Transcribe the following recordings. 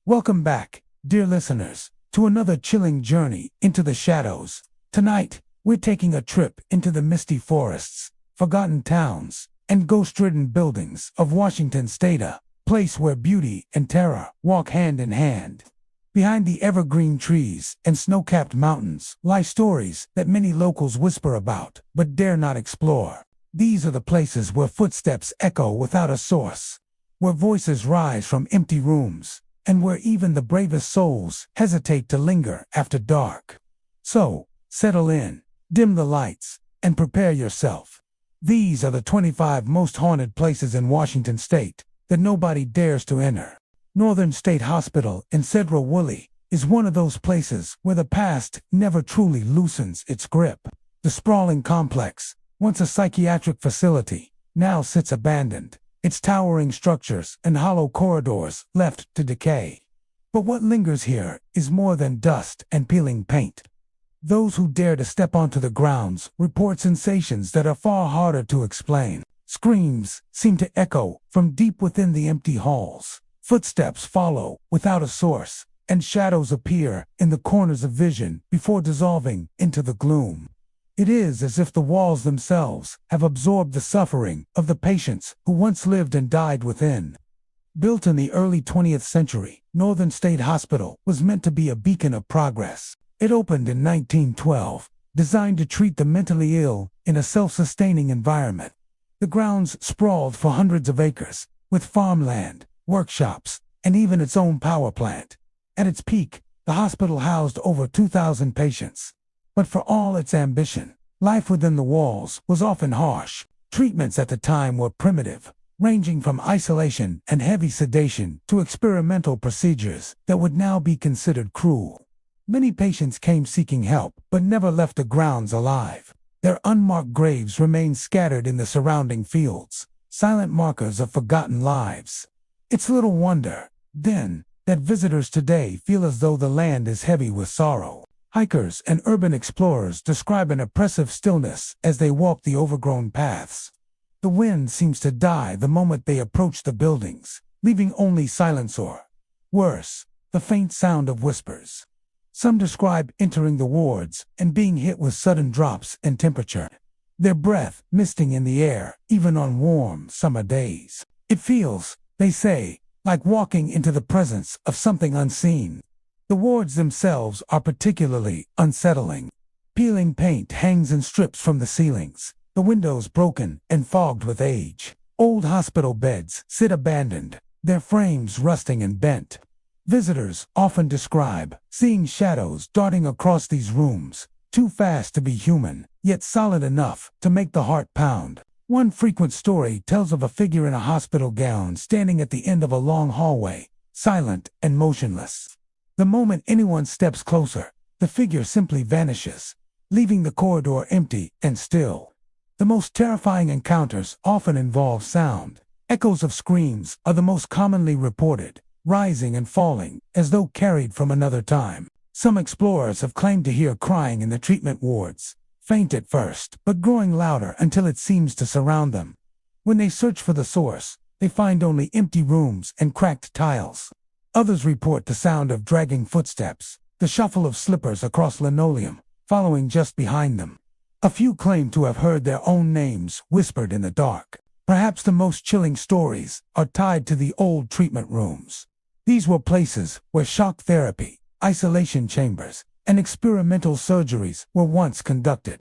Welcome back, dear listeners, to another chilling journey into the shadows. Tonight, we're taking a trip into the misty forests, forgotten towns, and ghost-ridden buildings of Washington State, a place where beauty and terror walk hand in hand. Behind the evergreen trees and snow-capped mountains lie stories that many locals whisper about but dare not explore. These are the places where footsteps echo without a source, where voices rise from empty rooms, and where even the bravest souls hesitate to linger after dark. So, settle in, dim the lights, and prepare yourself. These are the 25 most haunted places in Washington State that nobody dares to enter. Northern State Hospital in Cedro Woolley is one of those places where the past never truly loosens its grip. The sprawling complex, once a psychiatric facility, now sits abandoned, its towering structures and hollow corridors left to decay. But what lingers here is more than dust and peeling paint. Those who dare to step onto the grounds report sensations that are far harder to explain. Screams seem to echo from deep within the empty halls. Footsteps follow without a source, and shadows appear in the corners of vision before dissolving into the gloom. It is as if the walls themselves have absorbed the suffering of the patients who once lived and died within. Built in the early 20th century, Northern State Hospital was meant to be a beacon of progress. It opened in 1912, designed to treat the mentally ill in a self-sustaining environment. The grounds sprawled for hundreds of acres, with farmland, workshops, and even its own power plant. At its peak, the hospital housed over 2,000 patients. But for all its ambition, life within the walls was often harsh. Treatments at the time were primitive, ranging from isolation and heavy sedation to experimental procedures that would now be considered cruel. Many patients came seeking help but never left the grounds alive. Their unmarked graves remain scattered in the surrounding fields, silent markers of forgotten lives. It's little wonder, then, that visitors today feel as though the land is heavy with sorrow. Hikers and urban explorers describe an oppressive stillness as they walk the overgrown paths. The wind seems to die the moment they approach the buildings, leaving only silence or, worse, the faint sound of whispers. Some describe entering the wards and being hit with sudden drops in temperature, their breath misting in the air even on warm summer days. It feels, they say, like walking into the presence of something unseen. The wards themselves are particularly unsettling. Peeling paint hangs in strips from the ceilings, the windows broken and fogged with age. Old hospital beds sit abandoned, their frames rusting and bent. Visitors often describe seeing shadows darting across these rooms, too fast to be human, yet solid enough to make the heart pound. One frequent story tells of a figure in a hospital gown standing at the end of a long hallway, silent and motionless. The moment anyone steps closer, the figure simply vanishes, leaving the corridor empty and still. The most terrifying encounters often involve sound. Echoes of screams are the most commonly reported, rising and falling as though carried from another time. Some explorers have claimed to hear crying in the treatment wards, faint at first, but growing louder until it seems to surround them. When they search for the source, they find only empty rooms and cracked tiles. Others report the sound of dragging footsteps, the shuffle of slippers across linoleum, following just behind them. A few claim to have heard their own names whispered in the dark. Perhaps the most chilling stories are tied to the old treatment rooms. These were places where shock therapy, isolation chambers, and experimental surgeries were once conducted.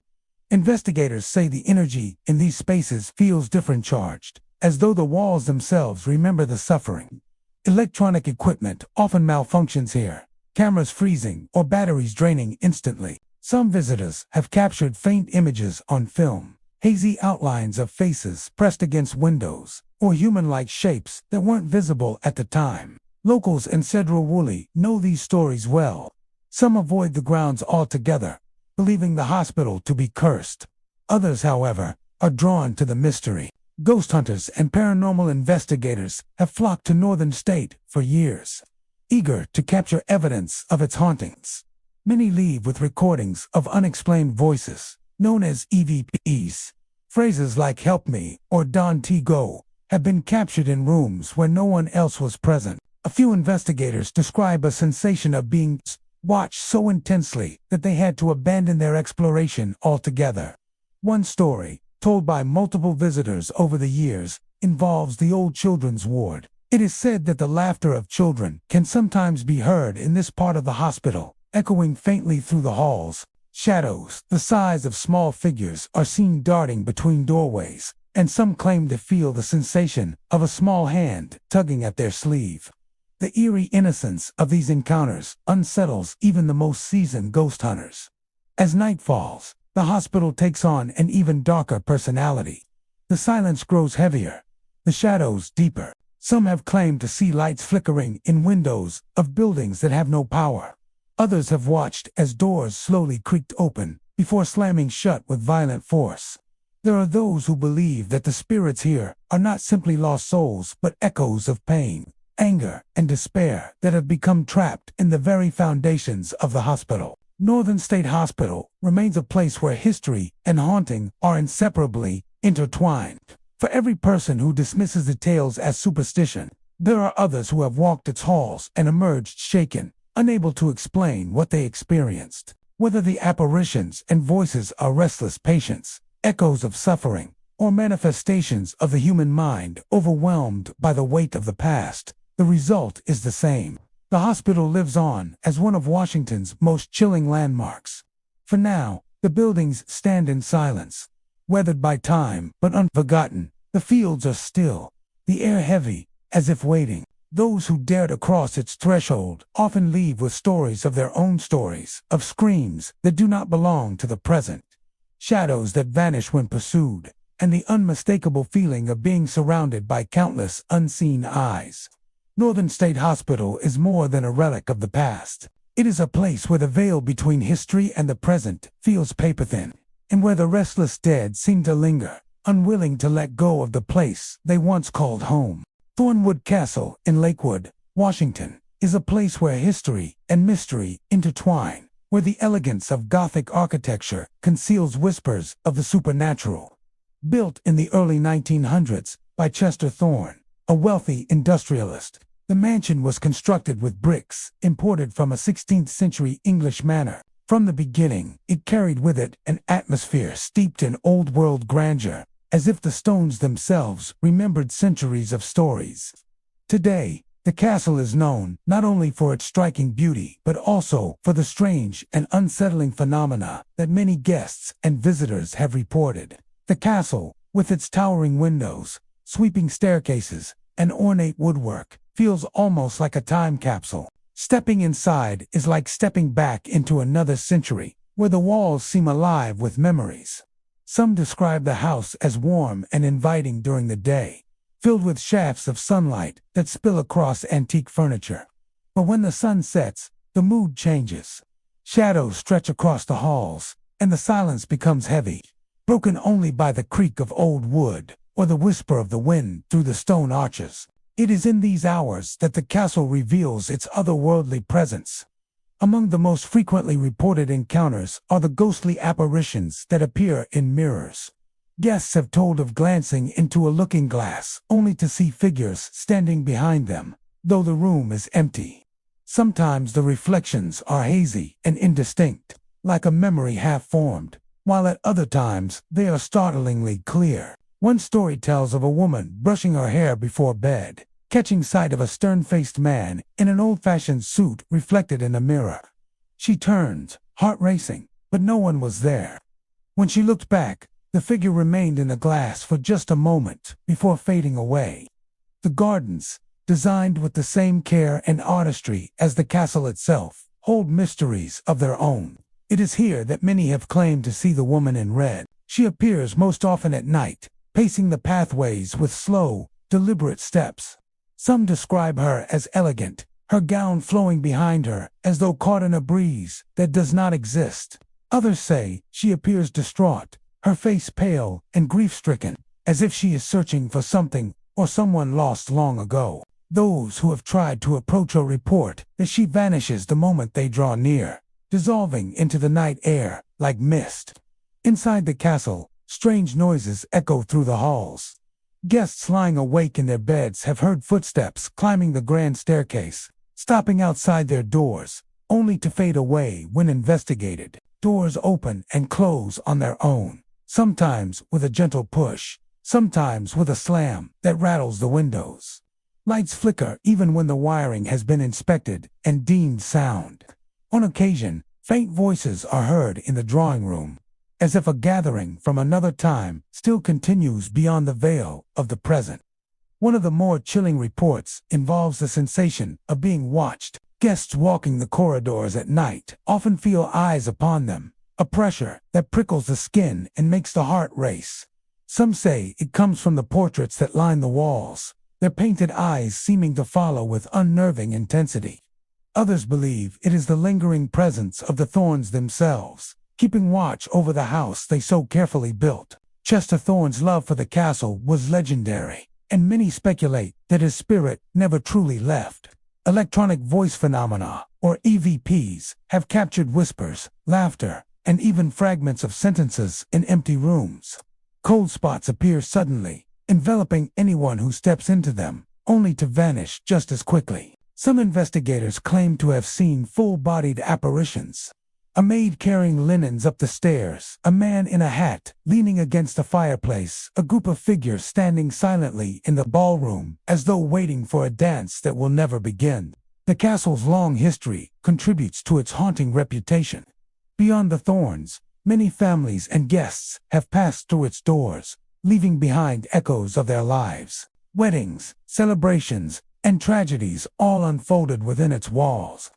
Investigators say the energy in these spaces feels different charged, as though the walls themselves remember the suffering. Electronic equipment often malfunctions here, cameras freezing or batteries draining instantly. Some visitors have captured faint images on film, hazy outlines of faces pressed against windows, or human-like shapes that weren't visible at the time. Locals in Cedro Woolley know these stories well. Some avoid the grounds altogether, believing the hospital to be cursed. Others, however, are drawn to the mystery. Ghost hunters and paranormal investigators have flocked to Northern State for years, eager to capture evidence of its hauntings. Many leave with recordings of unexplained voices, known as EVPs. Phrases like "help me" or "Don T go" have been captured in rooms where no one else was present. A A few investigators describe a sensation of being watched so intensely that they had to abandon their exploration altogether. One story, told by multiple visitors over the years, involves the old children's ward. It is said that the laughter of children can sometimes be heard in this part of the hospital, echoing faintly through the halls. Shadows, the size of small figures, are seen darting between doorways, and some claim to feel the sensation of a small hand tugging at their sleeve. The eerie innocence of these encounters unsettles even the most seasoned ghost hunters. As night falls, the hospital takes on an even darker personality. The silence grows heavier, the shadows deeper. Some have claimed to see lights flickering in windows of buildings that have no power. Others have watched as doors slowly creaked open before slamming shut with violent force. There are those who believe that the spirits here are not simply lost souls but echoes of pain, anger, and despair that have become trapped in the very foundations of the hospital. Northern State Hospital remains a place where history and haunting are inseparably intertwined. For every person who dismisses the tales as superstition, there are others who have walked its halls and emerged shaken, unable to explain what they experienced. Whether the apparitions and voices are restless patients, echoes of suffering, or manifestations of the human mind overwhelmed by the weight of the past, the result is the same. The hospital lives on as one of Washington's most chilling landmarks. For now, the buildings stand in silence, weathered by time but unforgotten. The fields are still, the air heavy, as if waiting. Those who dare to cross its threshold often leave with stories of their own stories, of screams that do not belong to the present, shadows that vanish when pursued, and the unmistakable feeling of being surrounded by countless unseen eyes. Northern State Hospital is more than a relic of the past. It is a place where the veil between history and the present feels paper-thin, and where the restless dead seem to linger, unwilling to let go of the place they once called home. Thornwood Castle in Lakewood, Washington, is a place where history and mystery intertwine, where the elegance of Gothic architecture conceals whispers of the supernatural. Built in the early 1900s by Chester Thorne, a wealthy industrialist, the mansion was constructed with bricks imported from a 16th-century English manor. From the beginning, it carried with it an atmosphere steeped in old-world grandeur, as if the stones themselves remembered centuries of stories. Today, the castle is known not only for its striking beauty, but also for the strange and unsettling phenomena that many guests and visitors have reported. The castle, with its towering windows, sweeping staircases, and ornate woodwork, feels almost like a time capsule. Stepping inside is like stepping back into another century, where the walls seem alive with memories. Some describe the house as warm and inviting during the day, filled with shafts of sunlight that spill across antique furniture. But when the sun sets, the mood changes. Shadows stretch across the halls, and the silence becomes heavy, broken only by the creak of old wood or the whisper of the wind through the stone arches. It is in these hours that the castle reveals its otherworldly presence. Among the most frequently reported encounters are the ghostly apparitions that appear in mirrors. Guests have told of glancing into a looking glass only to see figures standing behind them, though the room is empty. Sometimes the reflections are hazy and indistinct, like a memory half-formed, while at other times they are startlingly clear. One story tells of a woman brushing her hair before bed, catching sight of a stern-faced man in an old-fashioned suit reflected in a mirror. She turned, heart racing, but no one was there. When she looked back, the figure remained in the glass for just a moment before fading away. The gardens, designed with the same care and artistry as the castle itself, hold mysteries of their own. It is here that many have claimed to see the woman in red. She appears most often at night, pacing the pathways with slow, deliberate steps. Some describe her as elegant, her gown flowing behind her as though caught in a breeze that does not exist. Others say she appears distraught, her face pale and grief-stricken, as if she is searching for something or someone lost long ago. Those who have tried to approach her report that she vanishes the moment they draw near, dissolving into the night air like mist. Inside the castle, strange noises echo through the halls. Guests lying awake in their beds have heard footsteps climbing the grand staircase, stopping outside their doors, only to fade away when investigated. Doors open and close on their own, sometimes with a gentle push, sometimes with a slam that rattles the windows. Lights flicker even when the wiring has been inspected and deemed sound. On occasion, faint voices are heard in the drawing room, as if a gathering from another time still continues beyond the veil of the present. One of the more chilling reports involves the sensation of being watched. Guests walking the corridors at night often feel eyes upon them, a pressure that prickles the skin and makes the heart race. Some say it comes from the portraits that line the walls, their painted eyes seeming to follow with unnerving intensity. Others believe it is the lingering presence of the Thorns themselves, keeping watch over the house they so carefully built. Chester Thorne's love for the castle was legendary, and many speculate that his spirit never truly left. Electronic voice phenomena, or EVPs, have captured whispers, laughter, and even fragments of sentences in empty rooms. Cold spots appear suddenly, enveloping anyone who steps into them, only to vanish just as quickly. Some investigators claim to have seen full-bodied apparitions. A maid carrying linens up the stairs, a man in a hat leaning against a fireplace, a group of figures standing silently in the ballroom as though waiting for a dance that will never begin. The castle's long history contributes to its haunting reputation. Beyond the Thorns, many families and guests have passed through its doors, leaving behind echoes of their lives. Weddings, celebrations, and tragedies all unfolded within its walls.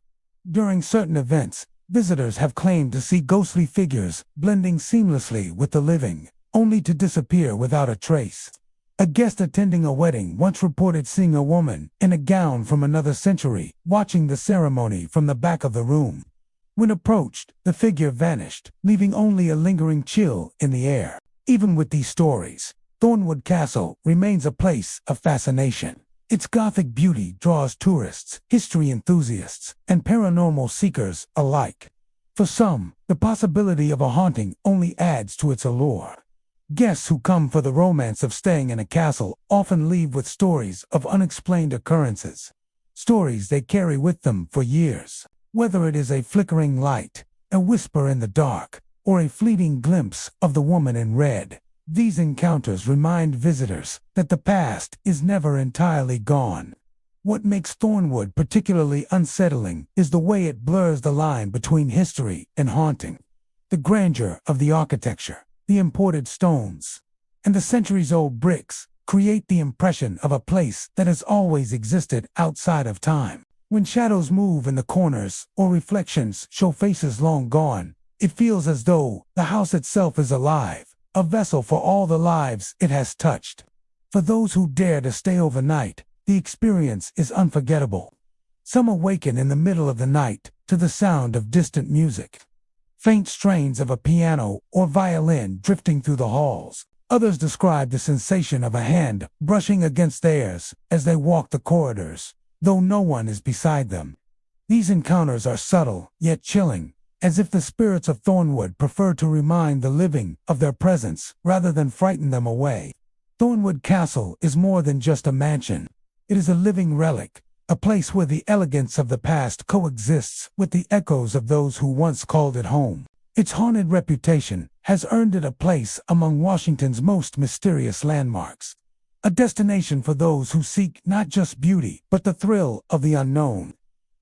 During certain events, visitors have claimed to see ghostly figures blending seamlessly with the living, only to disappear without a trace. A guest attending a wedding once reported seeing a woman in a gown from another century watching the ceremony from the back of the room. When approached, the figure vanished, leaving only a lingering chill in the air. Even with these stories, Thornwood Castle remains a place of fascination. Its Gothic beauty draws tourists, history enthusiasts, and paranormal seekers alike. For some, the possibility of a haunting only adds to its allure. Guests who come for the romance of staying in a castle often leave with stories of unexplained occurrences, stories they carry with them for years. Whether it is a flickering light, a whisper in the dark, or a fleeting glimpse of the woman in red, these encounters remind visitors that the past is never entirely gone. What makes Thornwood particularly unsettling is the way it blurs the line between history and haunting. The grandeur of the architecture, the imported stones, and the centuries-old bricks create the impression of a place that has always existed outside of time. When shadows move in the corners or reflections show faces long gone, it feels as though the house itself is alive, a vessel for all the lives it has touched. For those who dare to stay overnight, the experience is unforgettable. Some awaken in the middle of the night to the sound of distant music, faint strains of a piano or violin drifting through the halls. Others describe the sensation of a hand brushing against theirs as they walk the corridors, though no one is beside them. These encounters are subtle, yet chilling, as if the spirits of Thornwood prefer to remind the living of their presence rather than frighten them away. Thornwood Castle is more than just a mansion. It is a living relic, a place where the elegance of the past coexists with the echoes of those who once called it home. Its haunted reputation has earned it a place among Washington's most mysterious landmarks, a destination for those who seek not just beauty but the thrill of the unknown.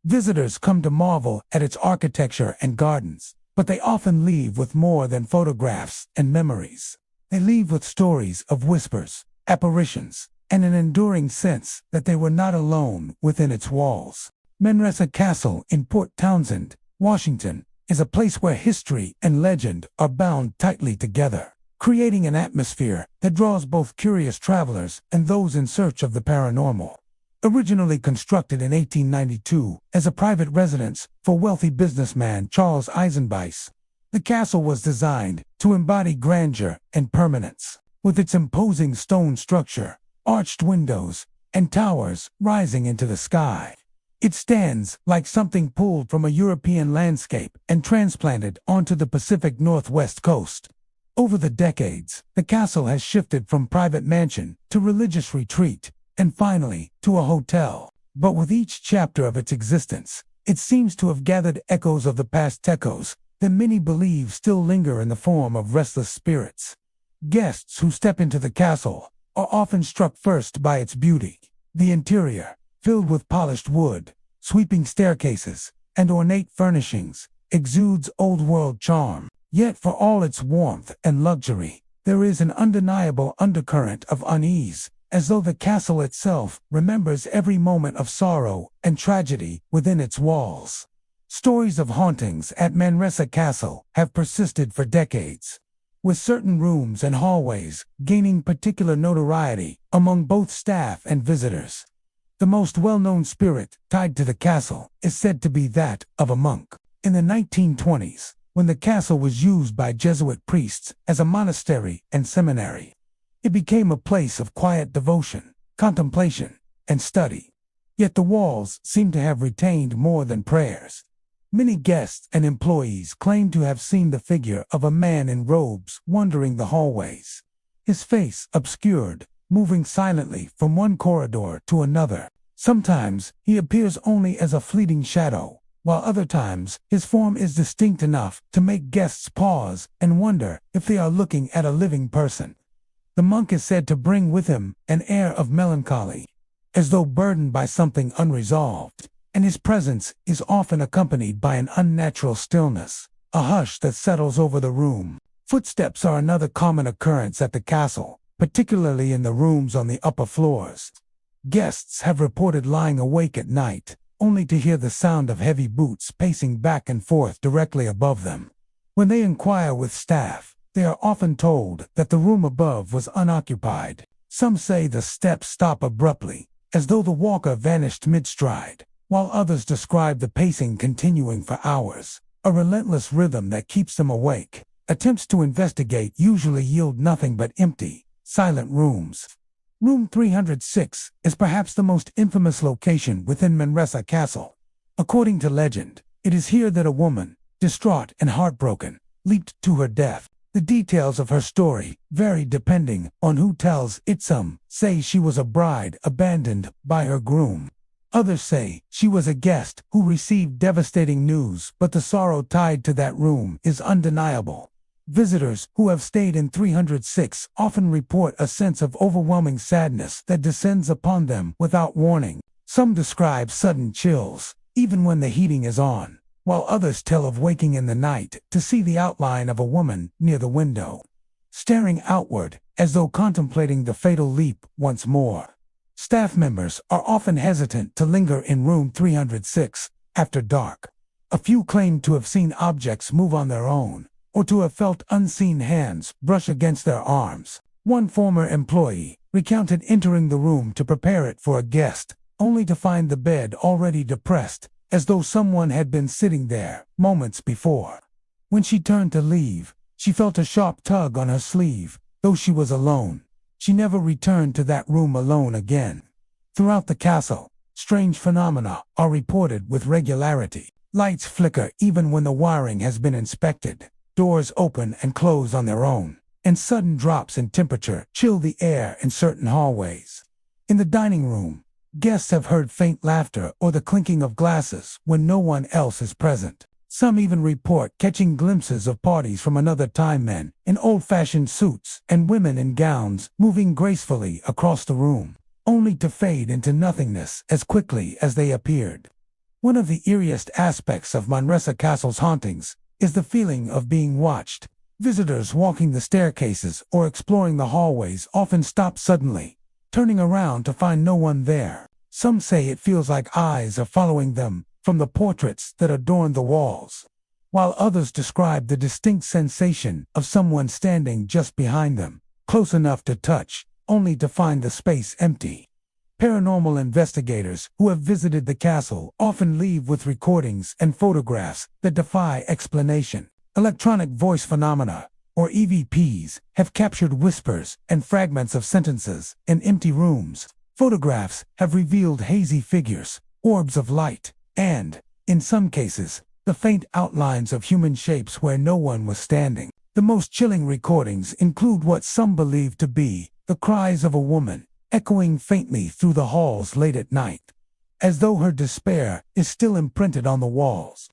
Visitors come to marvel at its architecture and gardens, but they often leave with more than photographs and memories. They leave with stories of whispers, apparitions, and an enduring sense that they were not alone within its walls. Manresa Castle in Port Townsend, Washington, is a place where history and legend are bound tightly together, creating an atmosphere that draws both curious travelers and those in search of the paranormal. Originally constructed in 1892 as a private residence for wealthy businessman Charles Eisenbeis, the castle was designed to embody grandeur and permanence. With its imposing stone structure, arched windows, and towers rising into the sky, it stands like something pulled from a European landscape and transplanted onto the Pacific Northwest coast. Over the decades, the castle has shifted from private mansion to religious retreat, and finally, to a hotel. But with each chapter of its existence, it seems to have gathered echoes of the past echoes that many believe still linger in the form of restless spirits. Guests who step into the castle are often struck first by its beauty. The interior, filled with polished wood, sweeping staircases, and ornate furnishings, exudes old-world charm. Yet for all its warmth and luxury, there is an undeniable undercurrent of unease, as though the castle itself remembers every moment of sorrow and tragedy within its walls. Stories of hauntings at Manresa Castle have persisted for decades, with certain rooms and hallways gaining particular notoriety among both staff and visitors. The most well-known spirit tied to the castle is said to be that of a monk. In the 1920s, when the castle was used by Jesuit priests as a monastery and seminary, it became a place of quiet devotion, contemplation, and study. Yet the walls seem to have retained more than prayers. Many guests and employees claim to have seen the figure of a man in robes wandering the hallways, his face obscured, moving silently from one corridor to another. Sometimes he appears only as a fleeting shadow, while other times his form is distinct enough to make guests pause and wonder if they are looking at a living person. The monk is said to bring with him an air of melancholy, as though burdened by something unresolved, and his presence is often accompanied by an unnatural stillness, a hush that settles over the room. Footsteps are another common occurrence at the castle, particularly in the rooms on the upper floors. Guests have reported lying awake at night, only to hear the sound of heavy boots pacing back and forth directly above them. When they inquire with staff, they are often told that the room above was unoccupied. Some say the steps stop abruptly, as though the walker vanished mid-stride, while others describe the pacing continuing for hours, a relentless rhythm that keeps them awake. Attempts to investigate usually yield nothing but empty, silent rooms. Room 306 is perhaps the most infamous location within Manresa Castle. According to legend, it is here that a woman, distraught and heartbroken, leaped to her death. The details of her story vary depending on who tells it. Some say she was a bride abandoned by her groom. Others say she was a guest who received devastating news, but the sorrow tied to that room is undeniable. Visitors who have stayed in 306 often report a sense of overwhelming sadness that descends upon them without warning. Some describe sudden chills, even when the heating is on, while others tell of waking in the night to see the outline of a woman near the window, staring outward as though contemplating the fatal leap once more. Staff members are often hesitant to linger in room 306 after dark. A few claim to have seen objects move on their own, or to have felt unseen hands brush against their arms. One former employee recounted entering the room to prepare it for a guest, only to find the bed already depressed, as though someone had been sitting there moments before. When she turned to leave, she felt a sharp tug on her sleeve. Though she was alone, she never returned to that room alone again. Throughout the castle, strange phenomena are reported with regularity. Lights flicker even when the wiring has been inspected. Doors open and close on their own, and sudden drops in temperature chill the air in certain hallways. In the dining room, guests have heard faint laughter or the clinking of glasses when no one else is present. Some even report catching glimpses of parties from another time, men in old-fashioned suits and women in gowns moving gracefully across the room, only to fade into nothingness as quickly as they appeared. One of the eeriest aspects of Manresa Castle's hauntings is the feeling of being watched. Visitors walking the staircases or exploring the hallways often stop suddenly, turning around to find no one there. Some say it feels like eyes are following them from the portraits that adorn the walls, while others describe the distinct sensation of someone standing just behind them, close enough to touch, only to find the space empty. Paranormal investigators who have visited the castle often leave with recordings and photographs that defy explanation. Electronic voice phenomena, or EVPs, have captured whispers and fragments of sentences in empty rooms. Photographs have revealed hazy figures, orbs of light, and, in some cases, the faint outlines of human shapes where no one was standing. The most chilling recordings include what some believe to be the cries of a woman, echoing faintly through the halls late at night, as though her despair is still imprinted on the walls.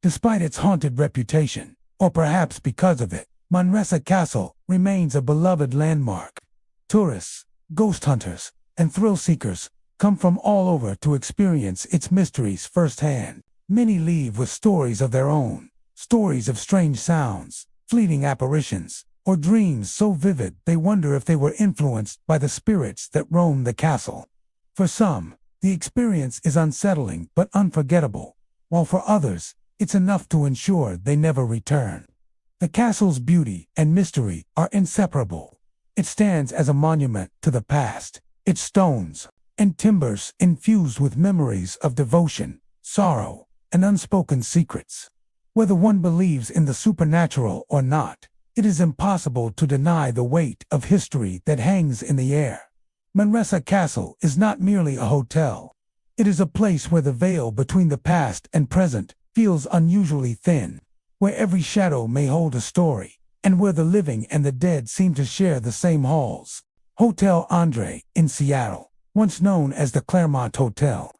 Despite its haunted reputation, or perhaps because of it, Manresa Castle remains a beloved landmark. Tourists, ghost hunters, and thrill seekers come from all over to experience its mysteries firsthand. Many leave with stories of their own, stories of strange sounds, fleeting apparitions, or dreams so vivid they wonder if they were influenced by the spirits that roam the castle. For some, the experience is unsettling but unforgettable, while for others, it's enough to ensure they never return. The castle's beauty and mystery are inseparable. It stands as a monument to the past, its stones and timbers infused with memories of devotion, sorrow, and unspoken secrets. Whether one believes in the supernatural or not, it is impossible to deny the weight of history that hangs in the air. Manresa Castle is not merely a hotel. It is a place where the veil between the past and present feels unusually thin, where every shadow may hold a story, and where the living and the dead seem to share the same halls. Hotel Andre in Seattle, once known as the Claremont Hotel,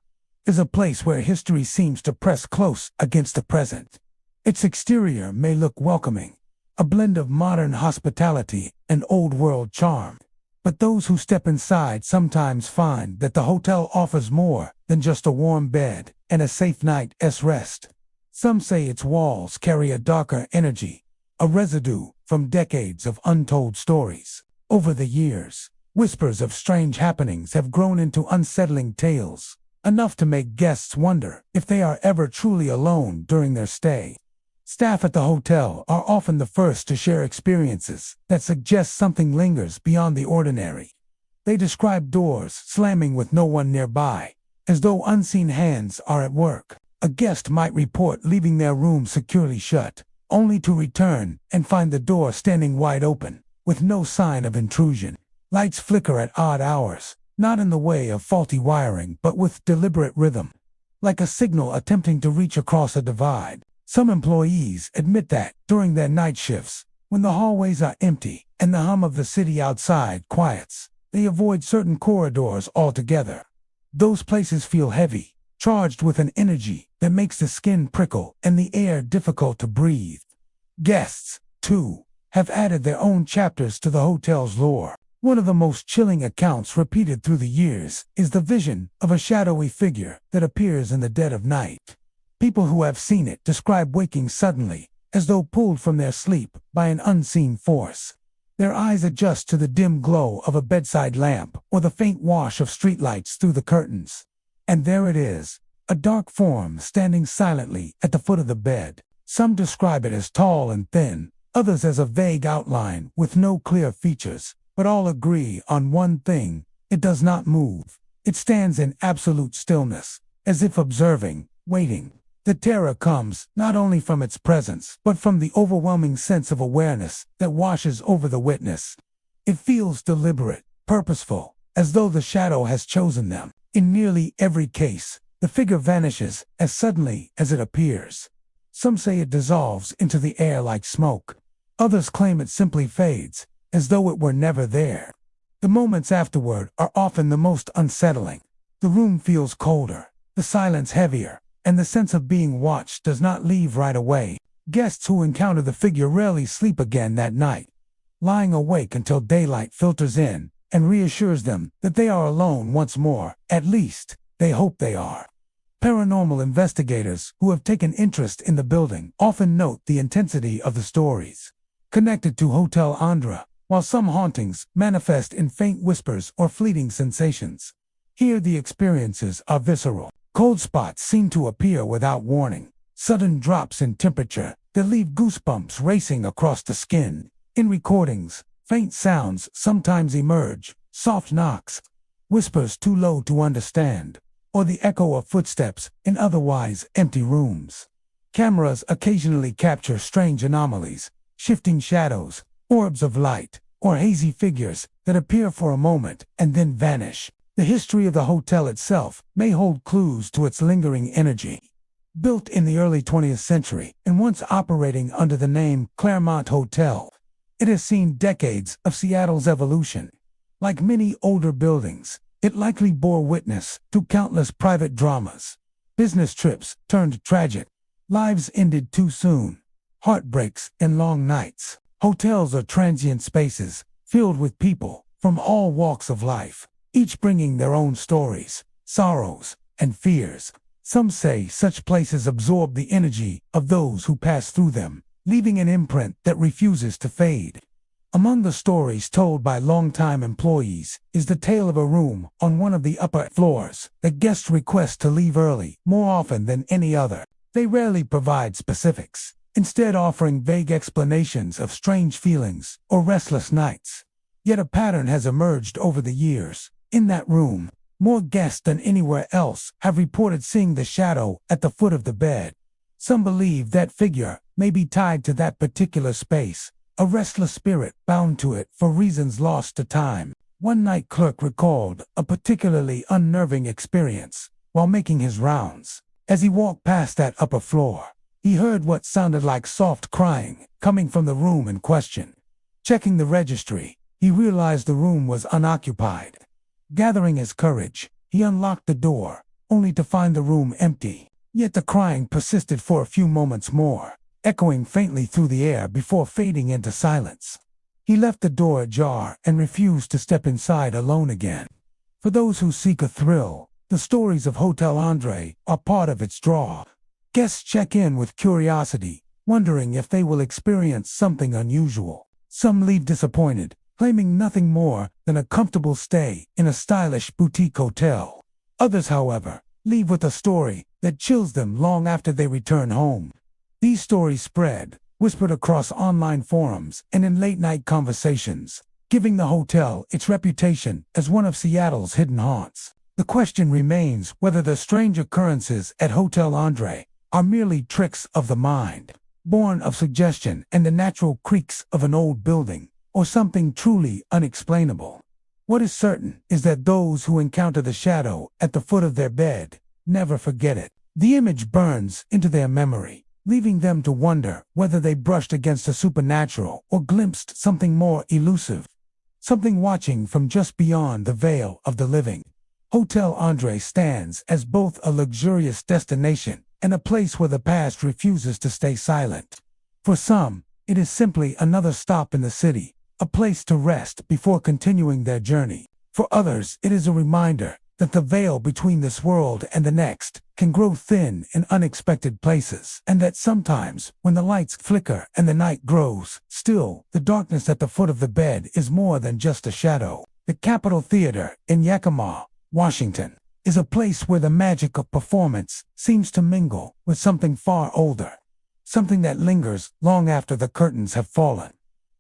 is a place where history seems to press close against the present. Its exterior may look welcoming, a blend of modern hospitality and old-world charm. But those who step inside sometimes find that the hotel offers more than just a warm bed and a safe night's rest. Some say its walls carry a darker energy, a residue from decades of untold stories. Over the years, whispers of strange happenings have grown into unsettling tales, enough to make guests wonder if they are ever truly alone during their stay. Staff at the hotel are often the first to share experiences that suggest something lingers beyond the ordinary. They describe doors slamming with no one nearby, as though unseen hands are at work. A guest might report leaving their room securely shut, only to return and find the door standing wide open, with no sign of intrusion. Lights flicker at odd hours, not in the way of faulty wiring but with deliberate rhythm, like a signal attempting to reach across a divide. Some employees admit that, during their night shifts, when the hallways are empty and the hum of the city outside quiets, they avoid certain corridors altogether. Those places feel heavy, charged with an energy that makes the skin prickle and the air difficult to breathe. Guests, too, have added their own chapters to the hotel's lore. One of the most chilling accounts repeated through the years is the vision of a shadowy figure that appears in the dead of night. People who have seen it describe waking suddenly, as though pulled from their sleep by an unseen force. Their eyes adjust to the dim glow of a bedside lamp or the faint wash of streetlights through the curtains. And there it is, a dark form standing silently at the foot of the bed. Some describe it as tall and thin, others as a vague outline with no clear features, but all agree on one thing: it does not move. It stands in absolute stillness, as if observing, waiting. The terror comes not only from its presence, but from the overwhelming sense of awareness that washes over the witness. It feels deliberate, purposeful, as though the shadow has chosen them. In nearly every case, the figure vanishes as suddenly as it appears. Some say it dissolves into the air like smoke. Others claim it simply fades, as though it were never there. The moments afterward are often the most unsettling. The room feels colder, the silence heavier, and the sense of being watched does not leave right away. Guests who encounter the figure rarely sleep again that night, lying awake until daylight filters in and reassures them that they are alone once more. At least, they hope they are. Paranormal investigators who have taken interest in the building often note the intensity of the stories connected to Hotel Andra, while some hauntings manifest in faint whispers or fleeting sensations. Here the experiences are visceral. Cold spots seem to appear without warning, sudden drops in temperature that leave goosebumps racing across the skin. In recordings, faint sounds sometimes emerge, soft knocks, whispers too low to understand, or the echo of footsteps in otherwise empty rooms. Cameras occasionally capture strange anomalies, shifting shadows, orbs of light, or hazy figures that appear for a moment and then vanish. The history of the hotel itself may hold clues to its lingering energy. Built in the early 20th century and once operating under the name Claremont Hotel, it has seen decades of Seattle's evolution. Like many older buildings, it likely bore witness to countless private dramas. Business trips turned tragic. Lives ended too soon. Heartbreaks and long nights. Hotels are transient spaces filled with people from all walks of life, each bringing their own stories, sorrows, and fears. Some say such places absorb the energy of those who pass through them, leaving an imprint that refuses to fade. Among the stories told by longtime employees is the tale of a room on one of the upper floors that guests request to leave early more often than any other. They rarely provide specifics, instead offering vague explanations of strange feelings or restless nights. Yet a pattern has emerged over the years. In that room, more guests than anywhere else have reported seeing the shadow at the foot of the bed. Some believe that figure may be tied to that particular space, a restless spirit bound to it for reasons lost to time. One night clerk recalled a particularly unnerving experience while making his rounds. As he walked past that upper floor, he heard what sounded like soft crying coming from the room in question. Checking the registry, he realized the room was unoccupied. Gathering his courage, he unlocked the door, only to find the room empty. Yet the crying persisted for a few moments more, echoing faintly through the air before fading into silence. He left the door ajar and refused to step inside alone again. For those who seek a thrill, the stories of Hotel Andre are part of its draw. Guests check in with curiosity, wondering if they will experience something unusual. Some leave disappointed, claiming nothing more than a comfortable stay in a stylish boutique hotel. Others, however, leave with a story that chills them long after they return home. These stories spread, whispered across online forums and in late-night conversations, giving the hotel its reputation as one of Seattle's hidden haunts. The question remains whether the strange occurrences at Hotel Andre are merely tricks of the mind, born of suggestion and the natural creaks of an old building, or something truly unexplainable. What is certain is that those who encounter the shadow at the foot of their bed never forget it. The image burns into their memory, leaving them to wonder whether they brushed against a supernatural or glimpsed something more elusive, something watching from just beyond the veil of the living. Hotel Andre stands as both a luxurious destination and a place where the past refuses to stay silent. For some, it is simply another stop in the city, a place to rest before continuing their journey. For others, it is a reminder that the veil between this world and the next can grow thin in unexpected places, and that sometimes, when the lights flicker and the night grows still, the darkness at the foot of the bed is more than just a shadow. The Capitol Theater in Yakima, Washington, is a place where the magic of performance seems to mingle with something far older, something that lingers long after the curtains have fallen.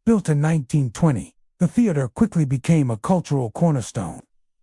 Built in 1920, the theater quickly became a cultural cornerstone,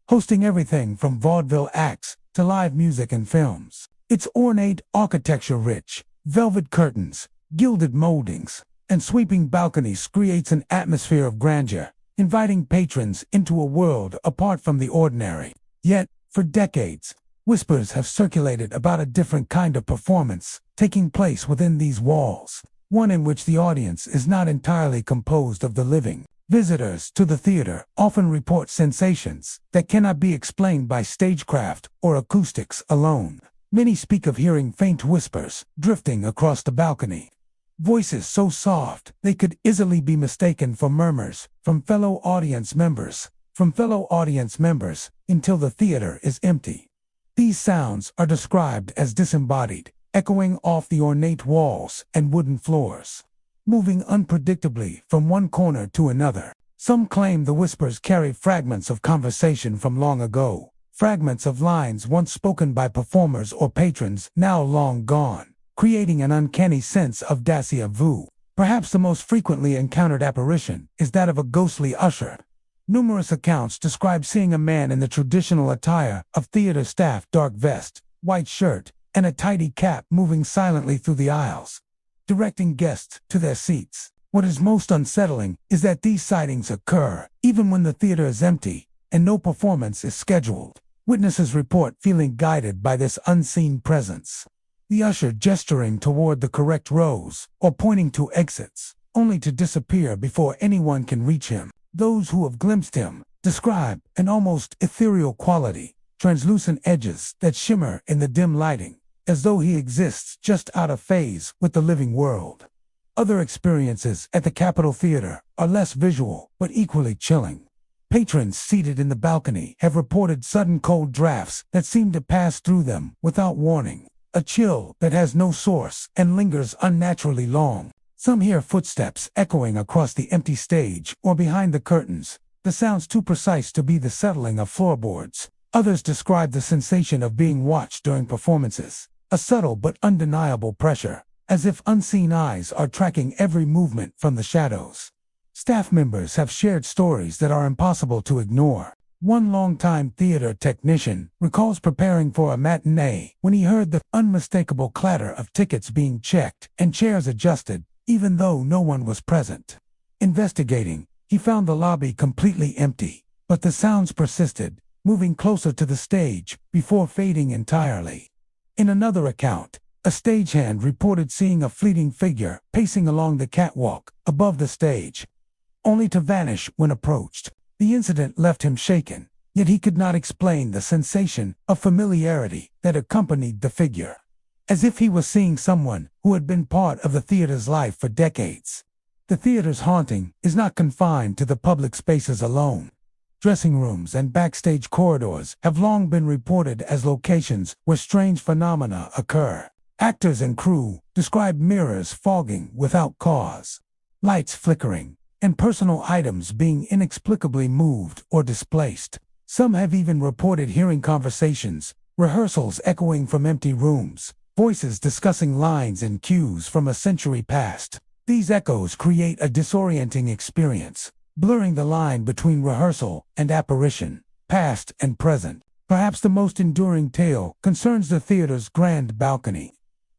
hosting everything from vaudeville acts to live music and films. Its ornate architecture-rich, velvet curtains, gilded moldings, and sweeping balconies creates an atmosphere of grandeur, inviting patrons into a world apart from the ordinary. Yet, for decades, whispers have circulated about a different kind of performance taking place within these walls, one in which the audience is not entirely composed of the living. Visitors to the theater often report sensations that cannot be explained by stagecraft or acoustics alone. Many speak of hearing faint whispers drifting across the balcony, voices so soft they could easily be mistaken for murmurs from fellow audience members until the theater is empty. These sounds are described as disembodied, echoing off the ornate walls and wooden floors, moving unpredictably from one corner to another. Some claim the whispers carry fragments of conversation from long ago, fragments of lines once spoken by performers or patrons now long gone, creating an uncanny sense of déjà vu. Perhaps the most frequently encountered apparition is that of a ghostly usher. Numerous accounts describe seeing a man in the traditional attire of theater staff, dark vest, white shirt, and a tidy cap moving silently through the aisles, directing guests to their seats. What is most unsettling is that these sightings occur even when the theater is empty and no performance is scheduled. Witnesses report feeling guided by this unseen presence. the usher gesturing toward the correct rows or pointing to exits, only to disappear before anyone can reach him. Those who have glimpsed him describe an almost ethereal quality, translucent edges that shimmer in the dim lighting, as though he exists just out of phase with the living world. Other experiences at the Capitol Theater are less visual but equally chilling. Patrons seated in the balcony have reported sudden cold drafts that seem to pass through them without warning, a chill that has no source and lingers unnaturally long. Some hear footsteps echoing across the empty stage or behind the curtains, the sounds too precise to be the settling of floorboards. Others describe the sensation of being watched during performances, a subtle but undeniable pressure, as if unseen eyes are tracking every movement from the shadows. Staff members have shared stories that are impossible to ignore. One longtime theater technician recalls preparing for a matinee when he heard the unmistakable clatter of tickets being checked and chairs adjusted, even though no one was present. Investigating, he found the lobby completely empty, but the sounds persisted, moving closer to the stage before fading entirely. In another account, a stagehand reported seeing a fleeting figure pacing along the catwalk above the stage, only to vanish when approached. The incident left him shaken, yet he could not explain the sensation of familiarity that accompanied the figure, as if he was seeing someone who had been part of the theater's life for decades. The theater's haunting is not confined to the public spaces alone. Dressing rooms and backstage corridors have long been reported as locations where strange phenomena occur. Actors and crew describe mirrors fogging without cause, lights flickering, and personal items being inexplicably moved or displaced. Some have even reported hearing conversations, rehearsals echoing from empty rooms, voices discussing lines and cues from a century past. These echoes create a disorienting experience, blurring the line between rehearsal and apparition, past and present. Perhaps the most enduring tale concerns the theater's grand balcony.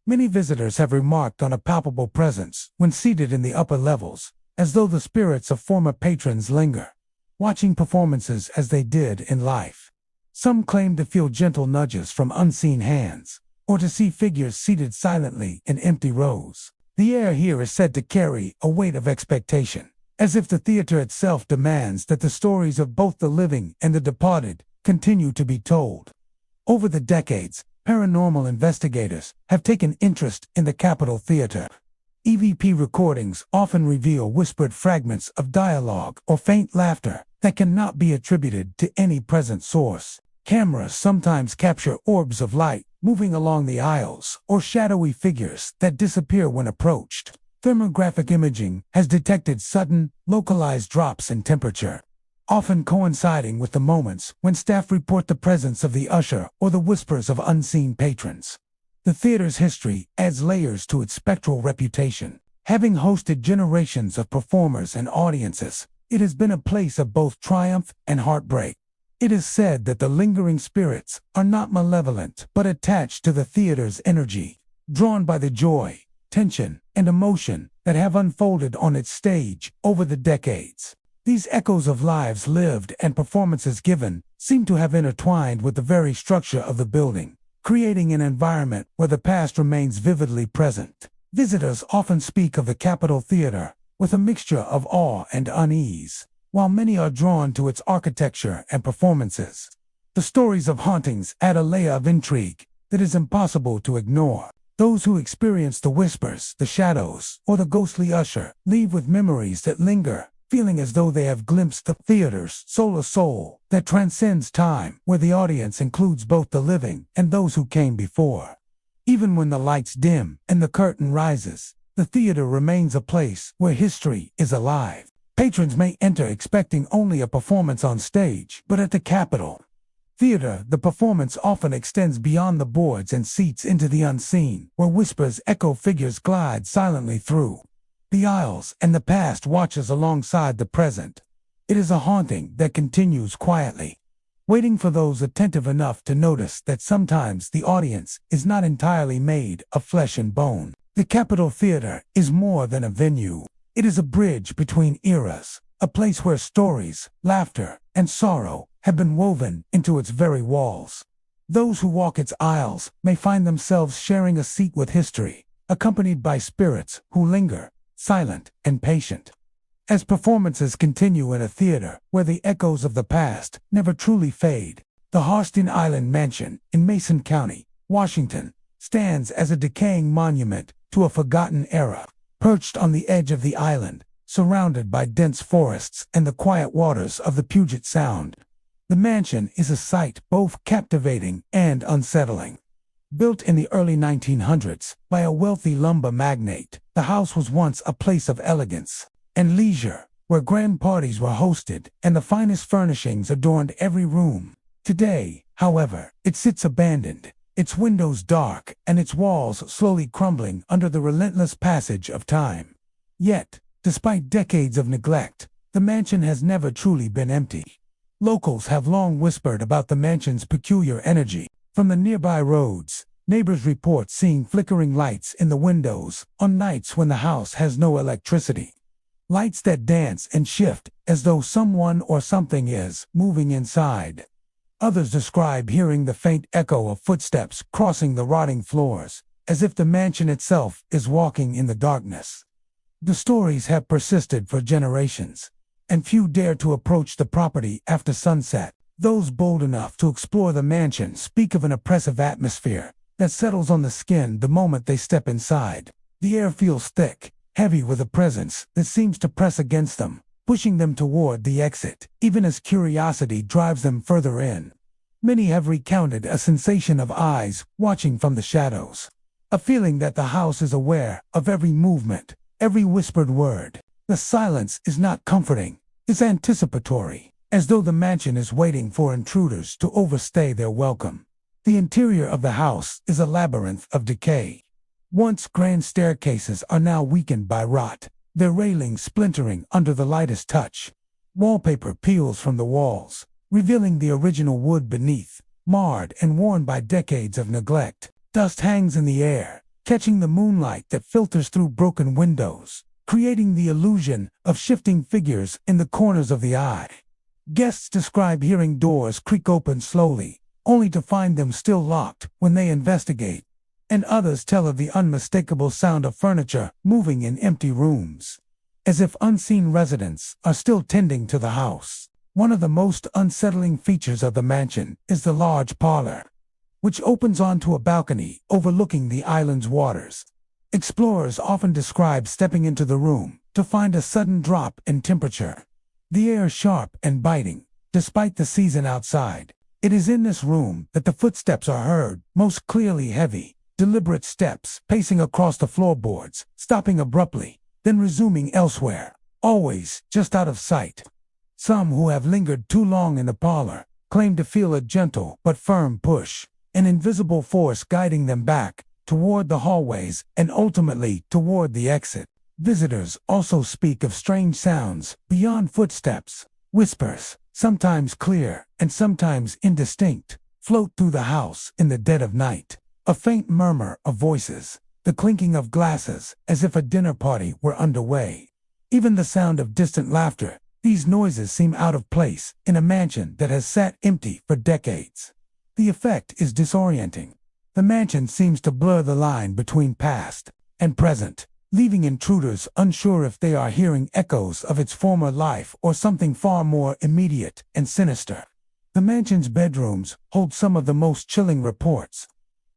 Many visitors have remarked on a palpable presence when seated in the upper levels, as though the spirits of former patrons linger, watching performances as they did in life. Some claim to feel gentle nudges from unseen hands, or to see figures seated silently in empty rows. The air here is said to carry a weight of expectation, as if the theater itself demands that the stories of both the living and the departed continue to be told. Over the decades, paranormal investigators have taken interest in the Capitol Theater. EVP recordings often reveal whispered fragments of dialogue or faint laughter that cannot be attributed to any present source. Cameras sometimes capture orbs of light moving along the aisles or shadowy figures that disappear when approached. Thermographic imaging has detected sudden, localized drops in temperature, often coinciding with the moments when staff report the presence of the usher or the whispers of unseen patrons. The theater's history adds layers to its spectral reputation. Having hosted generations of performers and audiences, it has been a place of both triumph and heartbreak. It is said that the lingering spirits are not malevolent but attached to the theater's energy, drawn by the joy, tension, and emotion that have unfolded on its stage over the decades. These echoes of lives lived and performances given seem to have intertwined with the very structure of the building, creating an environment where the past remains vividly present. Visitors often speak of the Capitol Theater with a mixture of awe and unease. While many are drawn to its architecture and performances, the stories of hauntings add a layer of intrigue that is impossible to ignore. Those who experience the whispers, the shadows, or the ghostly usher leave with memories that linger, feeling as though they have glimpsed the theater's soul that transcends time, where the audience includes both the living and those who came before. Even when the lights dim and the curtain rises, the theater remains a place where history is alive. Patrons may enter expecting only a performance on stage, but at the Capitol Theater, the performance often extends beyond the boards and seats into the unseen, where whispers echo, figures glide silently through the aisles, and the past watches alongside the present. It is a haunting that continues quietly, waiting for those attentive enough to notice that sometimes the audience is not entirely made of flesh and bone. The Capitol Theater is more than a venue. It is a bridge between eras, a place where stories, laughter, and sorrow have been woven into its very walls. Those who walk its aisles may find themselves sharing a seat with history, accompanied by spirits who linger, silent and patient. As performances continue in a theater where the echoes of the past never truly fade, the Harston Island Mansion in Mason County, Washington, stands as a decaying monument to a forgotten era. Perched on the edge of the island, surrounded by dense forests and the quiet waters of the Puget Sound, the mansion is a sight both captivating and unsettling. Built in the early 1900s by a wealthy lumber magnate, the house was once a place of elegance and leisure, where grand parties were hosted and the finest furnishings adorned every room. Today, however, it sits abandoned, its windows dark and its walls slowly crumbling under the relentless passage of time. Yet, despite decades of neglect, the mansion has never truly been empty. Locals have long whispered about the mansion's peculiar energy. From the nearby roads, neighbors report seeing flickering lights in the windows on nights when the house has no electricity. Lights that dance and shift as though someone or something is moving inside. Others describe hearing the faint echo of footsteps crossing the rotting floors, as if the mansion itself is walking in the darkness. The stories have persisted for generations, and few dare to approach the property after sunset. Those bold enough to explore the mansion speak of an oppressive atmosphere that settles on the skin the moment they step inside. The air feels thick, heavy with a presence that seems to press against them, pushing them toward the exit, even as curiosity drives them further in. Many have recounted a sensation of eyes watching from the shadows, a feeling that the house is aware of every movement, every whispered word. The silence is not comforting, it's anticipatory, as though the mansion is waiting for intruders to overstay their welcome. The interior of the house is a labyrinth of decay. Once grand staircases are now weakened by rot, their railings splintering under the lightest touch. Wallpaper peels from the walls, revealing the original wood beneath, marred and worn by decades of neglect. Dust hangs in the air, catching the moonlight that filters through broken windows, creating the illusion of shifting figures in the corners of the eye. Guests describe hearing doors creak open slowly, only to find them still locked when they investigate. And others tell of the unmistakable sound of furniture moving in empty rooms, as if unseen residents are still tending to the house. One of the most unsettling features of the mansion is the large parlor, which opens onto a balcony overlooking the island's waters. Explorers often describe stepping into the room to find a sudden drop in temperature. The air sharp and biting, despite the season outside. It is in this room that the footsteps are heard, most clearly heavy, deliberate steps pacing across the floorboards, stopping abruptly, then resuming elsewhere, always just out of sight. Some who have lingered too long in the parlor claim to feel a gentle but firm push, an invisible force guiding them back toward the hallways and ultimately toward the exit. Visitors also speak of strange sounds beyond footsteps. Whispers, sometimes clear and sometimes indistinct, float through the house in the dead of night. A faint murmur of voices, the clinking of glasses as if a dinner party were underway. Even the sound of distant laughter. These noises seem out of place in a mansion that has sat empty for decades. The effect is disorienting. The mansion seems to blur the line between past and present, leaving intruders unsure if they are hearing echoes of its former life or something far more immediate and sinister. The mansion's bedrooms hold some of the most chilling reports.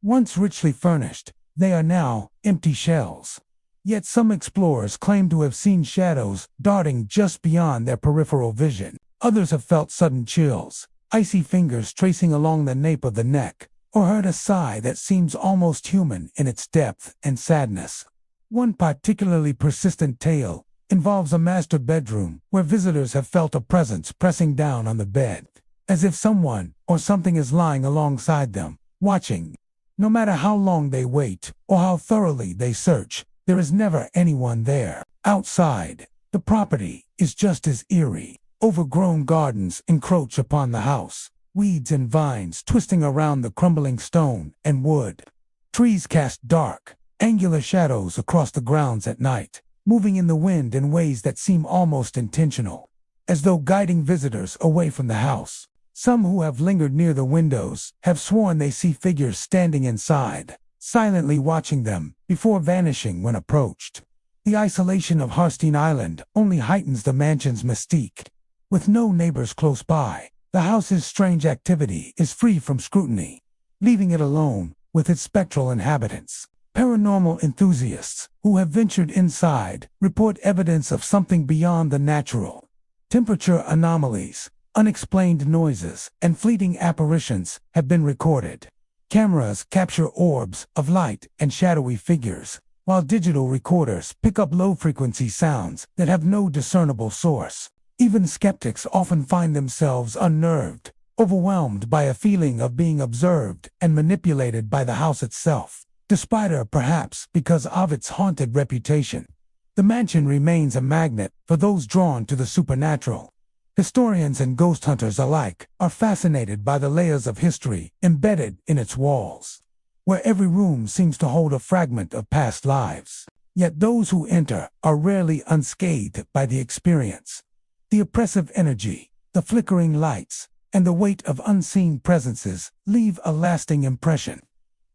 Once richly furnished, they are now empty shells. Yet some explorers claim to have seen shadows darting just beyond their peripheral vision. Others have felt sudden chills, icy fingers tracing along the nape of the neck, or heard a sigh that seems almost human in its depth and sadness. One particularly persistent tale involves a master bedroom where visitors have felt a presence pressing down on the bed, as if someone or something is lying alongside them, watching. No matter how long they wait or how thoroughly they search, there is never anyone there. Outside, the property is just as eerie. Overgrown gardens encroach upon the house, weeds and vines twisting around the crumbling stone and wood. Trees cast dark, angular shadows across the grounds at night, moving in the wind in ways that seem almost intentional, as though guiding visitors away from the house. Some who have lingered near the windows have sworn they see figures standing inside, silently watching them before vanishing when approached. The isolation of Harstein Island only heightens the mansion's mystique. With no neighbors close by, the house's strange activity is free from scrutiny, leaving it alone with its spectral inhabitants. Paranormal enthusiasts who have ventured inside report evidence of something beyond the natural. Temperature anomalies, unexplained noises, and fleeting apparitions have been recorded. Cameras capture orbs of light and shadowy figures, while digital recorders pick up low-frequency sounds that have no discernible source. Even skeptics often find themselves unnerved, overwhelmed by a feeling of being observed and manipulated by the house itself. Despite or perhaps because of its haunted reputation, the mansion remains a magnet for those drawn to the supernatural. Historians and ghost hunters alike are fascinated by the layers of history embedded in its walls, where every room seems to hold a fragment of past lives. Yet those who enter are rarely unscathed by the experience. The oppressive energy, the flickering lights, and the weight of unseen presences leave a lasting impression.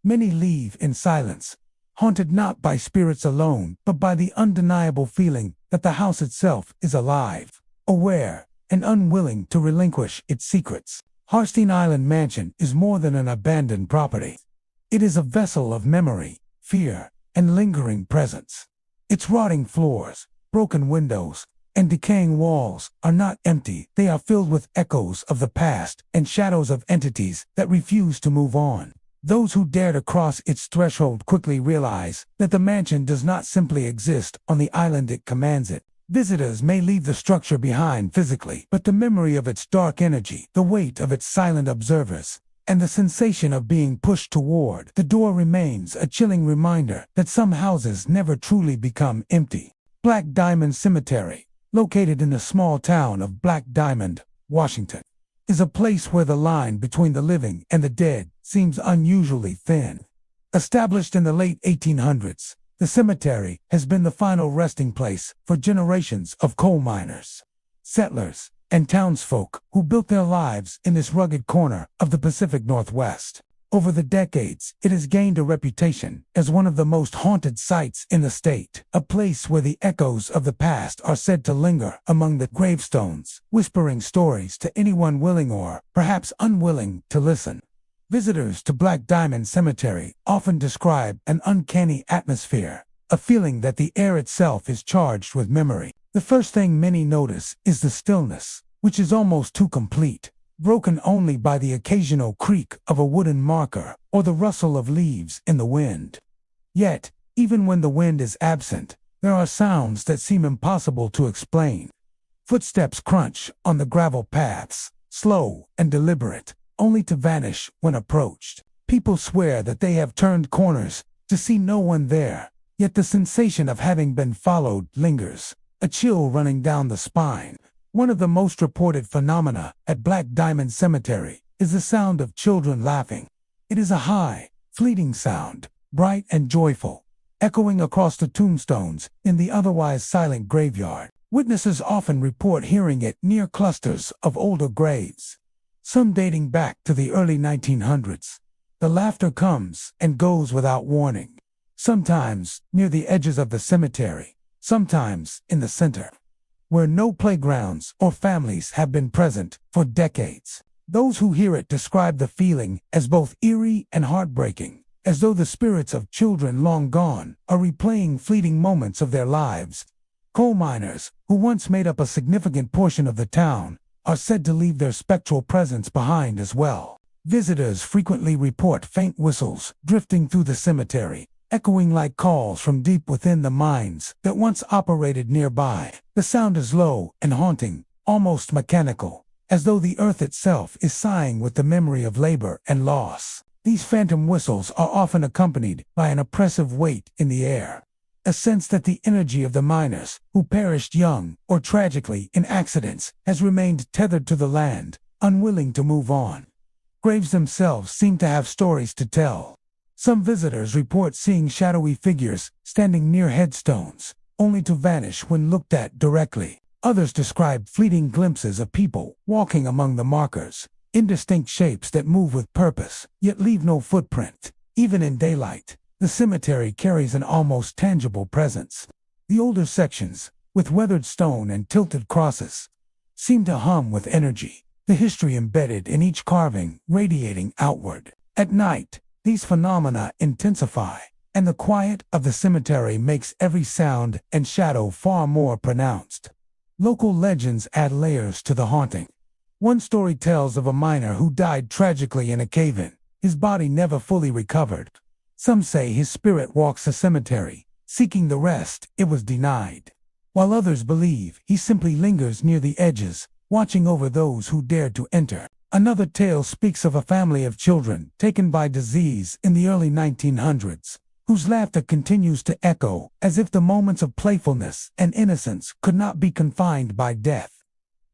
Many leave in silence, haunted not by spirits alone, but by the undeniable feeling that the house itself is alive, aware, and unwilling to relinquish its secrets. Harstein Island Mansion is more than an abandoned property. It is a vessel of memory, fear, and lingering presence. Its rotting floors, broken windows, and decaying walls are not empty. They are filled with echoes of the past and shadows of entities that refuse to move on. Those who dare to cross its threshold quickly realize that the mansion does not simply exist on the island it commands it. Visitors may leave the structure behind physically, but the memory of its dark energy, the weight of its silent observers, and the sensation of being pushed toward the door remains a chilling reminder that some houses never truly become empty. Black Diamond Cemetery, located in the small town of Black Diamond, Washington, is a place where the line between the living and the dead seems unusually thin. Established in the late 1800s, the cemetery has been the final resting place for generations of coal miners, settlers, and townsfolk who built their lives in this rugged corner of the Pacific Northwest. Over the decades, it has gained a reputation as one of the most haunted sites in the state, a place where the echoes of the past are said to linger among the gravestones, whispering stories to anyone willing or, perhaps unwilling, to listen. Visitors to Black Diamond Cemetery often describe an uncanny atmosphere, a feeling that the air itself is charged with memory. The first thing many notice is the stillness, which is almost too complete, broken only by the occasional creak of a wooden marker or the rustle of leaves in the wind. Yet, even when the wind is absent, there are sounds that seem impossible to explain. Footsteps crunch on the gravel paths, slow and deliberate, only to vanish when approached. People swear that they have turned corners to see no one there, yet the sensation of having been followed lingers, a chill running down the spine. One of the most reported phenomena at Black Diamond Cemetery is the sound of children laughing. It is a high, fleeting sound, bright and joyful, echoing across the tombstones in the otherwise silent graveyard. Witnesses often report hearing it near clusters of older graves, some dating back to the early 1900s. The laughter comes and goes without warning, sometimes near the edges of the cemetery, sometimes in the center, where no playgrounds or families have been present for decades. Those who hear it describe the feeling as both eerie and heartbreaking, as though the spirits of children long gone are replaying fleeting moments of their lives. Coal miners, who once made up a significant portion of the town, are said to leave their spectral presence behind as well. Visitors frequently report faint whistles drifting through the cemetery, echoing like calls from deep within the mines that once operated nearby. The sound is low and haunting, almost mechanical, as though the earth itself is sighing with the memory of labor and loss. These phantom whistles are often accompanied by an oppressive weight in the air, a sense that the energy of the miners, who perished young or tragically in accidents, has remained tethered to the land, unwilling to move on. Graves themselves seem to have stories to tell. Some visitors report seeing shadowy figures standing near headstones, only to vanish when looked at directly. Others describe fleeting glimpses of people walking among the markers, indistinct shapes that move with purpose, yet leave no footprint. Even in daylight, the cemetery carries an almost tangible presence. The older sections, with weathered stone and tilted crosses, seem to hum with energy, the history embedded in each carving radiating outward. At night, these phenomena intensify, and the quiet of the cemetery makes every sound and shadow far more pronounced. Local legends add layers to the haunting. One story tells of a miner who died tragically in a cave-in, his body never fully recovered. Some say his spirit walks the cemetery, seeking the rest it was denied, while others believe he simply lingers near the edges, watching over those who dared to enter. Another tale speaks of a family of children taken by disease in the early 1900s, whose laughter continues to echo as if the moments of playfulness and innocence could not be confined by death.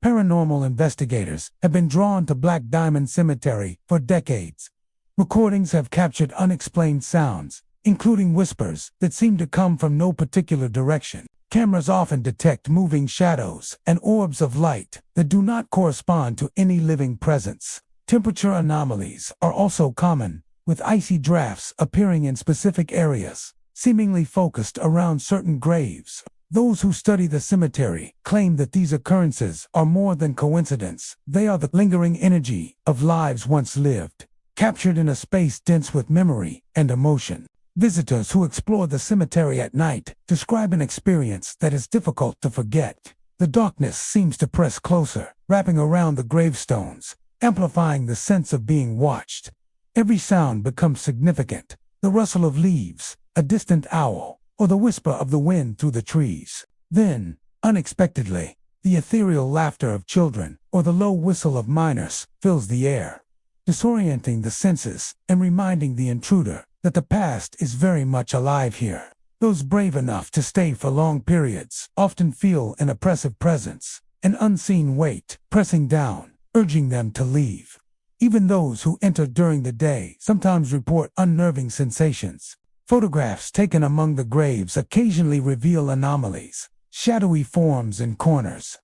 Paranormal investigators have been drawn to Black Diamond Cemetery for decades. Recordings have captured unexplained sounds, including whispers that seem to come from no particular direction. Cameras often detect moving shadows and orbs of light that do not correspond to any living presence. Temperature anomalies are also common, with icy drafts appearing in specific areas, seemingly focused around certain graves. Those who study the cemetery claim that these occurrences are more than coincidence. They are the lingering energy of lives once lived, captured in a space dense with memory and emotion. Visitors who explore the cemetery at night describe an experience that is difficult to forget. The darkness seems to press closer, wrapping around the gravestones, amplifying the sense of being watched. Every sound becomes significant: the rustle of leaves, a distant owl, or the whisper of the wind through the trees. Then, unexpectedly, the ethereal laughter of children or the low whistle of miners fills the air, disorienting the senses and reminding the intruder that the past is very much alive here. Those brave enough to stay for long periods often feel an oppressive presence, an unseen weight pressing down, urging them to leave. Even those who enter during the day sometimes report unnerving sensations. Photographs taken among the graves occasionally reveal anomalies: shadowy forms in corners,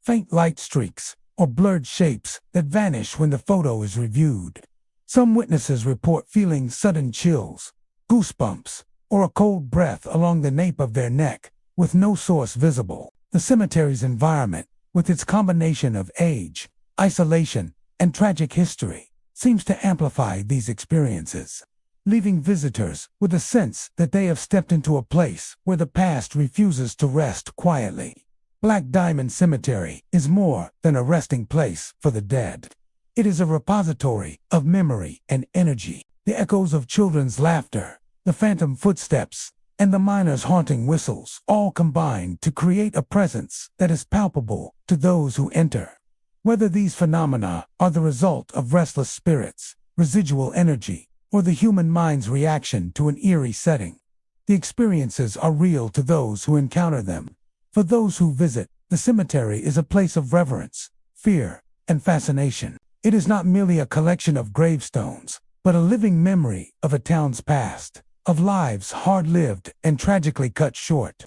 faint light streaks, or blurred shapes that vanish when the photo is reviewed. Some witnesses report feeling sudden chills, goosebumps, or a cold breath along the nape of their neck, with no source visible. The cemetery's environment, with its combination of age, isolation, and tragic history, seems to amplify these experiences, leaving visitors with a sense that they have stepped into a place where the past refuses to rest quietly. Black Diamond Cemetery is more than a resting place for the dead. It is a repository of memory and energy. The echoes of children's laughter, the phantom footsteps, and the miners' haunting whistles all combine to create a presence that is palpable to those who enter. Whether these phenomena are the result of restless spirits, residual energy, or the human mind's reaction to an eerie setting, the experiences are real to those who encounter them. For those who visit, the cemetery is a place of reverence, fear, and fascination. It is not merely a collection of gravestones, but a living memory of a town's past, of lives hard-lived and tragically cut short.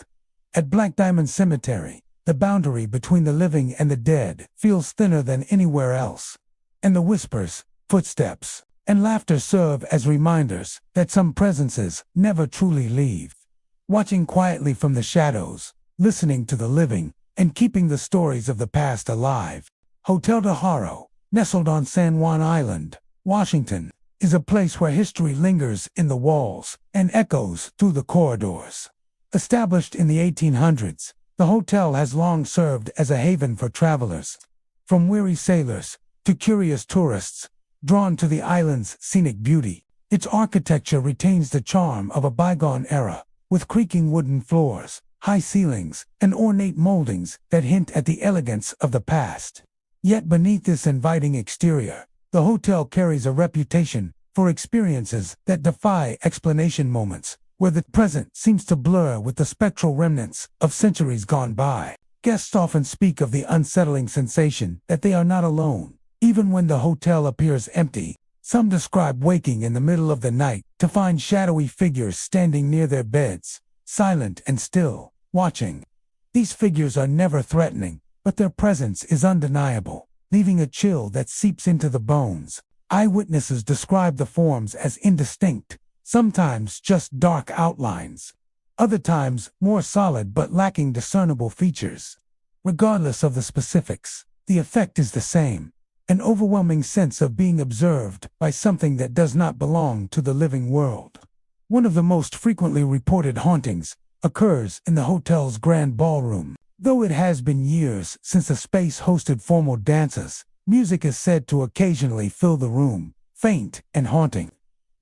At Black Diamond Cemetery, the boundary between the living and the dead feels thinner than anywhere else, and the whispers, footsteps, and laughter serve as reminders that some presences never truly leave. Watching quietly from the shadows, listening to the living, and keeping the stories of the past alive, Hotel de Haro, nestled on San Juan Island, Washington, is a place where history lingers in the walls and echoes through the corridors. Established in the 1800s, the hotel has long served as a haven for travelers, from weary sailors to curious tourists drawn to the island's scenic beauty. Its architecture retains the charm of a bygone era, with creaking wooden floors, high ceilings, and ornate moldings that hint at the elegance of the past. Yet beneath this inviting exterior, the hotel carries a reputation for experiences that defy explanation, moments where the present seems to blur with the spectral remnants of centuries gone by. Guests often speak of the unsettling sensation that they are not alone. Even when the hotel appears empty, some describe waking in the middle of the night to find shadowy figures standing near their beds, silent and still, watching. These figures are never threatening, but their presence is undeniable, leaving a chill that seeps into the bones. Eyewitnesses describe the forms as indistinct, sometimes just dark outlines. Other times, more solid but lacking discernible features. Regardless of the specifics, the effect is the same. An overwhelming sense of being observed by something that does not belong to the living world. One of the most frequently reported hauntings occurs in the hotel's grand ballroom. Though it has been years since the space hosted formal dances, music is said to occasionally fill the room, faint and haunting.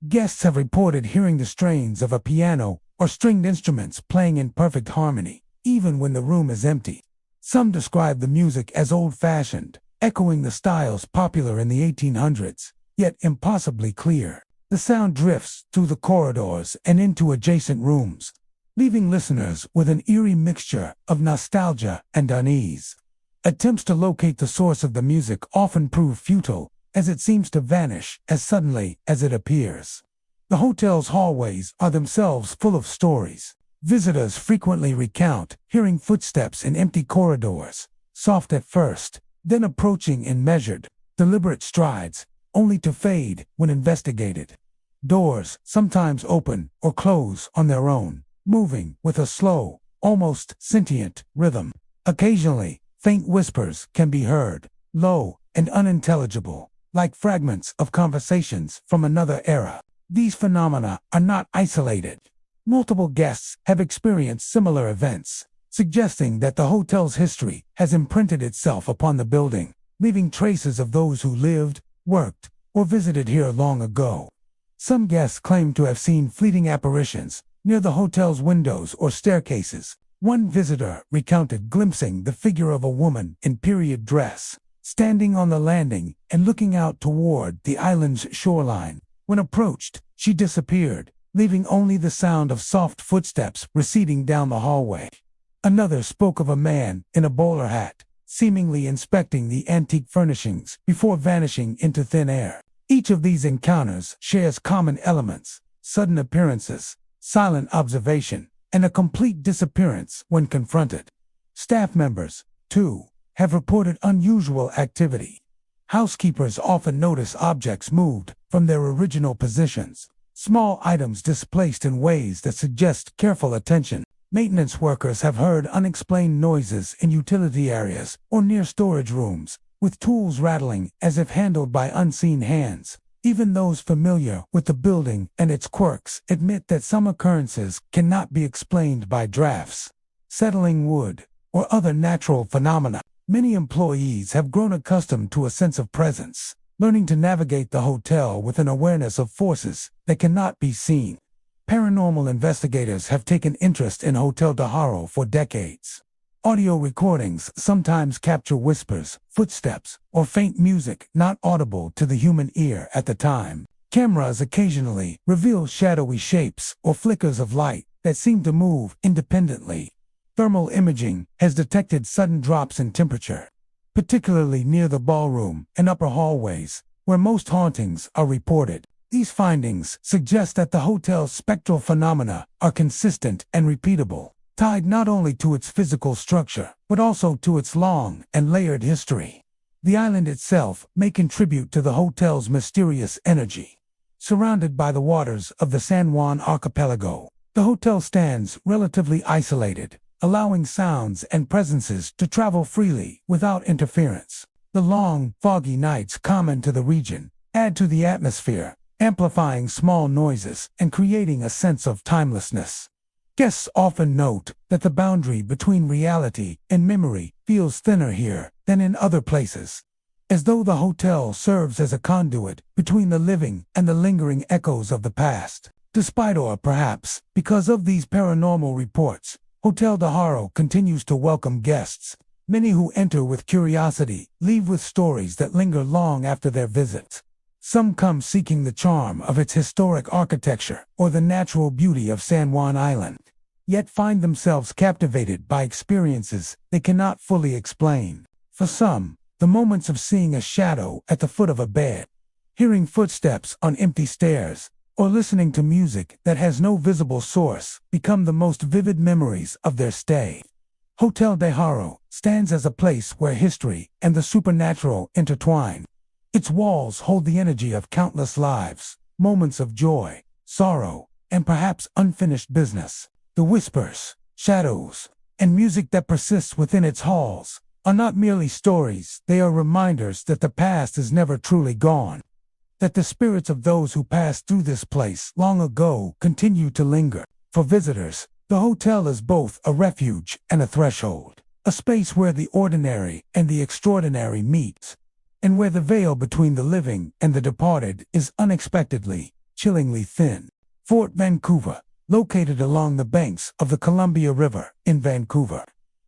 Guests have reported hearing the strains of a piano or stringed instruments playing in perfect harmony, even when the room is empty. Some describe the music as old-fashioned, echoing the styles popular in the 1800s, yet impossibly clear. The sound drifts through the corridors and into adjacent rooms, leaving listeners with an eerie mixture of nostalgia and unease. Attempts to locate the source of the music often prove futile, as it seems to vanish as suddenly as it appears. The hotel's hallways are themselves full of stories. Visitors frequently recount hearing footsteps in empty corridors, soft at first, then approaching in measured, deliberate strides, only to fade when investigated. Doors sometimes open or close on their own, moving with a slow, almost sentient rhythm. Occasionally, faint whispers can be heard, low and unintelligible, like fragments of conversations from another era. These phenomena are not isolated. Multiple guests have experienced similar events, suggesting that the hotel's history has imprinted itself upon the building, leaving traces of those who lived, worked, or visited here long ago. Some guests claim to have seen fleeting apparitions near the hotel's windows or staircases. One visitor recounted glimpsing the figure of a woman in period dress, standing on the landing and looking out toward the island's shoreline. When approached, she disappeared, leaving only the sound of soft footsteps receding down the hallway. Another spoke of a man in a bowler hat, seemingly inspecting the antique furnishings before vanishing into thin air. Each of these encounters shares common elements: sudden appearances, silent observation, and a complete disappearance when confronted. Staff members, too, have reported unusual activity. Housekeepers often notice objects moved from their original positions, small items displaced in ways that suggest careful attention. Maintenance workers have heard unexplained noises in utility areas or near storage rooms, with tools rattling as if handled by unseen hands. Even those familiar with the building and its quirks admit that some occurrences cannot be explained by drafts, settling wood, or other natural phenomena. Many employees have grown accustomed to a sense of presence, learning to navigate the hotel with an awareness of forces that cannot be seen. Paranormal investigators have taken interest in Hotel Daharo for decades. Audio recordings sometimes capture whispers, footsteps, or faint music not audible to the human ear at the time. Cameras occasionally reveal shadowy shapes or flickers of light that seem to move independently. Thermal imaging has detected sudden drops in temperature, particularly near the ballroom and upper hallways, where most hauntings are reported. These findings suggest that the hotel's spectral phenomena are consistent and repeatable, tied not only to its physical structure, but also to its long and layered history. The island itself may contribute to the hotel's mysterious energy. Surrounded by the waters of the San Juan archipelago, the hotel stands relatively isolated, allowing sounds and presences to travel freely without interference. The long, foggy nights common to the region add to the atmosphere, amplifying small noises and creating a sense of timelessness. Guests often note that the boundary between reality and memory feels thinner here than in other places, as though the hotel serves as a conduit between the living and the lingering echoes of the past. Despite, or perhaps because of, these paranormal reports, Hotel Daharo continues to welcome guests. Many who enter with curiosity leave with stories that linger long after their visits. Some come seeking the charm of its historic architecture or the natural beauty of San Juan Island, yet find themselves captivated by experiences they cannot fully explain. For some, the moments of seeing a shadow at the foot of a bed, hearing footsteps on empty stairs, or listening to music that has no visible source become the most vivid memories of their stay. Hotel de Haro stands as a place where history and the supernatural intertwine. Its walls hold the energy of countless lives, moments of joy, sorrow, and perhaps unfinished business. The whispers, shadows, and music that persists within its halls are not merely stories, they are reminders that the past is never truly gone, that the spirits of those who passed through this place long ago continue to linger. For visitors, the hotel is both a refuge and a threshold, a space where the ordinary and the extraordinary meet, and where the veil between the living and the departed is unexpectedly, chillingly thin. Fort Vancouver, located along the banks of the Columbia River in Vancouver,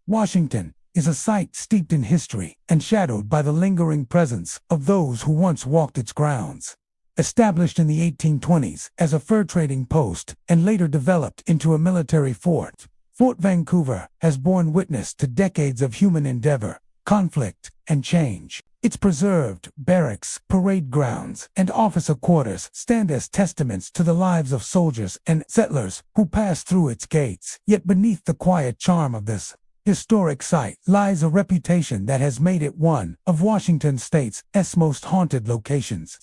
Washington, is a site steeped in history and shadowed by the lingering presence of those who once walked its grounds. Established in the 1820s as a fur trading post and later developed into a military fort, Fort Vancouver has borne witness to decades of human endeavor, conflict, and change. Its preserved barracks, parade grounds, and officer quarters stand as testaments to the lives of soldiers and settlers who passed through its gates. Yet beneath the quiet charm of this historic site lies a reputation that has made it one of Washington State's most haunted locations.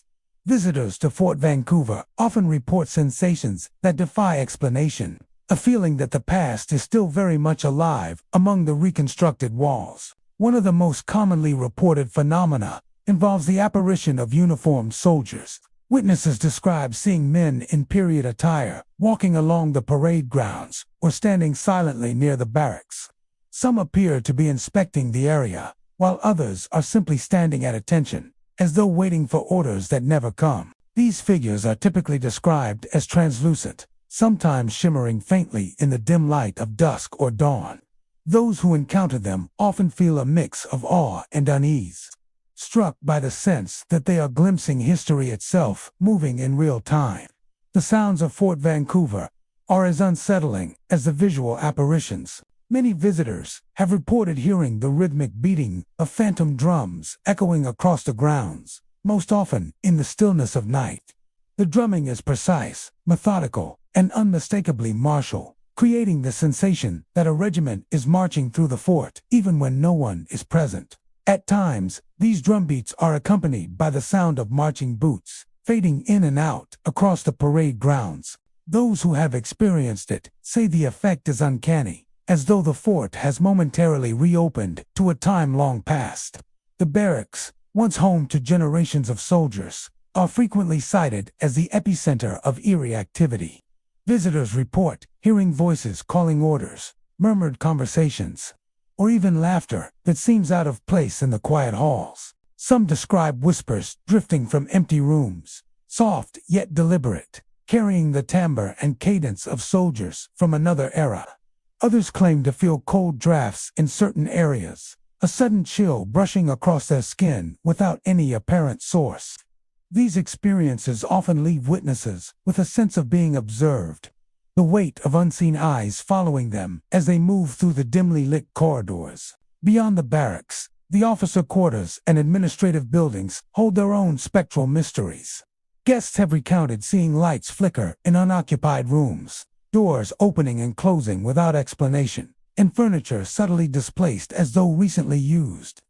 Visitors to Fort Vancouver often report sensations that defy explanation, a feeling that the past is still very much alive among the reconstructed walls. One of the most commonly reported phenomena involves the apparition of uniformed soldiers. Witnesses describe seeing men in period attire walking along the parade grounds or standing silently near the barracks. Some appear to be inspecting the area, while others are simply standing at attention, as though waiting for orders that never come. These figures are typically described as translucent, sometimes shimmering faintly in the dim light of dusk or dawn. Those who encounter them often feel a mix of awe and unease, struck by the sense that they are glimpsing history itself moving in real time. The sounds of Fort Vancouver are as unsettling as the visual apparitions. Many visitors have reported hearing the rhythmic beating of phantom drums echoing across the grounds, most often in the stillness of night. The drumming is precise, methodical, and unmistakably martial, creating the sensation that a regiment is marching through the fort even when no one is present. At times, these drumbeats are accompanied by the sound of marching boots, fading in and out across the parade grounds. Those who have experienced it say the effect is uncanny, as though the fort has momentarily reopened to a time long past. The barracks, once home to generations of soldiers, are frequently cited as the epicenter of eerie activity. Visitors report hearing voices calling orders, murmured conversations, or even laughter that seems out of place in the quiet halls. Some describe whispers drifting from empty rooms, soft yet deliberate, carrying the timbre and cadence of soldiers from another era. Others claim to feel cold drafts in certain areas, a sudden chill brushing across their skin without any apparent source. These experiences often leave witnesses with a sense of being observed, the weight of unseen eyes following them as they move through the dimly lit corridors. Beyond the barracks, the officer quarters and administrative buildings hold their own spectral mysteries. Guests have recounted seeing lights flicker in unoccupied rooms, doors opening and closing without explanation, and furniture subtly displaced as though recently used.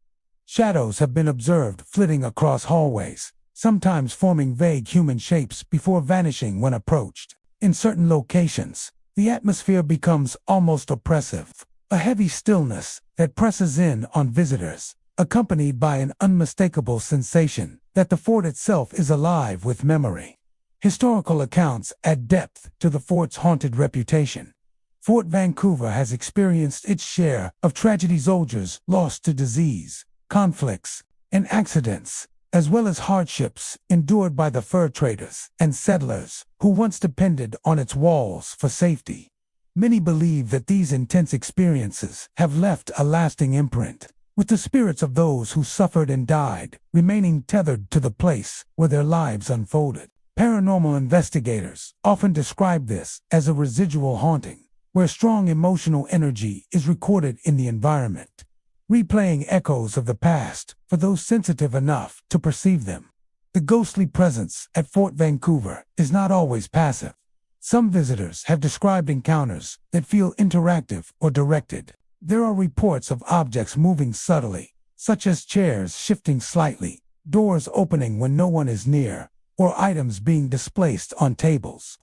Shadows have been observed flitting across hallways, sometimes forming vague human shapes before vanishing when approached. In certain locations, the atmosphere becomes almost oppressive, a heavy stillness that presses in on visitors, accompanied by an unmistakable sensation that the fort itself is alive with memory. Historical accounts add depth to the fort's haunted reputation. Fort Vancouver has experienced its share of tragedies: soldiers lost to disease, conflicts, and accidents, as well as hardships endured by the fur traders and settlers who once depended on its walls for safety. Many believe that these intense experiences have left a lasting imprint, with the spirits of those who suffered and died remaining tethered to the place where their lives unfolded. Paranormal investigators often describe this as a residual haunting, where strong emotional energy is recorded in the environment, replaying echoes of the past for those sensitive enough to perceive them. The ghostly presence at Fort Vancouver is not always passive. Some visitors have described encounters that feel interactive or directed, There are reports of objects moving subtly, such as chairs shifting slightly, doors opening when no one is near, or items being displaced on tables.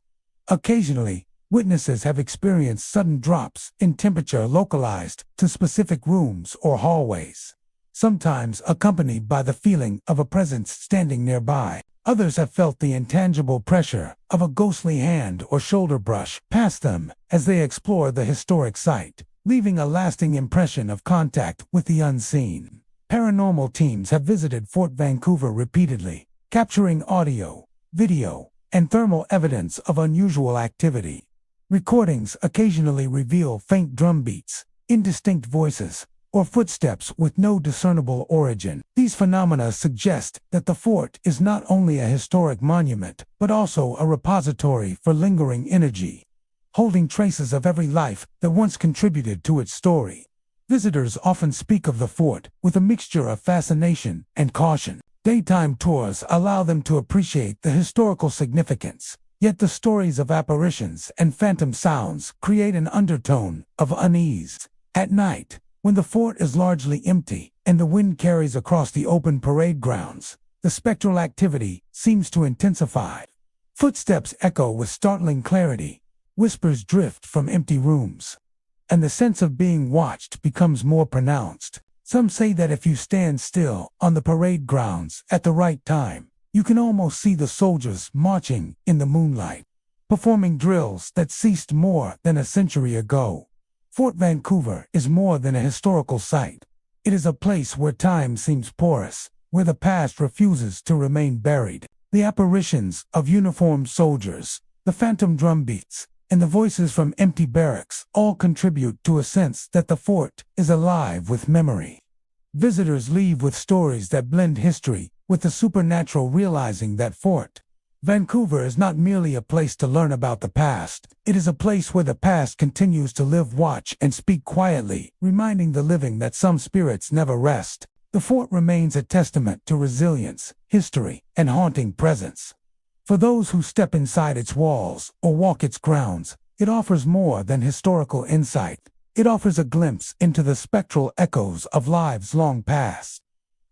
Occasionally, witnesses have experienced sudden drops in temperature localized to specific rooms or hallways, sometimes accompanied by the feeling of a presence standing nearby. Others have felt the intangible pressure of a ghostly hand or shoulder brush past them as they explore the historic site, leaving a lasting impression of contact with the unseen. Paranormal teams have visited Fort Vancouver repeatedly, capturing audio, video, and thermal evidence of unusual activity. Recordings occasionally reveal faint drum beats, indistinct voices, or footsteps with no discernible origin. These phenomena suggest that the fort is not only a historic monument, but also a repository for lingering energy, holding traces of every life that once contributed to its story. Visitors often speak of the fort with a mixture of fascination and caution. Daytime tours allow them to appreciate the historical significance, yet the stories of apparitions and phantom sounds create an undertone of unease. At night, when the fort is largely empty and the wind carries across the open parade grounds, the spectral activity seems to intensify. Footsteps echo with startling clarity, whispers drift from empty rooms, and the sense of being watched becomes more pronounced. Some say that if you stand still on the parade grounds at the right time, you can almost see the soldiers marching in the moonlight, performing drills that ceased more than a century ago. Fort Vancouver is more than a historical site. It is a place where time seems porous, where the past refuses to remain buried. The apparitions of uniformed soldiers, the phantom drumbeats, and the voices from empty barracks all contribute to a sense that the fort is alive with memory. Visitors leave with stories that blend history with the supernatural, realizing that Fort Vancouver is not merely a place to learn about the past. It is a place where the past continues to live, watch, and speak quietly, reminding the living that some spirits never rest. The fort remains a testament to resilience, history, and haunting presence. For those who step inside its walls or walk its grounds, it offers more than historical insight. It offers a glimpse into the spectral echoes of lives long past.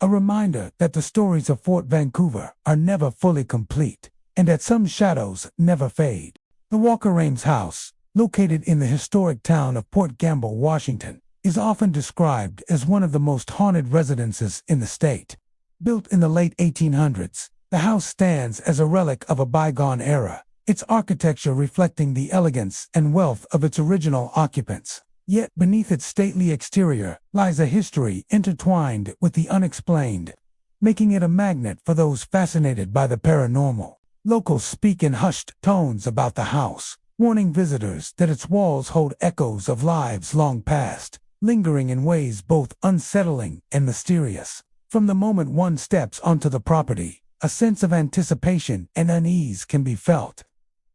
A reminder that the stories of Fort Vancouver are never fully complete, and that some shadows never fade. The Walker Ames House, located in the historic town of Port Gamble, Washington, is often described as one of the most haunted residences in the state. Built in the late 1800s, the house stands as a relic of a bygone era, its architecture reflecting the elegance and wealth of its original occupants. Yet beneath its stately exterior lies a history intertwined with the unexplained, making it a magnet for those fascinated by the paranormal. Locals speak in hushed tones about the house, warning visitors that its walls hold echoes of lives long past, lingering in ways both unsettling and mysterious. From the moment one steps onto the property, a sense of anticipation and unease can be felt.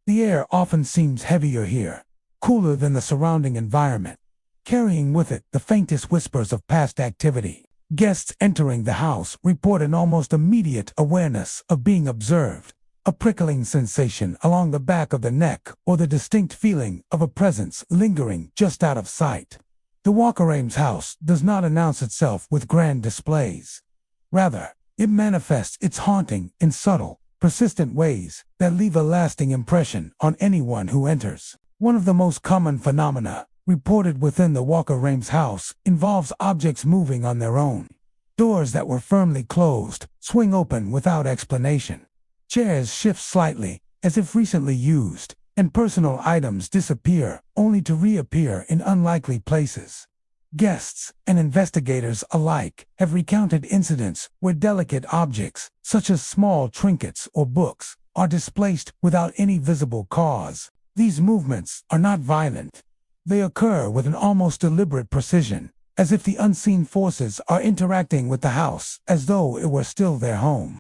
The air often seems heavier here, cooler than the surrounding environment, carrying with it the faintest whispers of past activity. Guests entering the house report an almost immediate awareness of being observed, a prickling sensation along the back of the neck, or the distinct feeling of a presence lingering just out of sight. The Walker Ames house does not announce itself with grand displays. Rather, it manifests its haunting in subtle, persistent ways that leave a lasting impression on anyone who enters. One of the most common phenomena reported within the Walker Ames house involves objects moving on their own. Doors that were firmly closed swing open without explanation. Chairs shift slightly, as if recently used, and personal items disappear, only to reappear in unlikely places. Guests and investigators alike have recounted incidents where delicate objects, such as small trinkets or books, are displaced without any visible cause. These movements are not violent. They occur with an almost deliberate precision, as if the unseen forces are interacting with the house as though it were still their home.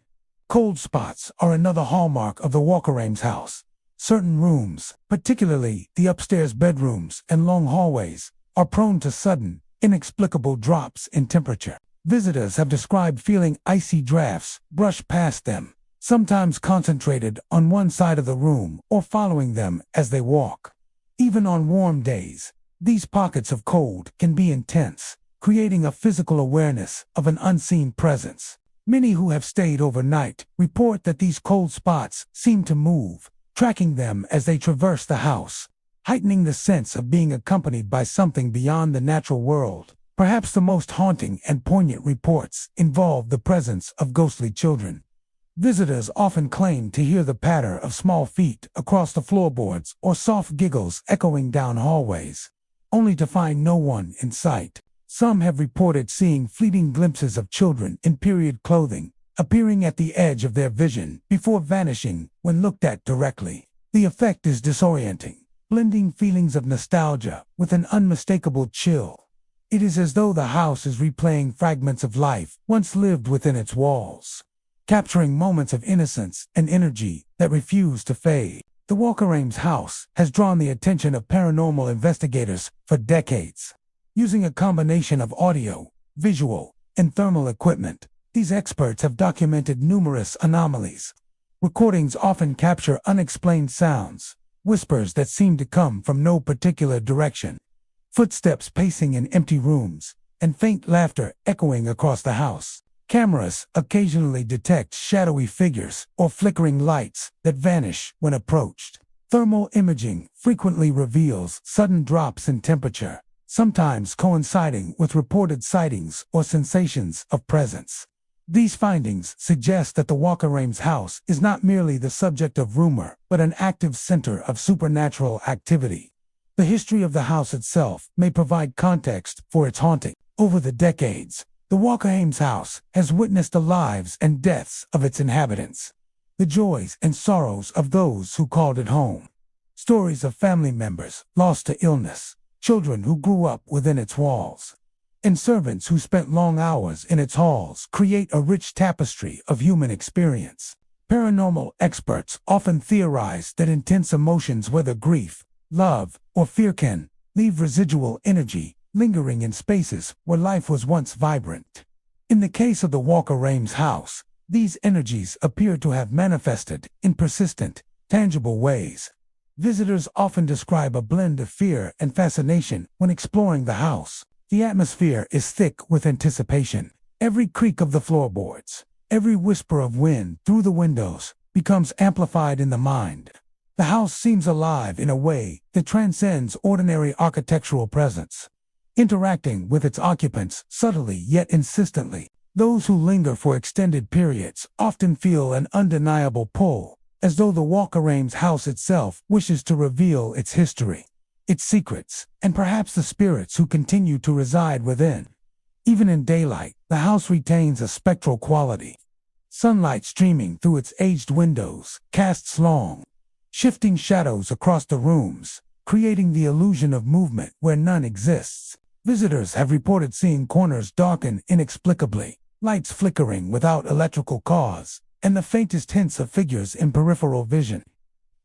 Cold spots are another hallmark of the Walker Ames house. Certain rooms, particularly the upstairs bedrooms and long hallways, are prone to sudden, inexplicable drops in temperature. Visitors have described feeling icy drafts brush past them, sometimes concentrated on one side of the room or following them as they walk. Even on warm days, These pockets of cold can be intense, creating a physical awareness of an unseen presence. Many who have stayed overnight report that these cold spots seem to move, tracking them as they traverse the house, heightening the sense of being accompanied by something beyond the natural world. Perhaps the most haunting and poignant reports involve the presence of ghostly children. Visitors often claim to hear the patter of small feet across the floorboards or soft giggles echoing down hallways, only to find no one in sight. Some have reported seeing fleeting glimpses of children in period clothing, appearing at the edge of their vision before vanishing when looked at directly. The effect is disorienting, blending feelings of nostalgia with an unmistakable chill. It is as though the house is replaying fragments of life once lived within its walls, capturing moments of innocence and energy that refuse to fade. The Walker Ames house has drawn the attention of paranormal investigators for decades. Using a combination of audio, visual, and thermal equipment, these experts have documented numerous anomalies. Recordings often capture unexplained sounds, whispers that seem to come from no particular direction, footsteps pacing in empty rooms, and faint laughter echoing across the house. Cameras occasionally detect shadowy figures or flickering lights that vanish when approached. Thermal imaging frequently reveals sudden drops in temperature, sometimes coinciding with reported sightings or sensations of presence. These findings suggest that the Walker Ames house is not merely the subject of rumor, but an active center of supernatural activity. The history of the house itself may provide context for its haunting. Over the decades, the Walker Ames house has witnessed the lives and deaths of its inhabitants, the joys and sorrows of those who called it home. Stories of family members lost to illness, children who grew up within its walls, and servants who spent long hours in its halls create a rich tapestry of human experience. Paranormal experts often theorize that intense emotions, whether grief, love, or fear, can leave residual energy lingering in spaces where life was once vibrant. In the case of the Walker Ames house, these energies appear to have manifested in persistent, tangible ways. Visitors often describe a blend of fear and fascination when exploring the house. The atmosphere is thick with anticipation. Every creak of the floorboards, every whisper of wind through the windows becomes amplified in the mind. The house seems alive in a way that transcends ordinary architectural presence, interacting with its occupants subtly yet insistently. Those who linger for extended periods often feel an undeniable pull, as though the Walker Ames house itself wishes to reveal its history, its secrets, and perhaps the spirits who continue to reside within. Even in daylight, the house retains a spectral quality. Sunlight streaming through its aged windows casts long, shifting shadows across the rooms, creating the illusion of movement where none exists. Visitors have reported seeing corners darken inexplicably, lights flickering without electrical cause, and the faintest hints of figures in peripheral vision.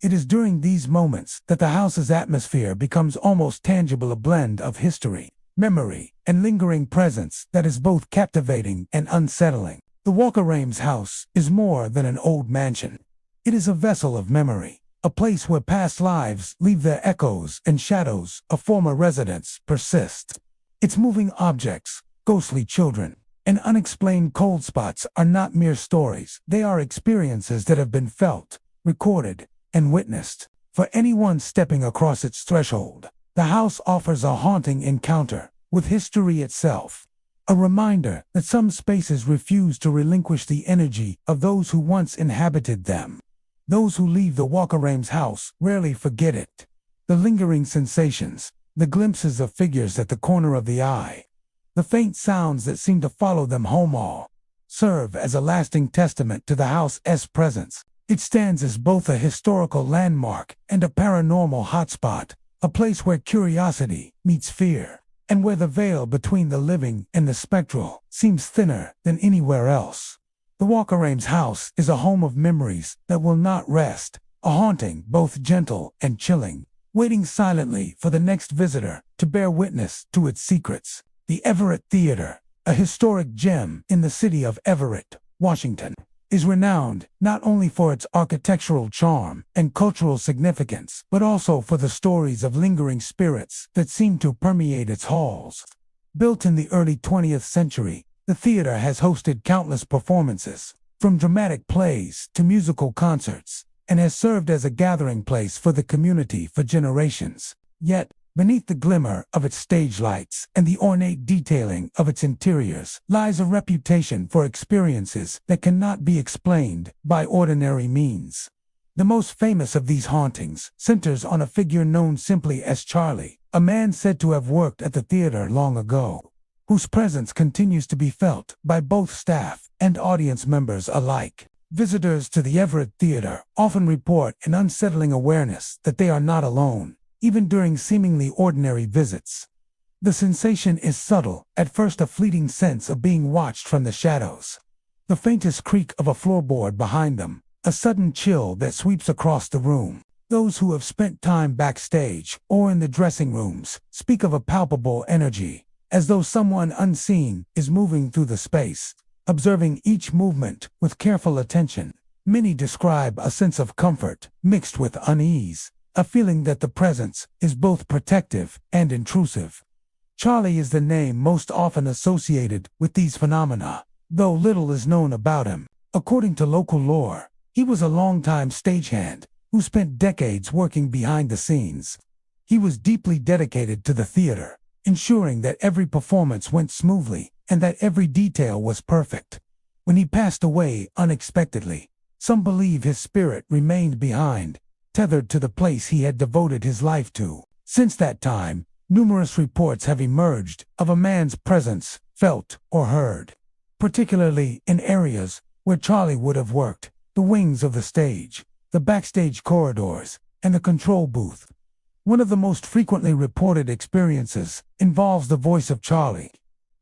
It is during these moments that the house's atmosphere becomes almost tangible, a blend of history, memory, and lingering presence that is both captivating and unsettling. The Walker Ames house is more than an old mansion. It is a vessel of memory, a place where past lives leave their echoes and shadows of former residents persist. Its moving objects, ghostly children, and unexplained cold spots are not mere stories. They are experiences that have been felt, recorded, and witnessed. For anyone stepping across its threshold, the house offers a haunting encounter with history itself, a reminder that some spaces refuse to relinquish the energy of those who once inhabited them. Those who leave the Walker Ames house rarely forget it. The lingering sensations, the glimpses of figures at the corner of the eye, the faint sounds that seem to follow them home, all serve as a lasting testament to the house's presence. It stands as both a historical landmark and a paranormal hotspot, a place where curiosity meets fear, and where the veil between the living and the spectral seems thinner than anywhere else. The Walker Ames house is a home of memories that will not rest, a haunting both gentle and chilling, waiting silently for the next visitor to bear witness to its secrets. The Everett Theater, a historic gem in the city of Everett, Washington, is renowned not only for its architectural charm and cultural significance, but also for the stories of lingering spirits that seem to permeate its halls. Built in the early 20th century, the theater has hosted countless performances, from dramatic plays to musical concerts, and has served as a gathering place for the community for generations. Yet, beneath the glimmer of its stage lights and the ornate detailing of its interiors lies a reputation for experiences that cannot be explained by ordinary means. The most famous of these hauntings centers on a figure known simply as Charlie, a man said to have worked at the theater long ago, whose presence continues to be felt by both staff and audience members alike. Visitors to the Everett Theater often report an unsettling awareness that they are not alone, even during seemingly ordinary visits. The sensation is subtle, at first a fleeting sense of being watched from the shadows. The faintest creak of a floorboard behind them, a sudden chill that sweeps across the room. Those who have spent time backstage or in the dressing rooms speak of a palpable energy, as though someone unseen is moving through the space, observing each movement with careful attention. Many describe a sense of comfort mixed with unease, a feeling that the presence is both protective and intrusive. Charlie is the name most often associated with these phenomena, though little is known about him. According to local lore, he was a longtime stagehand who spent decades working behind the scenes. He was deeply dedicated to the theater, ensuring that every performance went smoothly and that every detail was perfect. When he passed away unexpectedly, some believe his spirit remained behind, tethered to the place he had devoted his life to. Since that time, numerous reports have emerged of a man's presence, felt or heard, particularly in areas where Charlie would have worked: the wings of the stage, the backstage corridors, and the control booth. One of the most frequently reported experiences involves the voice of Charlie.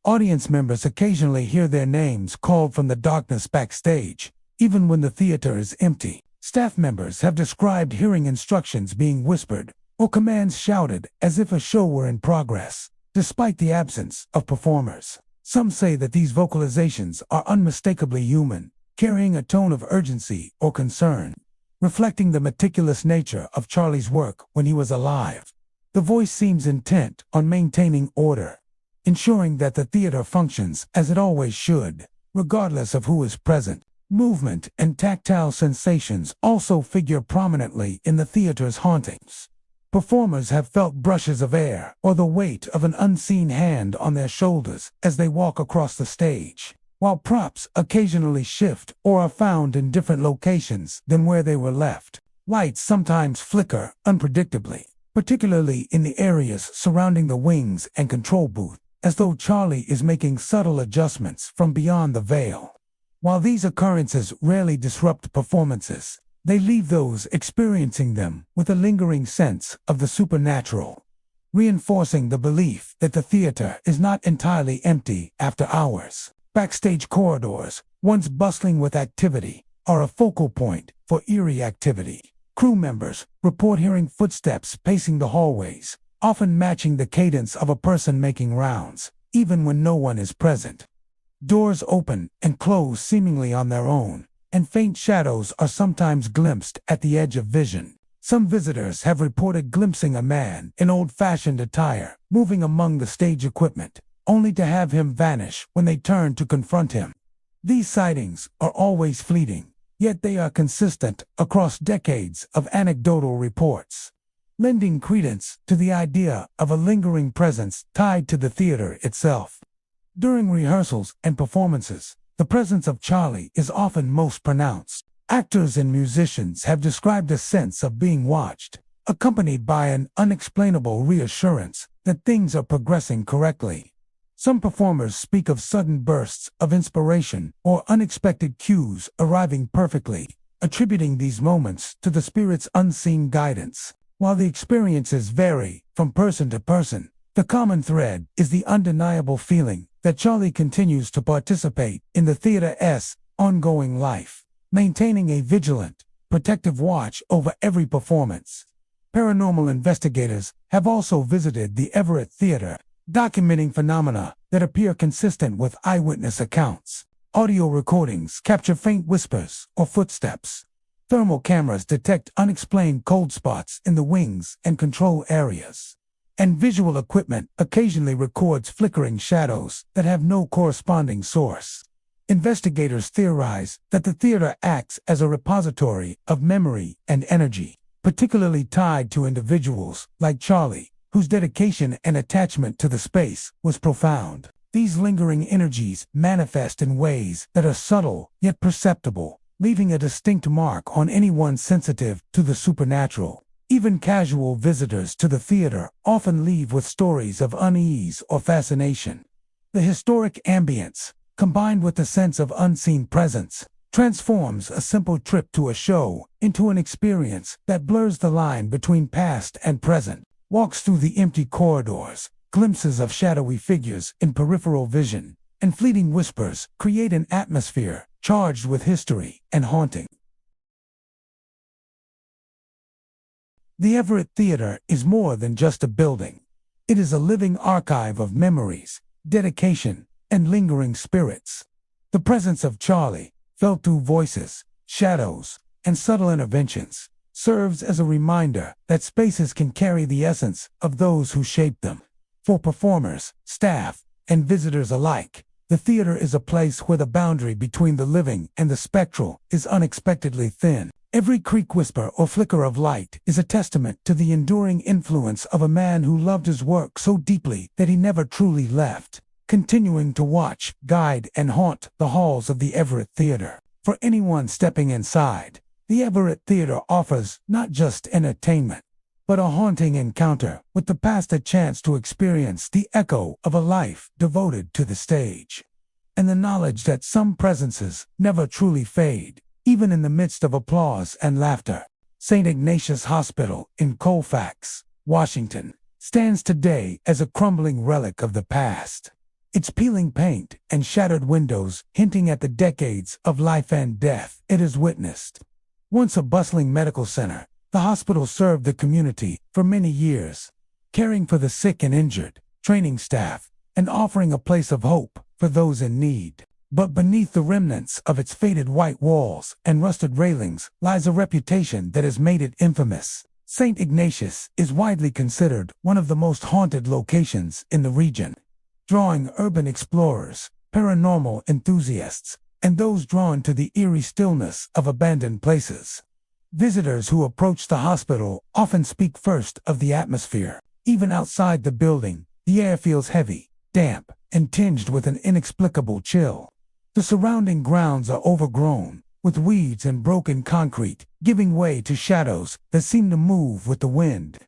Audience members occasionally hear their names called from the darkness backstage, even when the theater is empty. Staff members have described hearing instructions being whispered or commands shouted as if a show were in progress, despite the absence of performers. Some say that these vocalizations are unmistakably human, carrying a tone of urgency or concern, reflecting the meticulous nature of Charlie's work when he was alive. The voice seems intent on maintaining order, ensuring that the theater functions as it always should, regardless of who is present. Movement and tactile sensations also figure prominently in the theater's hauntings. Performers have felt brushes of air or the weight of an unseen hand on their shoulders as they walk across the stage, while props occasionally shift or are found in different locations than where they were left. Lights sometimes flicker unpredictably, particularly in the areas surrounding the wings and control booth, as though Charlie is making subtle adjustments from beyond the veil. While these occurrences rarely disrupt performances, they leave those experiencing them with a lingering sense of the supernatural, reinforcing the belief that the theater is not entirely empty after hours. Backstage corridors, once bustling with activity, are a focal point for eerie activity. Crew members report hearing footsteps pacing the hallways, often matching the cadence of a person making rounds, even when no one is present. Doors open and close seemingly on their own, and faint shadows are sometimes glimpsed at the edge of vision. Some visitors have reported glimpsing a man in old-fashioned attire moving among the stage equipment, only to have him vanish when they turn to confront him. These sightings are always fleeting, yet they are consistent across decades of anecdotal reports, lending credence to the idea of a lingering presence tied to the theater itself. During rehearsals and performances, the presence of Charlie is often most pronounced. Actors and musicians have described a sense of being watched, accompanied by an unexplainable reassurance that things are progressing correctly. Some performers speak of sudden bursts of inspiration or unexpected cues arriving perfectly, attributing these moments to the spirit's unseen guidance. While the experiences vary from person to person, the common thread is the undeniable feeling that Charlie continues to participate in the theater's ongoing life, maintaining a vigilant, protective watch over every performance. Paranormal investigators have also visited the Everett Theater, documenting phenomena that appear consistent with eyewitness accounts. Audio recordings capture faint whispers or footsteps. Thermal cameras detect unexplained cold spots in the wings and control areas. And visual equipment occasionally records flickering shadows that have no corresponding source. Investigators theorize that the theater acts as a repository of memory and energy, particularly tied to individuals like Charlie, whose dedication and attachment to the space was profound. These lingering energies manifest in ways that are subtle yet perceptible, leaving a distinct mark on anyone sensitive to the supernatural. Even casual visitors to the theater often leave with stories of unease or fascination. The historic ambience, combined with the sense of unseen presence, transforms a simple trip to a show into an experience that blurs the line between past and present. Walks through the empty corridors, glimpses of shadowy figures in peripheral vision, and fleeting whispers create an atmosphere charged with history and haunting. The Everett Theater is more than just a building. It is a living archive of memories, dedication, and lingering spirits. The presence of Charlie, felt through voices, shadows, and subtle interventions, serves as a reminder that spaces can carry the essence of those who shaped them. For performers, staff, and visitors alike, the theater is a place where the boundary between the living and the spectral is unexpectedly thin. Every creak, whisper, or flicker of light is a testament to the enduring influence of a man who loved his work so deeply that he never truly left, continuing to watch, guide, and haunt the halls of the Everett Theater. For anyone stepping inside, the Everett Theater offers not just entertainment, but a haunting encounter with the past, a chance to experience the echo of a life devoted to the stage, and the knowledge that some presences never truly fade, even in the midst of applause and laughter. St. Ignatius Hospital in Colfax, Washington, stands today as a crumbling relic of the past. Its peeling paint and shattered windows hinting at the decades of life and death it has witnessed. Once a bustling medical center, the hospital served the community for many years, caring for the sick and injured, training staff, and offering a place of hope for those in need. But beneath the remnants of its faded white walls and rusted railings lies a reputation that has made it infamous. St. Ignatius is widely considered one of the most haunted locations in the region, drawing urban explorers, paranormal enthusiasts, and those drawn to the eerie stillness of abandoned places. Visitors who approach the hospital often speak first of the atmosphere. Even outside the building, the air feels heavy, damp, and tinged with an inexplicable chill. The surrounding grounds are overgrown, with weeds and broken concrete, giving way to shadows that seem to move with the wind.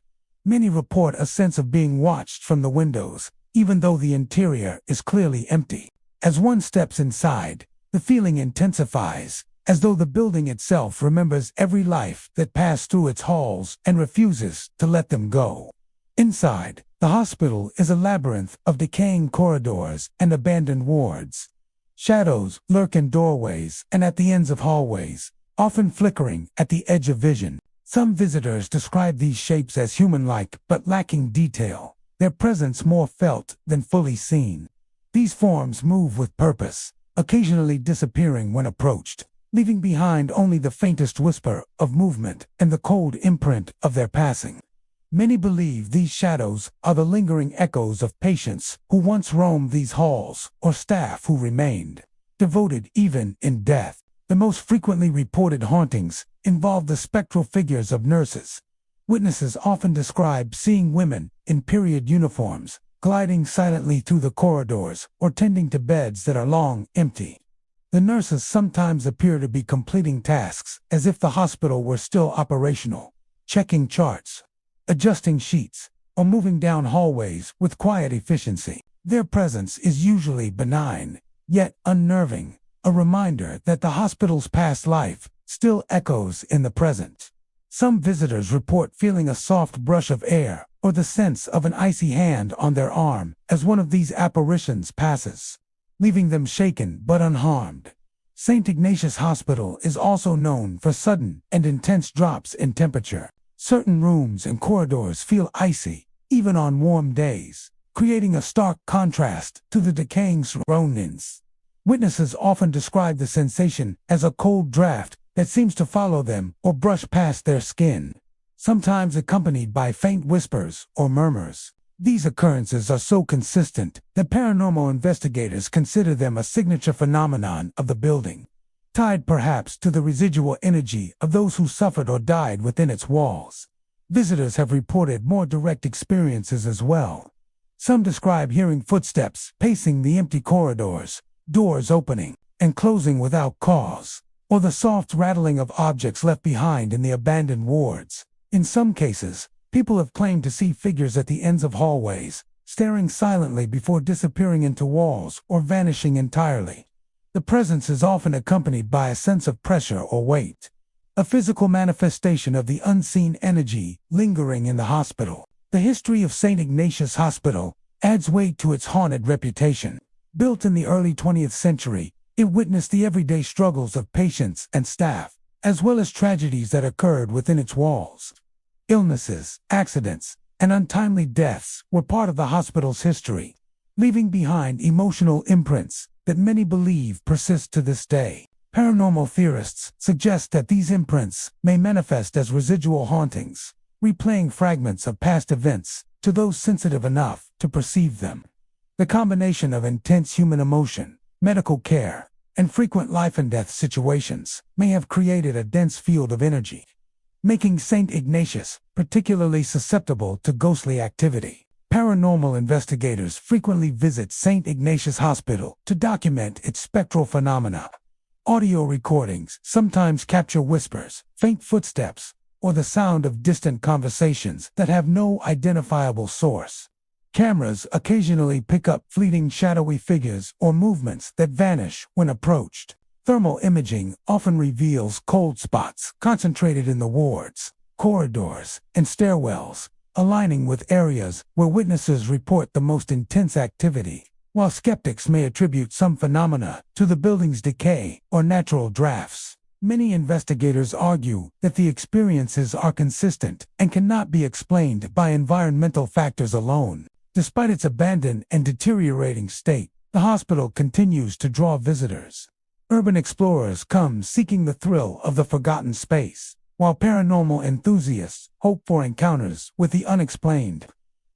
Many report a sense of being watched from the windows, even though the interior is clearly empty. As one steps inside, the feeling intensifies, as though the building itself remembers every life that passed through its halls and refuses to let them go. Inside, the hospital is a labyrinth of decaying corridors and abandoned wards. Shadows lurk in doorways and at the ends of hallways, often flickering at the edge of vision. Some visitors describe these shapes as human-like but lacking detail, their presence more felt than fully seen. These forms move with purpose, occasionally disappearing when approached, leaving behind only the faintest whisper of movement and the cold imprint of their passing. Many believe these shadows are the lingering echoes of patients who once roamed these halls, or staff who remained devoted even in death. The most frequently reported hauntings involve the spectral figures of nurses. Witnesses often describe seeing women in period uniforms, gliding silently through the corridors or tending to beds that are long empty. The nurses sometimes appear to be completing tasks as if the hospital were still operational, checking charts, adjusting sheets, or moving down hallways with quiet efficiency. Their presence is usually benign, yet unnerving, a reminder that the hospital's past life still echoes in the present. Some visitors report feeling a soft brush of air or the sense of an icy hand on their arm as one of these apparitions passes, leaving them shaken but unharmed. St. Ignatius Hospital is also known for sudden and intense drops in temperature. Certain rooms and corridors feel icy, even on warm days, creating a stark contrast to the decaying surroundings. Witnesses often describe the sensation as a cold draft that seems to follow them or brush past their skin, sometimes accompanied by faint whispers or murmurs. These occurrences are so consistent that paranormal investigators consider them a signature phenomenon of the building, tied perhaps to the residual energy of those who suffered or died within its walls. Visitors have reported more direct experiences as well. Some describe hearing footsteps pacing the empty corridors, doors opening and closing without cause, or the soft rattling of objects left behind in the abandoned wards. In some cases, people have claimed to see figures at the ends of hallways, staring silently before disappearing into walls or vanishing entirely. The presence is often accompanied by a sense of pressure or weight, a physical manifestation of the unseen energy lingering in the hospital. The history of St. Ignatius Hospital adds weight to its haunted reputation. Built in the early 20th century, it witnessed the everyday struggles of patients and staff, as well as tragedies that occurred within its walls. Illnesses, accidents, and untimely deaths were part of the hospital's history, leaving behind emotional imprints that many believe persist to this day. Paranormal theorists suggest that these imprints may manifest as residual hauntings, replaying fragments of past events to those sensitive enough to perceive them. The combination of intense human emotion, medical care, and frequent life and death situations may have created a dense field of energy, making St. Ignatius particularly susceptible to ghostly activity. Paranormal investigators frequently visit St. Ignatius Hospital to document its spectral phenomena. Audio recordings sometimes capture whispers, faint footsteps, or the sound of distant conversations that have no identifiable source. Cameras occasionally pick up fleeting shadowy figures or movements that vanish when approached. Thermal imaging often reveals cold spots concentrated in the wards, corridors, and stairwells, aligning with areas where witnesses report the most intense activity. While skeptics may attribute some phenomena to the building's decay or natural drafts, many investigators argue that the experiences are consistent and cannot be explained by environmental factors alone. Despite its abandoned and deteriorating state, the hospital continues to draw visitors. Urban explorers come seeking the thrill of the forgotten space, while paranormal enthusiasts hope for encounters with the unexplained.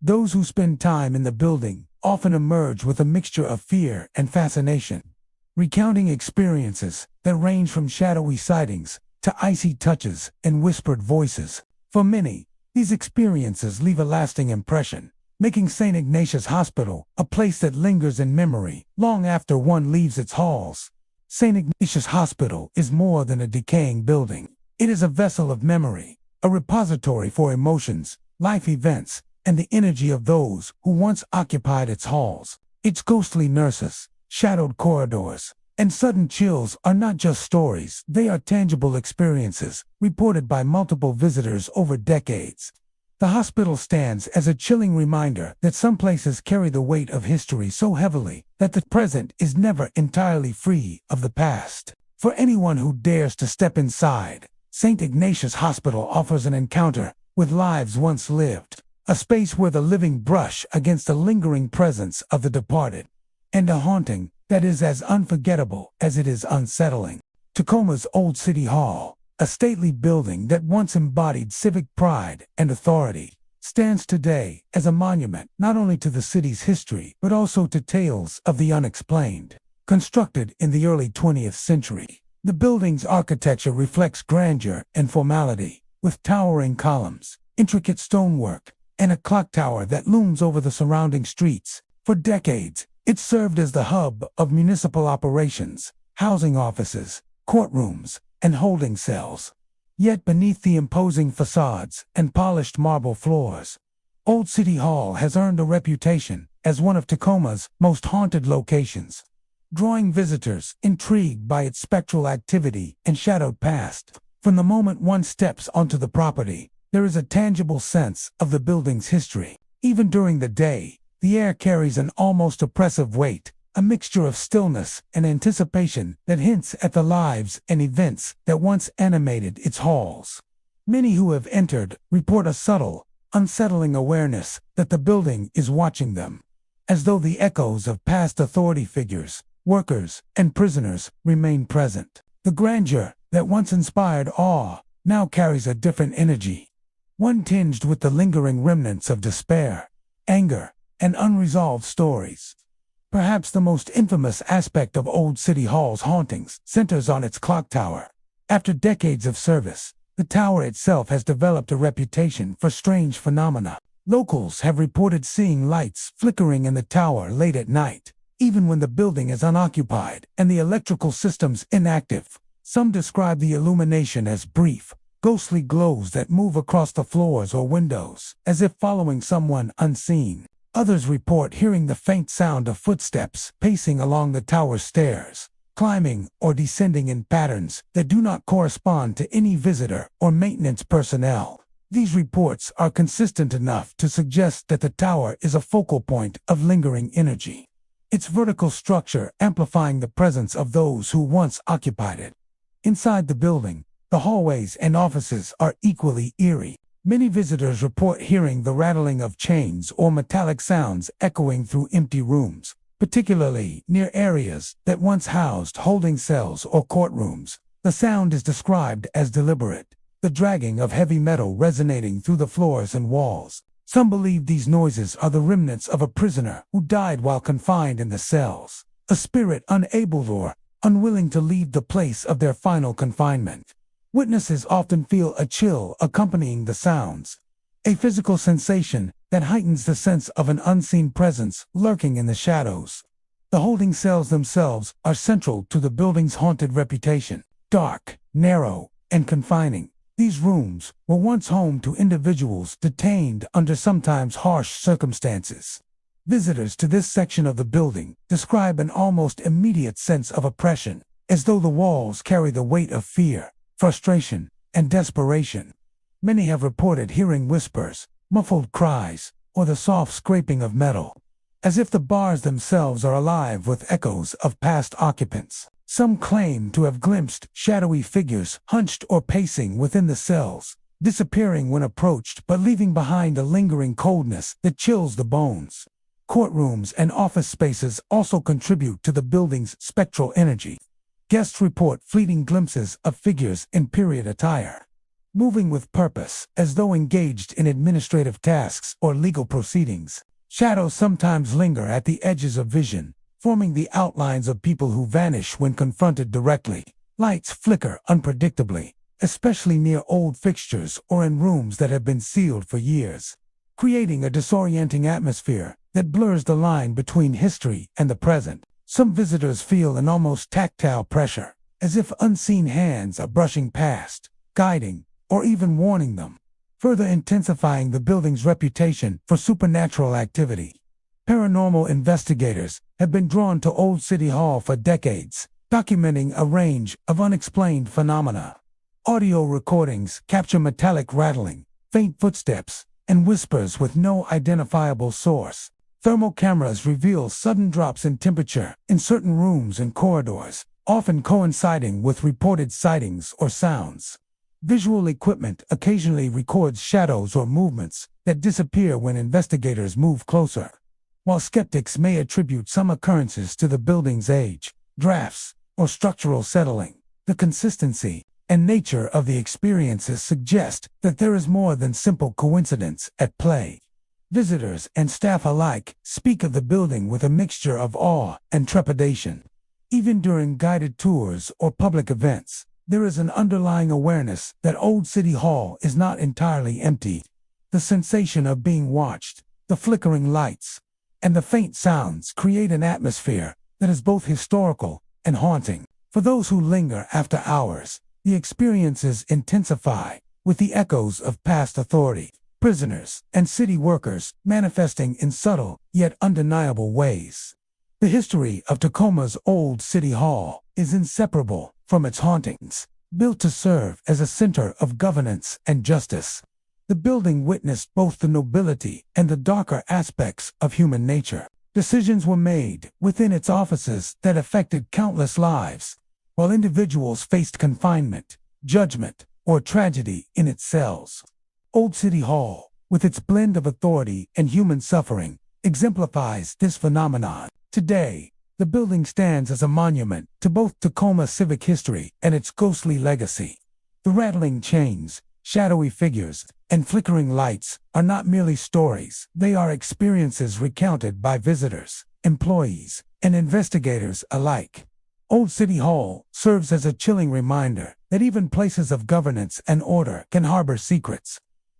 Those who spend time in the building often emerge with a mixture of fear and fascination, recounting experiences that range from shadowy sightings to icy touches and whispered voices. For many, these experiences leave a lasting impression, making St. Ignatius Hospital a place that lingers in memory long after one leaves its halls. St. Ignatius Hospital is more than a decaying building. It is a vessel of memory, a repository for emotions, life events, and the energy of those who once occupied its halls. Its ghostly nurses, shadowed corridors, and sudden chills are not just stories, they are tangible experiences, reported by multiple visitors over decades. The hospital stands as a chilling reminder that some places carry the weight of history so heavily that the present is never entirely free of the past. For anyone who dares to step inside, St. Ignatius Hospital offers an encounter with lives once lived, a space where the living brush against the lingering presence of the departed, and a haunting that is as unforgettable as it is unsettling. Tacoma's Old City Hall, a stately building that once embodied civic pride and authority, stands today as a monument not only to the city's history but also to tales of the unexplained. Constructed in the early 20th century, the building's architecture reflects grandeur and formality, with towering columns, intricate stonework, and a clock tower that looms over the surrounding streets. For decades, it served as the hub of municipal operations, housing offices, courtrooms, and holding cells. Yet beneath the imposing facades and polished marble floors, Old City Hall has earned a reputation as one of Tacoma's most haunted locations, drawing visitors intrigued by its spectral activity and shadowed past. From the moment one steps onto the property, there is a tangible sense of the building's history. Even during the day, the air carries an almost oppressive weight, a mixture of stillness and anticipation that hints at the lives and events that once animated its halls. Many who have entered report a subtle, unsettling awareness that the building is watching them, as though the echoes of past authority figures workers, and prisoners remain present. The grandeur that once inspired awe now carries a different energy, one tinged with the lingering remnants of despair, anger, and unresolved stories. Perhaps the most infamous aspect of Old City Hall's hauntings centers on its clock tower. After decades of service, the tower itself has developed a reputation for strange phenomena. Locals have reported seeing lights flickering in the tower late at night, even when the building is unoccupied and the electrical systems inactive. Some describe the illumination as brief, ghostly glows that move across the floors or windows, as if following someone unseen. Others report hearing the faint sound of footsteps pacing along the tower stairs, climbing or descending in patterns that do not correspond to any visitor or maintenance personnel. These reports are consistent enough to suggest that the tower is a focal point of lingering energy, its vertical structure amplifying the presence of those who once occupied it. Inside the building, the hallways and offices are equally eerie. Many visitors report hearing the rattling of chains or metallic sounds echoing through empty rooms, particularly near areas that once housed holding cells or courtrooms. The sound is described as deliberate, the dragging of heavy metal resonating through the floors and walls. Some believe these noises are the remnants of a prisoner who died while confined in the cells, a spirit unable or unwilling to leave the place of their final confinement. Witnesses often feel a chill accompanying the sounds, a physical sensation that heightens the sense of an unseen presence lurking in the shadows. The holding cells themselves are central to the building's haunted reputation. Dark, narrow, and confining, these rooms were once home to individuals detained under sometimes harsh circumstances. Visitors to this section of the building describe an almost immediate sense of oppression, as though the walls carry the weight of fear, frustration, and desperation. Many have reported hearing whispers, muffled cries, or the soft scraping of metal, as if the bars themselves are alive with echoes of past occupants. Some claim to have glimpsed shadowy figures hunched or pacing within the cells, disappearing when approached but leaving behind a lingering coldness that chills the bones. Courtrooms and office spaces also contribute to the building's spectral energy. Guests report fleeting glimpses of figures in period attire, moving with purpose as though engaged in administrative tasks or legal proceedings. Shadows sometimes linger at the edges of vision, forming the outlines of people who vanish when confronted directly. Lights flicker unpredictably, especially near old fixtures or in rooms that have been sealed for years, creating a disorienting atmosphere that blurs the line between history and the present. Some visitors feel an almost tactile pressure, as if unseen hands are brushing past, guiding, or even warning them, further intensifying the building's reputation for supernatural activity. Paranormal investigators have been drawn to Old City Hall for decades, documenting a range of unexplained phenomena. Audio recordings capture metallic rattling, faint footsteps, and whispers with no identifiable source. Thermal cameras reveal sudden drops in temperature in certain rooms and corridors, often coinciding with reported sightings or sounds. Visual equipment occasionally records shadows or movements that disappear when investigators move closer. While skeptics may attribute some occurrences to the building's age, drafts, or structural settling, the consistency and nature of the experiences suggest that there is more than simple coincidence at play. Visitors and staff alike speak of the building with a mixture of awe and trepidation. Even during guided tours or public events, there is an underlying awareness that Old City Hall is not entirely empty. The sensation of being watched, the flickering lights, and the faint sounds create an atmosphere that is both historical and haunting. For those who linger after hours, the experiences intensify, with the echoes of past authority, prisoners, and city workers manifesting in subtle yet undeniable ways. The history of Tacoma's Old City Hall is inseparable from its hauntings. Built to serve as a center of governance and justice, the building witnessed both the nobility and the darker aspects of human nature. Decisions were made within its offices that affected countless lives, while individuals faced confinement, judgment, or tragedy in its cells. Old City Hall, with its blend of authority and human suffering, exemplifies this phenomenon. Today, The building stands as a monument to both Tacoma's civic history and its ghostly legacy. The rattling chains, shadowy figures, and flickering lights are not merely stories. They are experiences recounted by visitors, employees, and investigators alike. Old City Hall serves as a chilling reminder that even places of governance and order can harbor secrets,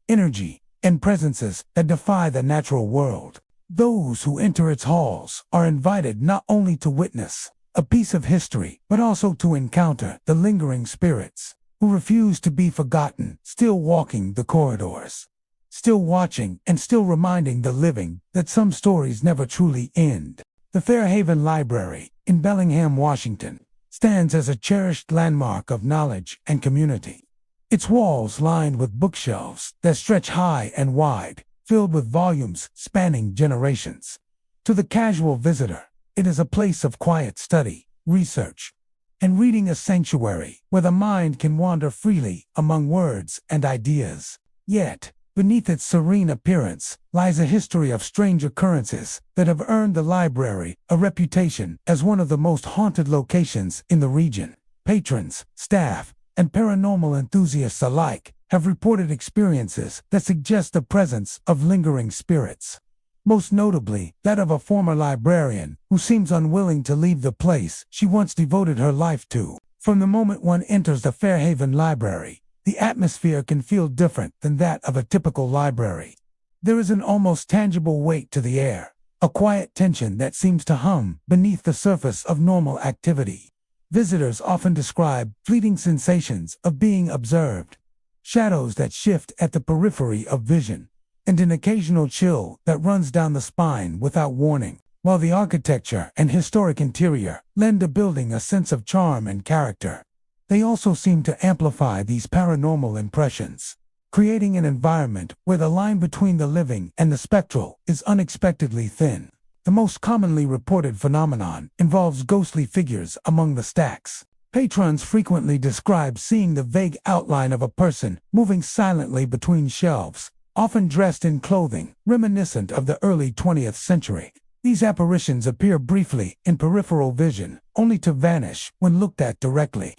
energy, and presences that defy the natural world. Those who enter its halls are invited not only to witness a piece of history, but also to encounter the lingering spirits who refuse to be forgotten, still walking the corridors, still watching and still reminding the living that some stories never truly end. The Fairhaven Library in Bellingham, Washington, stands as a cherished landmark of knowledge and community. Its walls lined with bookshelves that stretch high and wide, filled with volumes spanning generations. To the casual visitor, it is a place of quiet study, research, and reading, a sanctuary where the mind can wander freely among words and ideas. Yet, beneath its serene appearance lies a history of strange occurrences that have earned the library a reputation as one of the most haunted locations in the region. Patrons, staff, and paranormal enthusiasts alike have reported experiences that suggest the presence of lingering spirits. Most notably, that of a former librarian who seems unwilling to leave the place she once devoted her life to. From the moment one enters the Fairhaven Library, the atmosphere can feel different than that of a typical library. There is an almost tangible weight to the air, a quiet tension that seems to hum beneath the surface of normal activity. Visitors often describe fleeting sensations of being observed, shadows that shift at the periphery of vision, and an occasional chill that runs down the spine without warning. While the architecture and historic interior lend the building a sense of charm and character, they also seem to amplify these paranormal impressions, creating an environment where the line between the living and the spectral is unexpectedly thin. The most commonly reported phenomenon involves ghostly figures among the stacks. Patrons frequently describe seeing the vague outline of a person moving silently between shelves, often dressed in clothing reminiscent of the early 20th century. These apparitions appear briefly in peripheral vision, only to vanish when looked at directly,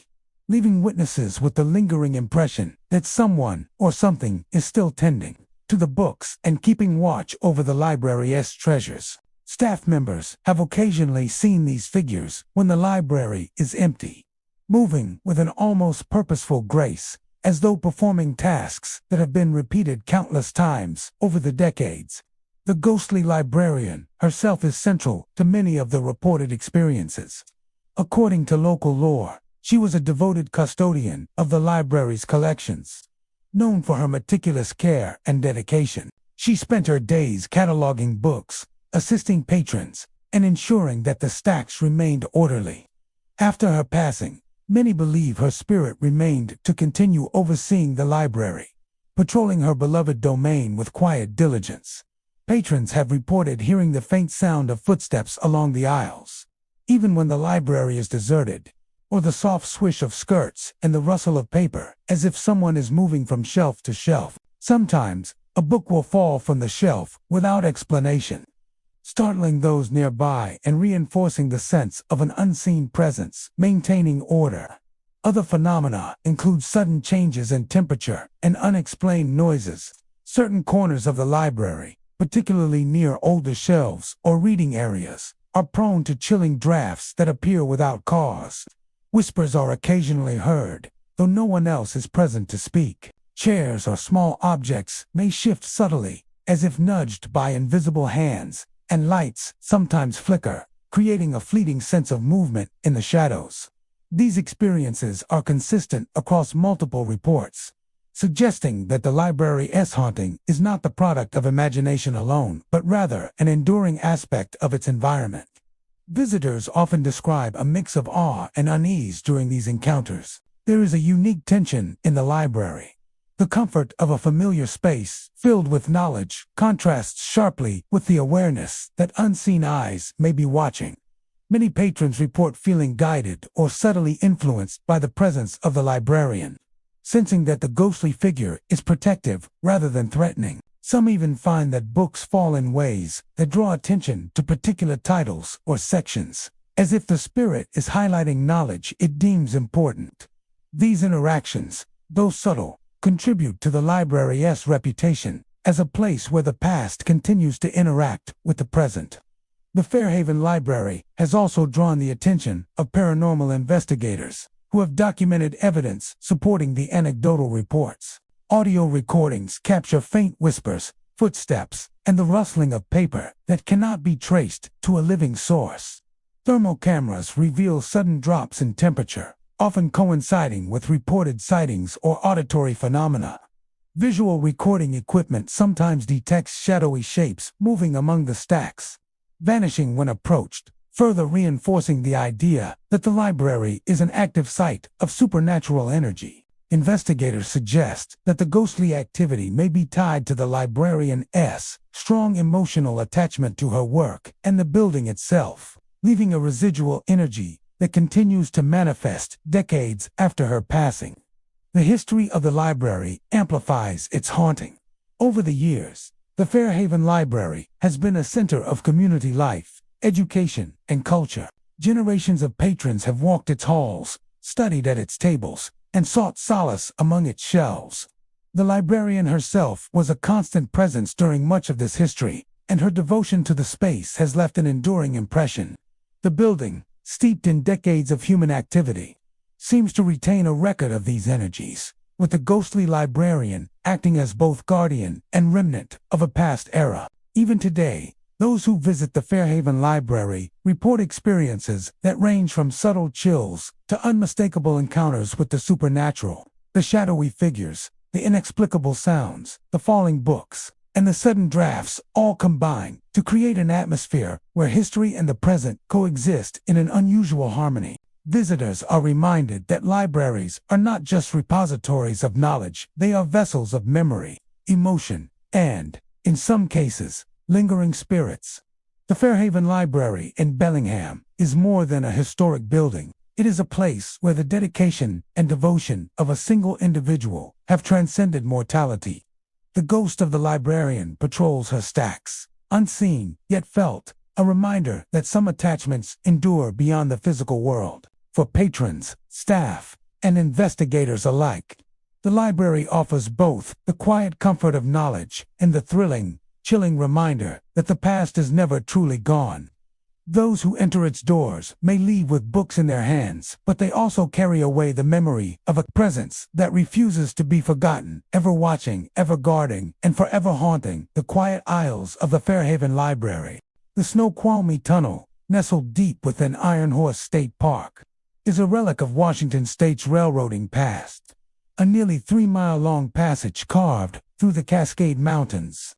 leaving witnesses with the lingering impression that someone or something is still tending to the books and keeping watch over the library's treasures. Staff members have occasionally seen these figures when the library is empty, moving with an almost purposeful grace, as though performing tasks that have been repeated countless times over the decades. The ghostly librarian herself is central to many of the reported experiences. According to local lore, she was a devoted custodian of the library's collections. Known for her meticulous care and dedication, she spent her days cataloging books, assisting patrons, and ensuring that the stacks remained orderly. After her passing, many believe her spirit remained to continue overseeing the library, patrolling her beloved domain with quiet diligence. Patrons have reported hearing the faint sound of footsteps along the aisles, even when the library is deserted, or the soft swish of skirts and the rustle of paper, as if someone is moving from shelf to shelf. Sometimes, a book will fall from the shelf without explanation, startling those nearby and reinforcing the sense of an unseen presence maintaining order. Other phenomena include sudden changes in temperature and unexplained noises. Certain corners of the library, particularly near older shelves or reading areas, are prone to chilling drafts that appear without cause. Whispers are occasionally heard, though no one else is present to speak. Chairs or small objects may shift subtly, as if nudged by invisible hands, and lights sometimes flicker, creating a fleeting sense of movement in the shadows. These experiences are consistent across multiple reports, suggesting that the library's haunting is not the product of imagination alone, but rather an enduring aspect of its environment. Visitors often describe a mix of awe and unease during these encounters. There is a unique tension in the library. The comfort of a familiar space, filled with knowledge, contrasts sharply with the awareness that unseen eyes may be watching. Many patrons report feeling guided or subtly influenced by the presence of the librarian, sensing that the ghostly figure is protective rather than threatening. Some even find that books fall in ways that draw attention to particular titles or sections, as if the spirit is highlighting knowledge it deems important. These interactions, though subtle, contribute to the library's reputation as a place where the past continues to interact with the present. The Fairhaven Library has also drawn the attention of paranormal investigators who have documented evidence supporting the anecdotal reports. Audio recordings capture faint whispers, footsteps, and the rustling of paper that cannot be traced to a living source. Thermal cameras reveal sudden drops in temperature, often coinciding with reported sightings or auditory phenomena. Visual recording equipment sometimes detects shadowy shapes moving among the stacks, vanishing when approached, further reinforcing the idea that the library is an active site of supernatural energy. Investigators suggest that the ghostly activity may be tied to the librarian's strong emotional attachment to her work and the building itself, leaving a residual energy that continues to manifest decades after her passing. The history of the library amplifies its haunting. Over the years, the Fairhaven Library has been a center of community life, education, and culture. Generations of patrons have walked its halls, studied at its tables, and sought solace among its shelves. The librarian herself was a constant presence during much of this history, and her devotion to the space has left an enduring impression. The building, steeped in decades of human activity, seems to retain a record of these energies, with the ghostly librarian acting as both guardian and remnant of a past era. Even today, those who visit the Fairhaven Library report experiences that range from subtle chills to unmistakable encounters with the supernatural. The shadowy figures, the inexplicable sounds, the falling books, and the sudden drafts all combine to create an atmosphere where history and the present coexist in an unusual harmony. Visitors are reminded that libraries are not just repositories of knowledge, they are vessels of memory, emotion, and, in some cases, lingering spirits. The Fairhaven Library in Bellingham is more than a historic building. It is a place where the dedication and devotion of a single individual have transcended mortality. The ghost of the librarian patrols her stacks, unseen yet felt, a reminder that some attachments endure beyond the physical world. For patrons, staff, and investigators alike, the library offers both the quiet comfort of knowledge and the thrilling, chilling reminder that the past is never truly gone. Those who enter its doors may leave with books in their hands, but they also carry away the memory of a presence that refuses to be forgotten, ever watching, ever guarding, and forever haunting the quiet aisles of the Fairhaven Library. The Snoqualmie Tunnel, nestled deep within Iron Horse State Park, is a relic of Washington State's railroading past. A nearly 3-mile-long passage carved through the Cascade Mountains.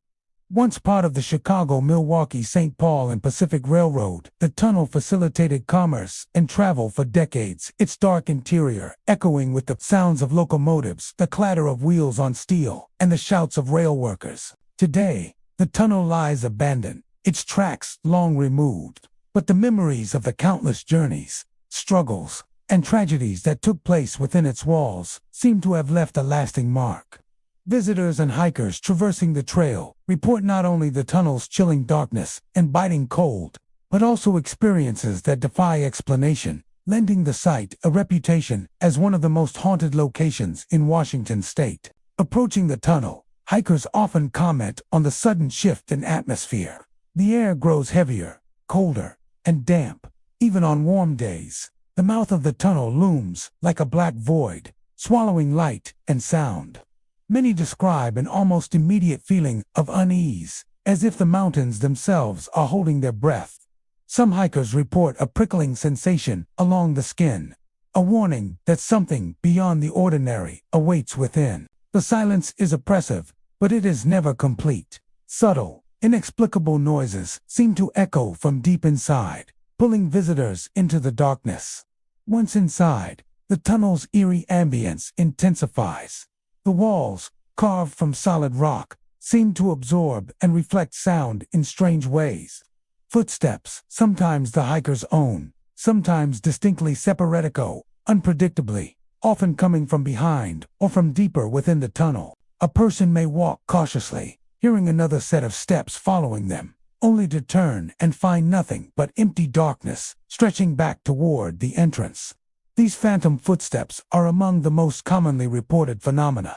Once part of the Chicago, Milwaukee, St. Paul and Pacific Railroad, the tunnel facilitated commerce and travel for decades, its dark interior echoing with the sounds of locomotives, the clatter of wheels on steel, and the shouts of rail workers. Today, the tunnel lies abandoned, its tracks long removed, but the memories of the countless journeys, struggles, and tragedies that took place within its walls seem to have left a lasting mark. Visitors and hikers traversing the trail report not only the tunnel's chilling darkness and biting cold, but also experiences that defy explanation, lending the site a reputation as one of the most haunted locations in Washington state. Approaching the tunnel, hikers often comment on the sudden shift in atmosphere. The air grows heavier, colder, and damp. Even on warm days, the mouth of the tunnel looms like a black void, swallowing light and sound. Many describe an almost immediate feeling of unease, as if the mountains themselves are holding their breath. Some hikers report a prickling sensation along the skin, a warning that something beyond the ordinary awaits within. The silence is oppressive, but it is never complete. Subtle, inexplicable noises seem to echo from deep inside, pulling visitors into the darkness. Once inside, the tunnel's eerie ambience intensifies. The walls, carved from solid rock, seem to absorb and reflect sound in strange ways. Footsteps, sometimes the hiker's own, sometimes distinctly separatico, unpredictably, often coming from behind or from deeper within the tunnel. A person may walk cautiously, hearing another set of steps following them, only to turn and find nothing but empty darkness stretching back toward the entrance. These phantom footsteps are among the most commonly reported phenomena,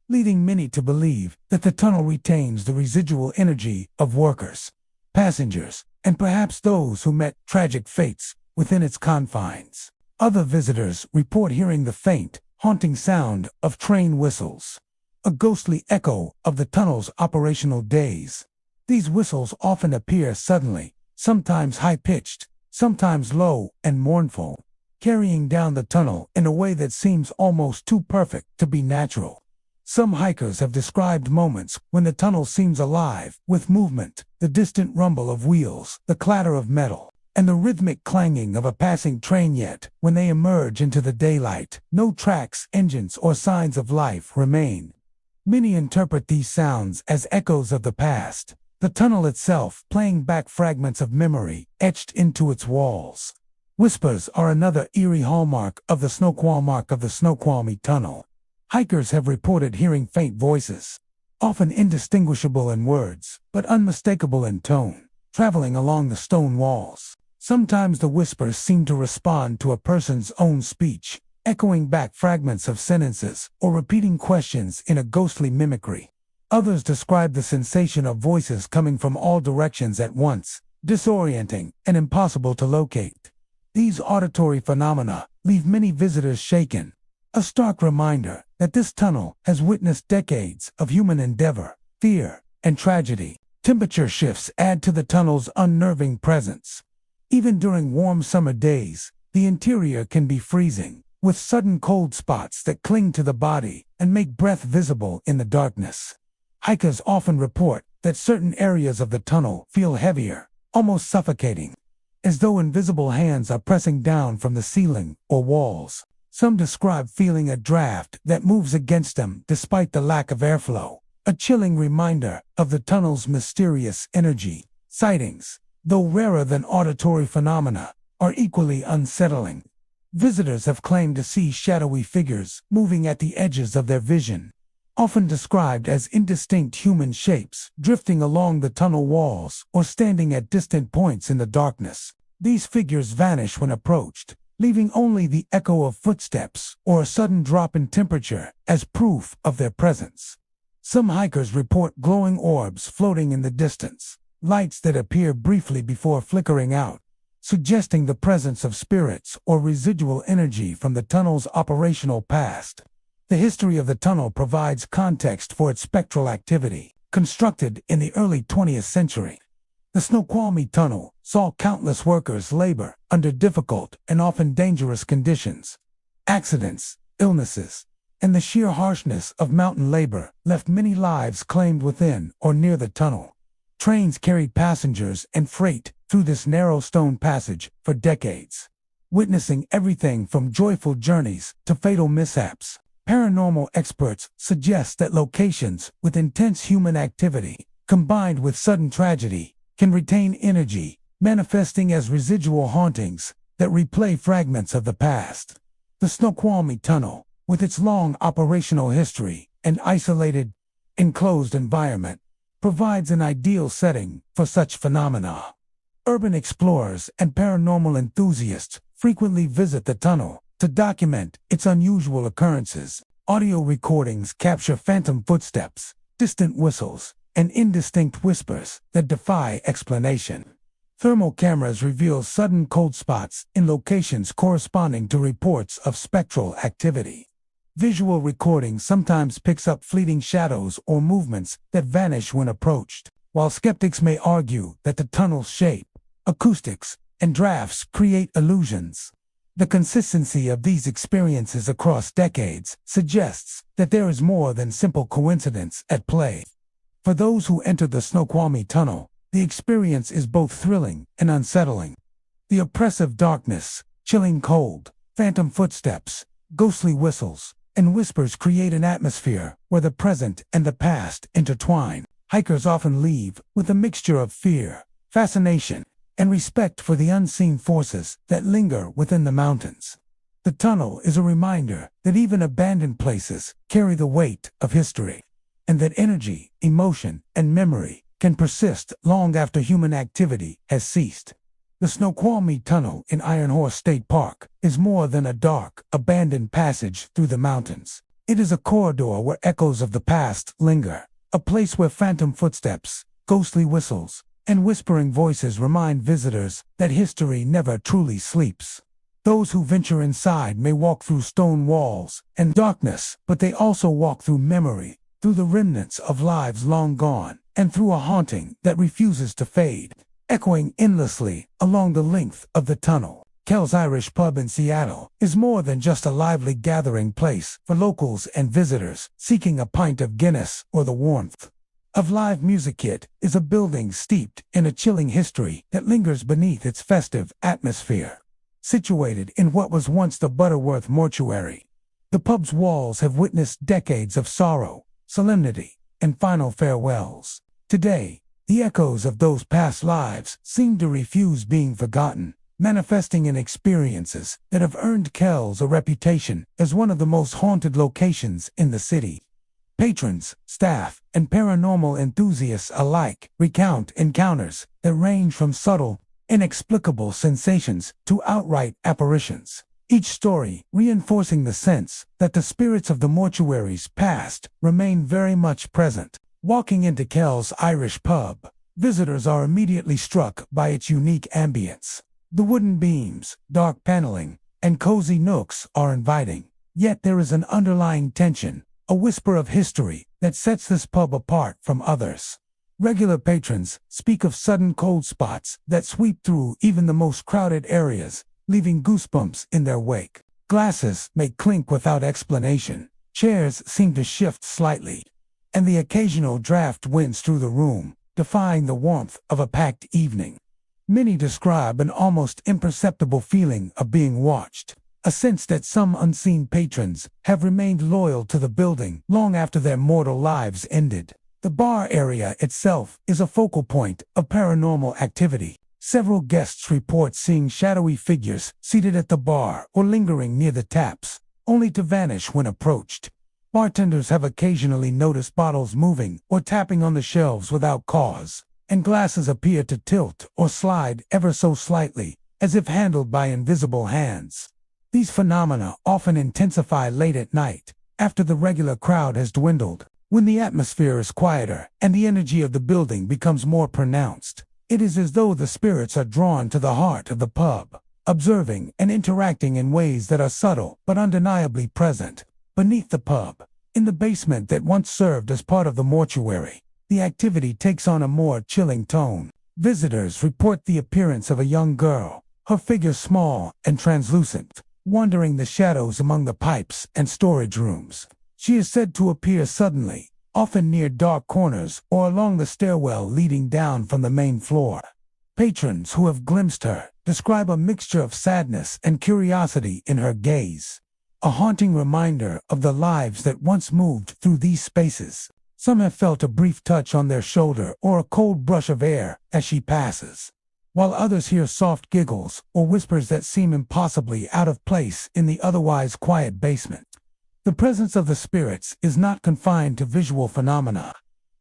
leading many to believe that the tunnel retains the residual energy of workers, passengers, and perhaps those who met tragic fates within its confines. Other visitors report hearing the faint, haunting sound of train whistles, a ghostly echo of the tunnel's operational days. These whistles often appear suddenly, sometimes high-pitched, sometimes low and mournful, carrying down the tunnel in a way that seems almost too perfect to be natural. Some hikers have described moments when the tunnel seems alive with movement, the distant rumble of wheels, the clatter of metal, and the rhythmic clanging of a passing train. Yet, when they emerge into the daylight, no tracks, engines, or signs of life remain. Many interpret these sounds as echoes of the past, the tunnel itself playing back fragments of memory etched into its walls. Whispers are another eerie hallmark of the Snoqualmie Tunnel. Hikers have reported hearing faint voices, often indistinguishable in words, but unmistakable in tone, traveling along the stone walls. Sometimes the whispers seem to respond to a person's own speech, echoing back fragments of sentences or repeating questions in a ghostly mimicry. Others describe the sensation of voices coming from all directions at once, disorienting and impossible to locate. These auditory phenomena leave many visitors shaken, a stark reminder that this tunnel has witnessed decades of human endeavor, fear, and tragedy. Temperature shifts add to the tunnel's unnerving presence. Even during warm summer days, the interior can be freezing, with sudden cold spots that cling to the body and make breath visible in the darkness. Hikers often report that certain areas of the tunnel feel heavier, almost suffocating, as though invisible hands are pressing down from the ceiling or walls. Some describe feeling a draft that moves against them despite the lack of airflow, a chilling reminder of the tunnel's mysterious energy. Sightings, though rarer than auditory phenomena, are equally unsettling. Visitors have claimed to see shadowy figures moving at the edges of their vision, often described as indistinct human shapes, drifting along the tunnel walls or standing at distant points in the darkness. These figures vanish when approached, leaving only the echo of footsteps or a sudden drop in temperature as proof of their presence. Some hikers report glowing orbs floating in the distance, lights that appear briefly before flickering out, suggesting the presence of spirits or residual energy from the tunnel's operational past. The history of the tunnel provides context for its spectral activity. Constructed in the early 20th century, the Snoqualmie Tunnel saw countless workers labor under difficult and often dangerous conditions. Accidents, illnesses, and the sheer harshness of mountain labor left many lives claimed within or near the tunnel. Trains carried passengers and freight through this narrow stone passage for decades, witnessing everything from joyful journeys to fatal mishaps. Paranormal experts suggest that locations with intense human activity, combined with sudden tragedy, can retain energy, manifesting as residual hauntings that replay fragments of the past. The Snoqualmie Tunnel, with its long operational history and isolated, enclosed environment, provides an ideal setting for such phenomena. Urban explorers and paranormal enthusiasts frequently visit the tunnel to document its unusual occurrences. Audio recordings capture phantom footsteps, distant whistles, and indistinct whispers that defy explanation. Thermal cameras reveal sudden cold spots in locations corresponding to reports of spectral activity. Visual recording sometimes picks up fleeting shadows or movements that vanish when approached. While skeptics may argue that the tunnel's shape, acoustics, and drafts create illusions, the consistency of these experiences across decades suggests that there is more than simple coincidence at play. For those who enter the Snoqualmie Tunnel, the experience is both thrilling and unsettling. The oppressive darkness, chilling cold, phantom footsteps, ghostly whistles, and whispers create an atmosphere where the present and the past intertwine. Hikers often leave with a mixture of fear, fascination, and respect for the unseen forces that linger within the mountains. The tunnel is a reminder that even abandoned places carry the weight of history, and that energy, emotion, and memory can persist long after human activity has ceased. The Snoqualmie Tunnel in Iron Horse State Park is more than a dark, abandoned passage through the mountains. It is a corridor where echoes of the past linger, a place where phantom footsteps, ghostly whistles, and whispering voices remind visitors that history never truly sleeps. Those who venture inside may walk through stone walls and darkness, but they also walk through memory, through the remnants of lives long gone, and through a haunting that refuses to fade, echoing endlessly along the length of the tunnel. Kel's Irish Pub in Seattle is more than just a lively gathering place for locals and visitors seeking a pint of Guinness or the warmth of live music. It is a building steeped in a chilling history that lingers beneath its festive atmosphere. Situated in what was once the Butterworth Mortuary, the pub's walls have witnessed decades of sorrow, solemnity, and final farewells. Today, the echoes of those past lives seem to refuse being forgotten, manifesting in experiences that have earned Kells a reputation as one of the most haunted locations in the city. Patrons, staff, and paranormal enthusiasts alike recount encounters that range from subtle, inexplicable sensations to outright apparitions, each story reinforcing the sense that the spirits of the mortuary's past remain very much present. Walking into Kel's Irish Pub, visitors are immediately struck by its unique ambience. The wooden beams, dark paneling, and cozy nooks are inviting, yet there is an underlying tension, a whisper of history that sets this pub apart from others. Regular patrons speak of sudden cold spots that sweep through even the most crowded areas, leaving goosebumps in their wake. Glasses may clink without explanation, chairs seem to shift slightly, and the occasional draft winds through the room, defying the warmth of a packed evening. Many describe an almost imperceptible feeling of being watched, a sense that some unseen patrons have remained loyal to the building long after their mortal lives ended. The bar area itself is a focal point of paranormal activity. Several guests report seeing shadowy figures seated at the bar or lingering near the taps, only to vanish when approached. Bartenders have occasionally noticed bottles moving or tapping on the shelves without cause, and glasses appear to tilt or slide ever so slightly, as if handled by invisible hands. These phenomena often intensify late at night, after the regular crowd has dwindled. When the atmosphere is quieter and the energy of the building becomes more pronounced, it is as though the spirits are drawn to the heart of the pub, observing and interacting in ways that are subtle but undeniably present. Beneath the pub, in the basement that once served as part of the mortuary, the activity takes on a more chilling tone. Visitors report the appearance of a young girl, her figure small and translucent, wandering the shadows among the pipes and storage rooms. She is said to appear suddenly, often near dark corners or along the stairwell leading down from the main floor. Patrons who have glimpsed her describe a mixture of sadness and curiosity in her gaze, a haunting reminder of the lives that once moved through these spaces. Some have felt a brief touch on their shoulder or a cold brush of air as she passes, while others hear soft giggles or whispers that seem impossibly out of place in the otherwise quiet basement. The presence of the spirits is not confined to visual phenomena.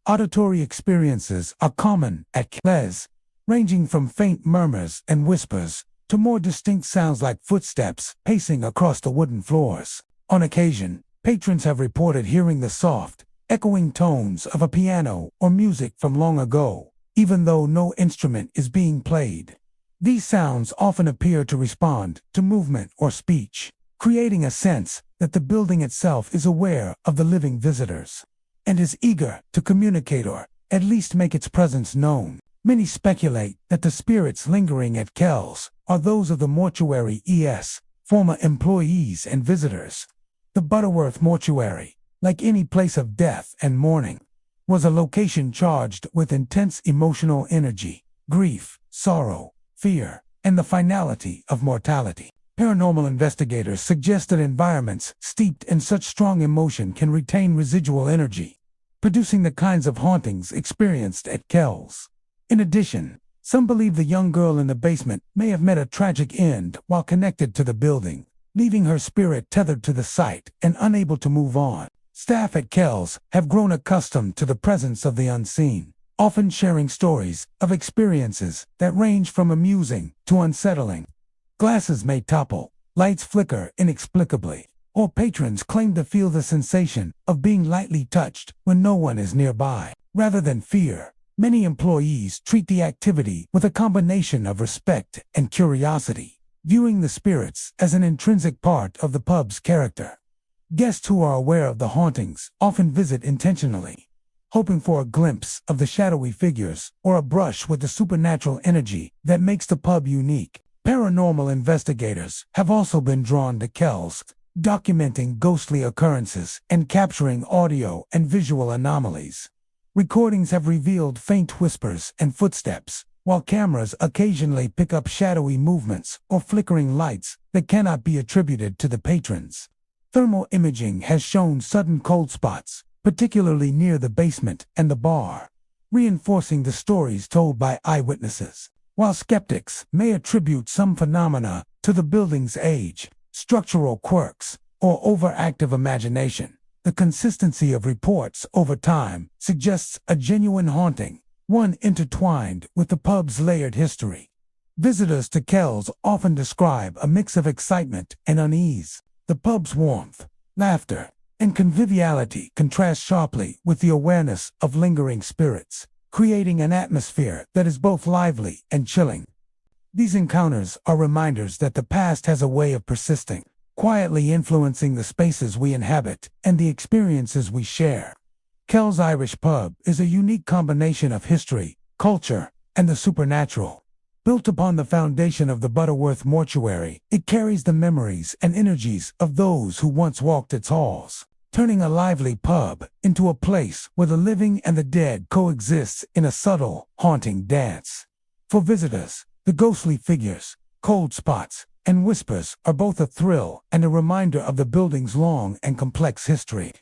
Auditory experiences are common at Kells, ranging from faint murmurs and whispers to more distinct sounds like footsteps pacing across the wooden floors. On occasion, patrons have reported hearing the soft, echoing tones of a piano or music from long ago, even though no instrument is being played. These sounds often appear to respond to movement or speech, creating a sense that the building itself is aware of the living visitors and is eager to communicate or at least make its presence known. Many speculate that the spirits lingering at Kells are those of the mortuary former employees and visitors. The Butterworth Mortuary, like any place of death and mourning, was a location charged with intense emotional energy, grief, sorrow, fear, and the finality of mortality. Paranormal investigators suggest that environments steeped in such strong emotion can retain residual energy, producing the kinds of hauntings experienced at Kells. In addition, some believe the young girl in the basement may have met a tragic end while connected to the building, leaving her spirit tethered to the site and unable to move on. Staff at Kells have grown accustomed to the presence of the unseen, often sharing stories of experiences that range from amusing to unsettling. Glasses may topple, lights flicker inexplicably, or patrons claim to feel the sensation of being lightly touched when no one is nearby. Rather than fear, many employees treat the activity with a combination of respect and curiosity, viewing the spirits as an intrinsic part of the pub's character. Guests who are aware of the hauntings often visit intentionally, hoping for a glimpse of the shadowy figures or a brush with the supernatural energy that makes the pub unique. Paranormal investigators have also been drawn to Kells, documenting ghostly occurrences and capturing audio and visual anomalies. Recordings have revealed faint whispers and footsteps, while cameras occasionally pick up shadowy movements or flickering lights that cannot be attributed to the patrons. Thermal imaging has shown sudden cold spots, particularly near the basement and the bar, reinforcing the stories told by eyewitnesses. While skeptics may attribute some phenomena to the building's age, structural quirks, or overactive imagination, the consistency of reports over time suggests a genuine haunting, one intertwined with the pub's layered history. Visitors to Kells often describe a mix of excitement and unease. The pub's warmth, laughter, and conviviality contrast sharply with the awareness of lingering spirits, creating an atmosphere that is both lively and chilling. These encounters are reminders that the past has a way of persisting, quietly influencing the spaces we inhabit and the experiences we share. Kells Irish Pub is a unique combination of history, culture, and the supernatural. Built upon the foundation of the Butterworth Mortuary, it carries the memories and energies of those who once walked its halls, turning a lively pub into a place where the living and the dead coexist in a subtle, haunting dance. For visitors, the ghostly figures, cold spots, and whispers are both a thrill and a reminder of the building's long and complex history.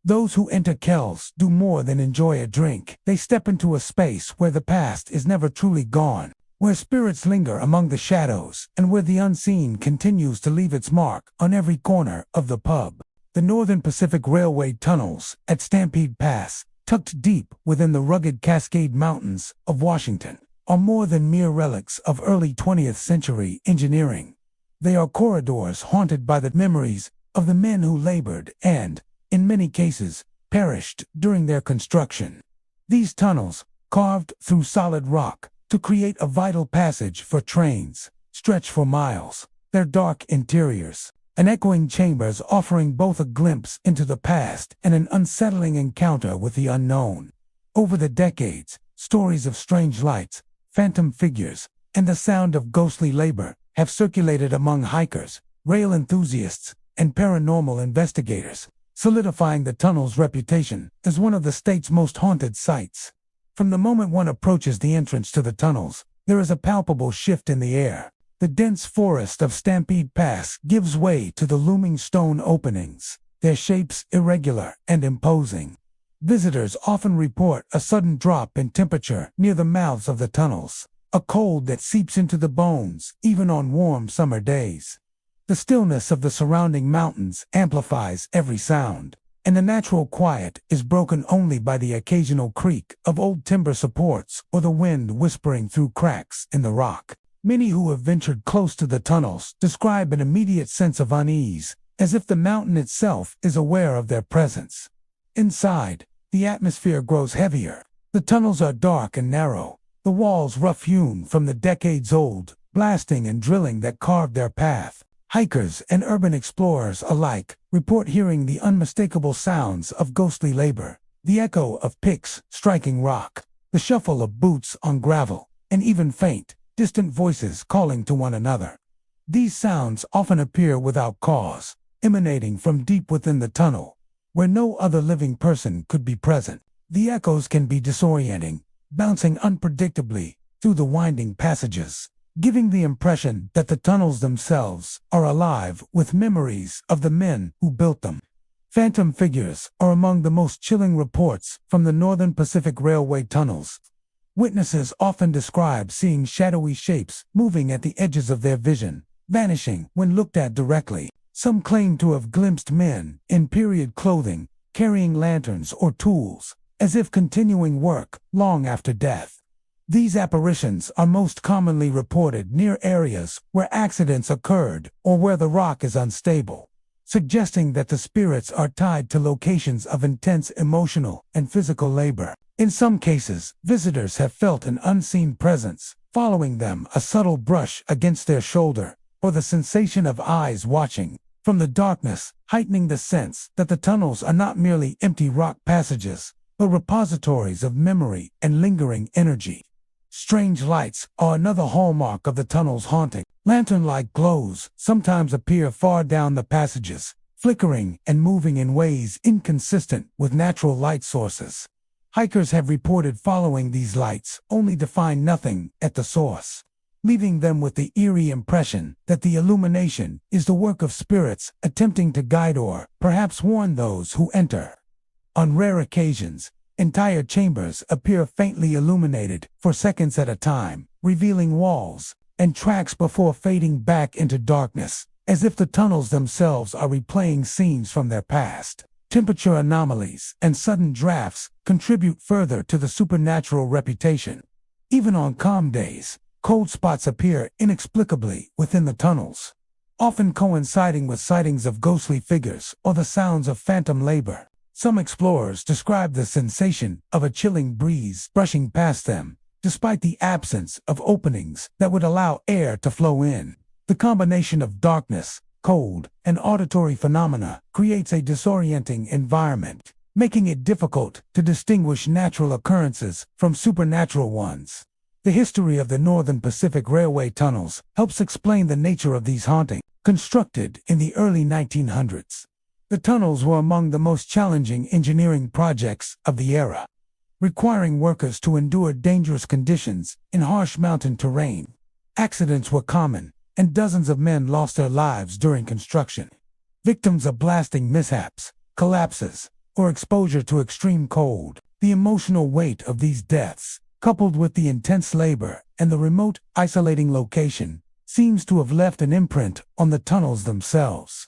Those who enter Kells do more than enjoy a drink. They step into a space where the past is never truly gone, where spirits linger among the shadows, and where the unseen continues to leave its mark on every corner of the pub. The Northern Pacific Railway tunnels at Stampede Pass, tucked deep within the rugged Cascade Mountains of Washington, are more than mere relics of early 20th century engineering. They are corridors haunted by the memories of the men who labored and, in many cases, perished during their construction. These tunnels, carved through solid rock to create a vital passage for trains, stretch for miles, their dark interiors, and echoing chambers offering both a glimpse into the past and an unsettling encounter with the unknown. Over the decades, stories of strange lights, phantom figures, and the sound of ghostly labor have circulated among hikers, rail enthusiasts, and paranormal investigators, solidifying the tunnel's reputation as one of the state's most haunted sites. From the moment one approaches the entrance to the tunnels, there is a palpable shift in the air. The dense forest of Stampede Pass gives way to the looming stone openings, their shapes irregular and imposing. Visitors often report a sudden drop in temperature near the mouths of the tunnels, a cold that seeps into the bones even on warm summer days. The stillness of the surrounding mountains amplifies every sound, and the natural quiet is broken only by the occasional creak of old timber supports or the wind whispering through cracks in the rock. Many who have ventured close to the tunnels describe an immediate sense of unease, as if the mountain itself is aware of their presence. Inside, the atmosphere grows heavier. The tunnels are dark and narrow, the walls rough-hewn from the decades-old blasting and drilling that carved their path. Hikers and urban explorers alike report hearing the unmistakable sounds of ghostly labor, the echo of picks striking rock, the shuffle of boots on gravel, and even faint, distant voices calling to one another. These sounds often appear without cause, emanating from deep within the tunnel, where no other living person could be present. The echoes can be disorienting, bouncing unpredictably through the winding passages, giving the impression that the tunnels themselves are alive with memories of the men who built them. Phantom figures are among the most chilling reports from the Northern Pacific Railway tunnels. Witnesses often describe seeing shadowy shapes moving at the edges of their vision, vanishing when looked at directly. Some claim to have glimpsed men in period clothing, carrying lanterns or tools, as if continuing work long after death. These apparitions are most commonly reported near areas where accidents occurred or where the rock is unstable, suggesting that the spirits are tied to locations of intense emotional and physical labor. In some cases, visitors have felt an unseen presence following them, a subtle brush against their shoulder, or the sensation of eyes watching from the darkness, heightening the sense that the tunnels are not merely empty rock passages, but repositories of memory and lingering energy. Strange lights are another hallmark of the tunnel's haunting. Lantern-like glows sometimes appear far down the passages, flickering and moving in ways inconsistent with natural light sources. Hikers have reported following these lights only to find nothing at the source, leaving them with the eerie impression that the illumination is the work of spirits attempting to guide or perhaps warn those who enter. On rare occasions, entire chambers appear faintly illuminated for seconds at a time, revealing walls and tracks before fading back into darkness, as if the tunnels themselves are replaying scenes from their past. Temperature anomalies and sudden drafts contribute further to the supernatural reputation. Even on calm days, cold spots appear inexplicably within the tunnels, often coinciding with sightings of ghostly figures or the sounds of phantom labor. Some explorers describe the sensation of a chilling breeze brushing past them, despite the absence of openings that would allow air to flow in. The combination of darkness, cold, and auditory phenomena creates a disorienting environment, making it difficult to distinguish natural occurrences from supernatural ones. The history of the Northern Pacific Railway tunnels helps explain the nature of these hauntings. Constructed in the early 1900s, the tunnels were among the most challenging engineering projects of the era, requiring workers to endure dangerous conditions in harsh mountain terrain. Accidents were common, and dozens of men lost their lives during construction. Victims of blasting mishaps, collapses, or exposure to extreme cold. The emotional weight of these deaths, coupled with the intense labor and the remote, isolating location, seems to have left an imprint on the tunnels themselves.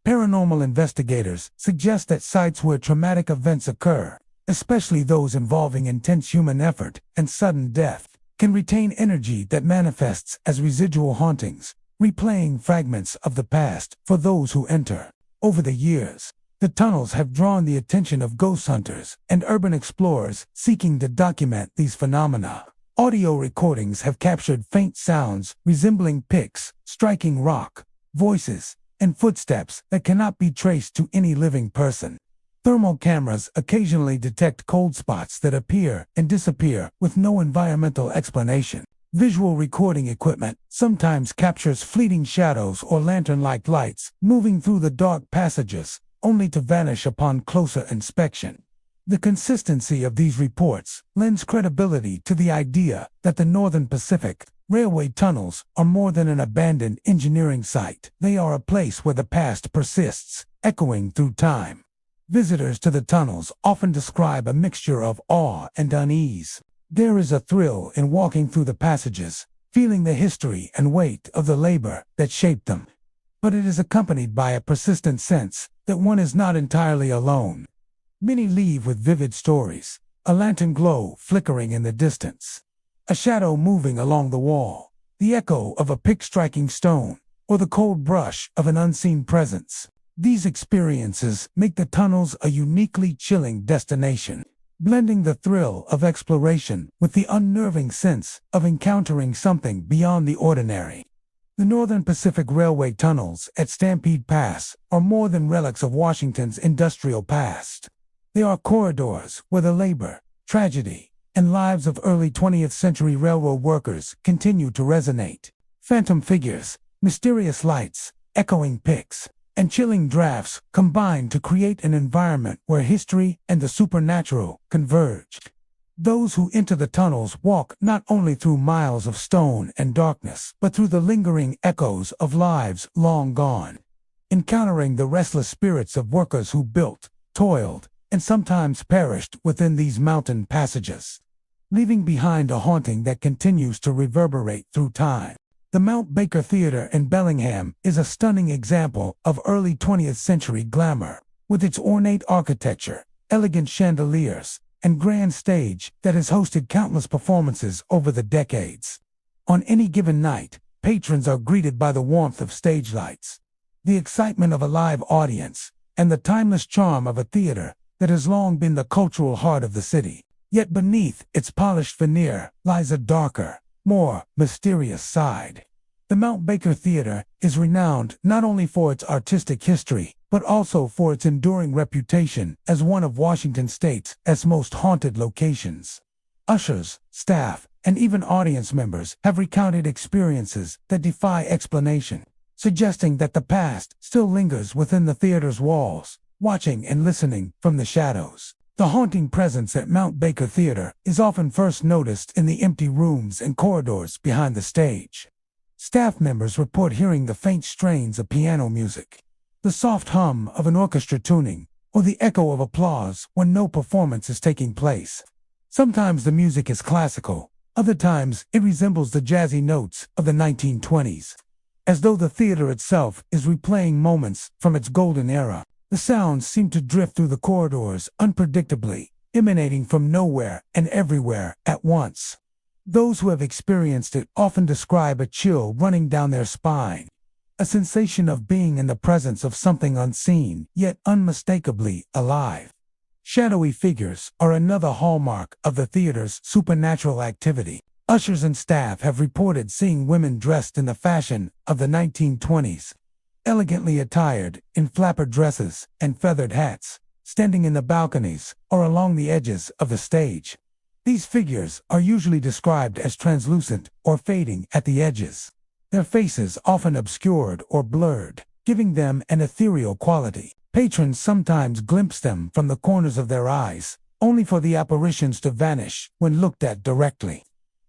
Paranormal investigators suggest that sites where traumatic events occur, especially those involving intense human effort and sudden death, can retain energy that manifests as residual hauntings, replaying fragments of the past for those who enter. Over the years, the tunnels have drawn the attention of ghost hunters and urban explorers seeking to document these phenomena. Audio recordings have captured faint sounds resembling picks, striking rock, voices, and footsteps that cannot be traced to any living person. Thermal cameras occasionally detect cold spots that appear and disappear with no environmental explanation. Visual recording equipment sometimes captures fleeting shadows or lantern-like lights moving through the dark passages, only to vanish upon closer inspection. The consistency of these reports lends credibility to the idea that the Northern Pacific Railway tunnels are more than an abandoned engineering site. They are a place where the past persists, echoing through time. Visitors to the tunnels often describe a mixture of awe and unease. There is a thrill in walking through the passages, feeling the history and weight of the labor that shaped them. But it is accompanied by a persistent sense that one is not entirely alone. Many leave with vivid stories, a lantern glow flickering in the distance, a shadow moving along the wall, the echo of a pick striking stone, or the cold brush of an unseen presence. These experiences make the tunnels a uniquely chilling destination, blending the thrill of exploration with the unnerving sense of encountering something beyond the ordinary. The Northern Pacific Railway tunnels at Stampede Pass are more than relics of Washington's industrial past. They are corridors where the labor, tragedy, and lives of early 20th century railroad workers continue to resonate. Phantom figures, mysterious lights, echoing picks, and chilling drafts combine to create an environment where history and the supernatural converge. Those who enter the tunnels walk not only through miles of stone and darkness, but through the lingering echoes of lives long gone, encountering the restless spirits of workers who built, toiled, and sometimes perished within these mountain passages, leaving behind a haunting that continues to reverberate through time. The Mount Baker Theater in Bellingham is a stunning example of early 20th century glamour, with its ornate architecture, elegant chandeliers, and grand stage that has hosted countless performances over the decades. On any given night, patrons are greeted by the warmth of stage lights, the excitement of a live audience, and the timeless charm of a theater that has long been the cultural heart of the city. Yet beneath its polished veneer lies a darker, more mysterious side. The Mount Baker Theater is renowned not only for its artistic history, but also for its enduring reputation as one of Washington State's most haunted locations. Ushers, staff, and even audience members have recounted experiences that defy explanation, suggesting that the past still lingers within the theater's walls, watching and listening from the shadows. The haunting presence at Mount Baker Theater is often first noticed in the empty rooms and corridors behind the stage. Staff members report hearing the faint strains of piano music, the soft hum of an orchestra tuning, or the echo of applause when no performance is taking place. Sometimes the music is classical, other times it resembles the jazzy notes of the 1920s. As though the theater itself is replaying moments from its golden era, the sounds seem to drift through the corridors unpredictably, emanating from nowhere and everywhere at once. Those who have experienced it often describe a chill running down their spine, a sensation of being in the presence of something unseen, yet unmistakably alive. Shadowy figures are another hallmark of the theater's supernatural activity. Ushers and staff have reported seeing women dressed in the fashion of the 1920s, elegantly attired in flapper dresses and feathered hats, standing in the balconies or along the edges of the stage. These figures are usually described as translucent or fading at the edges, their faces often obscured or blurred, giving them an ethereal quality. Patrons sometimes glimpse them from the corners of their eyes, only for the apparitions to vanish when looked at directly.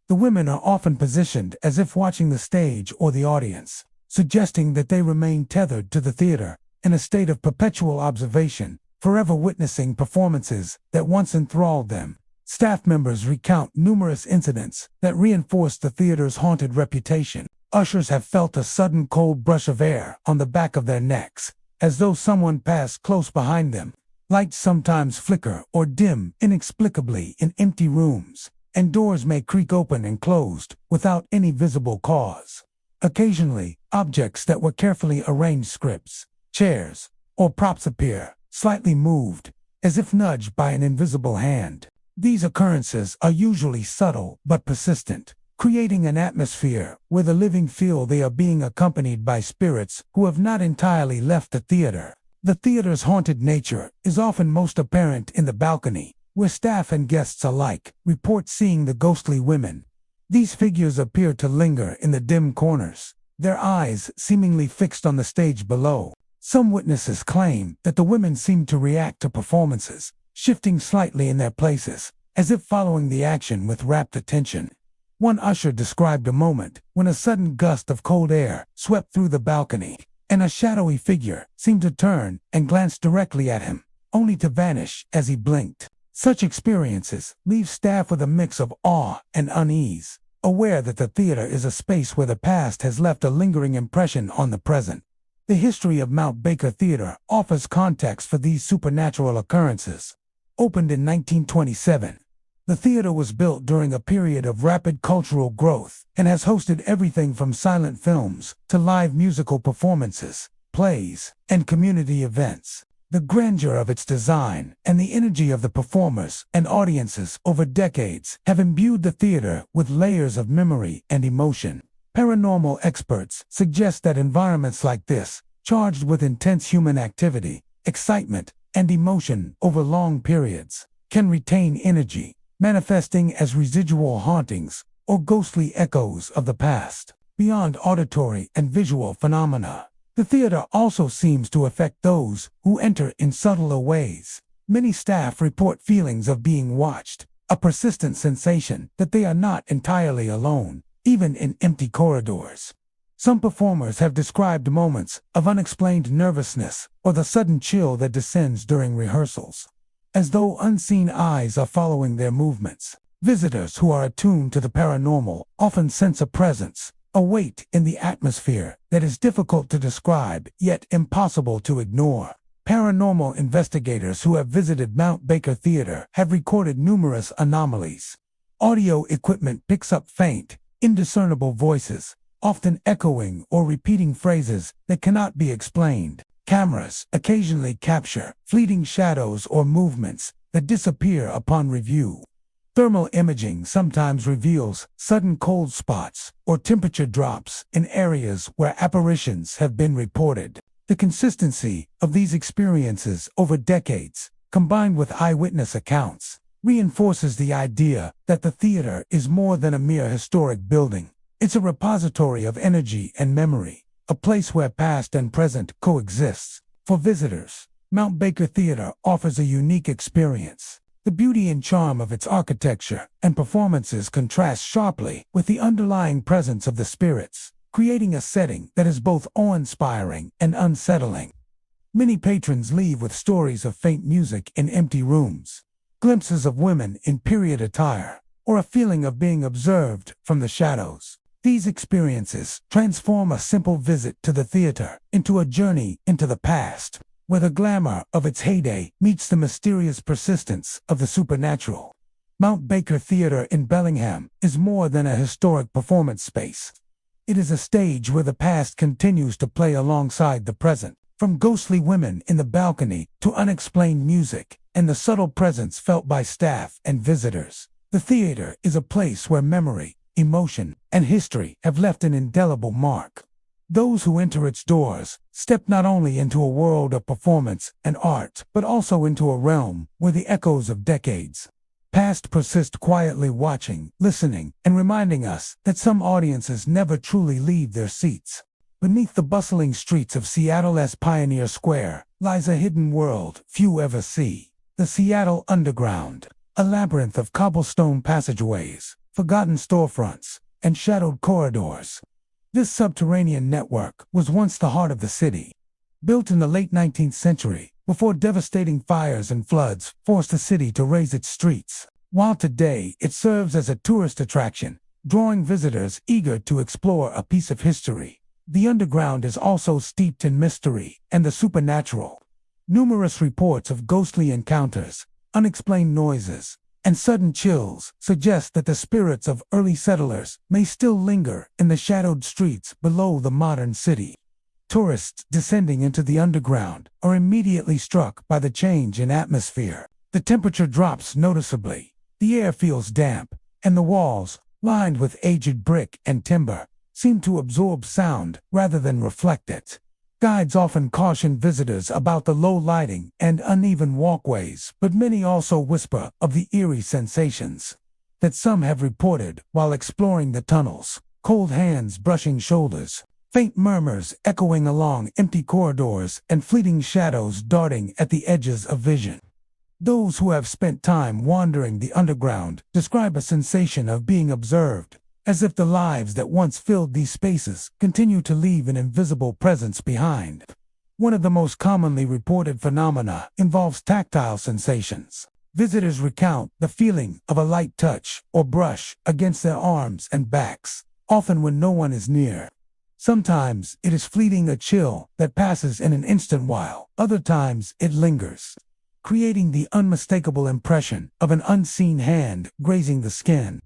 The women are often positioned as if watching the stage or the audience, suggesting that they remain tethered to the theater, in a state of perpetual observation, forever witnessing performances that once enthralled them. Staff members recount numerous incidents that reinforce the theater's haunted reputation. Ushers have felt a sudden cold brush of air on the back of their necks, as though someone passed close behind them. Lights sometimes flicker or dim inexplicably in empty rooms, and doors may creak open and closed without any visible cause. Occasionally, objects that were carefully arranged, scripts, chairs, or props appear, slightly moved, as if nudged by an invisible hand. These occurrences are usually subtle but persistent, creating an atmosphere where the living feel they are being accompanied by spirits who have not entirely left the theater. The theater's haunted nature is often most apparent in the balcony, where staff and guests alike report seeing the ghostly women. These figures appear to linger in the dim corners, their eyes seemingly fixed on the stage below. Some witnesses claim that the women seem to react to performances, shifting slightly in their places, as if following the action with rapt attention. One usher described a moment when a sudden gust of cold air swept through the balcony, and a shadowy figure seemed to turn and glance directly at him, only to vanish as he blinked. Such experiences leave staff with a mix of awe and unease, aware that the theater is a space where the past has left a lingering impression on the present. The history of Mount Baker Theater offers context for these supernatural occurrences. Opened in 1927, the theater was built during a period of rapid cultural growth and has hosted everything from silent films to live musical performances, plays, and community events. The grandeur of its design and the energy of the performers and audiences over decades have imbued the theater with layers of memory and emotion. Paranormal experts suggest that environments like this, charged with intense human activity, excitement, and emotion over long periods, can retain energy, manifesting as residual hauntings or ghostly echoes of the past. Beyond auditory and visual phenomena, the theater also seems to affect those who enter in subtler ways. Many staff report feelings of being watched, a persistent sensation that they are not entirely alone, even in empty corridors. Some performers have described moments of unexplained nervousness or the sudden chill that descends during rehearsals, as though unseen eyes are following their movements. Visitors who are attuned to the paranormal often sense a presence, a weight in the atmosphere that is difficult to describe yet impossible to ignore. Paranormal investigators who have visited Mount Baker Theater have recorded numerous anomalies. Audio equipment picks up faint, indiscernible voices, often echoing or repeating phrases that cannot be explained. Cameras occasionally capture fleeting shadows or movements that disappear upon review. Thermal imaging sometimes reveals sudden cold spots or temperature drops in areas where apparitions have been reported. The consistency of these experiences over decades, combined with eyewitness accounts, reinforces the idea that the theater is more than a mere historic building. It's a repository of energy and memory, a place where past and present coexist. For visitors, Mount Baker Theater offers a unique experience. The beauty and charm of its architecture and performances contrast sharply with the underlying presence of the spirits, creating a setting that is both awe-inspiring and unsettling. Many patrons leave with stories of faint music in empty rooms, glimpses of women in period attire, or a feeling of being observed from the shadows. These experiences transform a simple visit to the theater into a journey into the past, where the glamour of its heyday meets the mysterious persistence of the supernatural. Mount Baker Theater in Bellingham is more than a historic performance space. It is a stage where the past continues to play alongside the present, from ghostly women in the balcony to unexplained music and the subtle presence felt by staff and visitors. The theater is a place where memory, emotion, and history have left an indelible mark. Those who enter its doors step not only into a world of performance and art, but also into a realm where the echoes of decades past persist, quietly watching, listening, and reminding us that some audiences never truly leave their seats. Beneath the bustling streets of Seattle's Pioneer Square lies a hidden world few ever see. The Seattle Underground, a labyrinth of cobblestone passageways, forgotten storefronts, and shadowed corridors. This subterranean network was once the heart of the city. Built in the late 19th century, before devastating fires and floods forced the city to raise its streets. While today it serves as a tourist attraction, drawing visitors eager to explore a piece of history, the underground is also steeped in mystery and the supernatural. Numerous reports of ghostly encounters, unexplained noises, and sudden chills suggest that the spirits of early settlers may still linger in the shadowed streets below the modern city. Tourists descending into the underground are immediately struck by the change in atmosphere. The temperature drops noticeably, the air feels damp, and the walls, lined with aged brick and timber, seem to absorb sound rather than reflect it. Guides often caution visitors about the low lighting and uneven walkways, but many also whisper of the eerie sensations that some have reported while exploring the tunnels. Cold hands brushing shoulders, faint murmurs echoing along empty corridors, and fleeting shadows darting at the edges of vision. Those who have spent time wandering the underground describe a sensation of being observed, as if the lives that once filled these spaces continue to leave an invisible presence behind. One of the most commonly reported phenomena involves tactile sensations. Visitors recount the feeling of a light touch or brush against their arms and backs, often when no one is near. Sometimes it is fleeting, a chill that passes in an instant, while other times it lingers, creating the unmistakable impression of an unseen hand grazing the skin.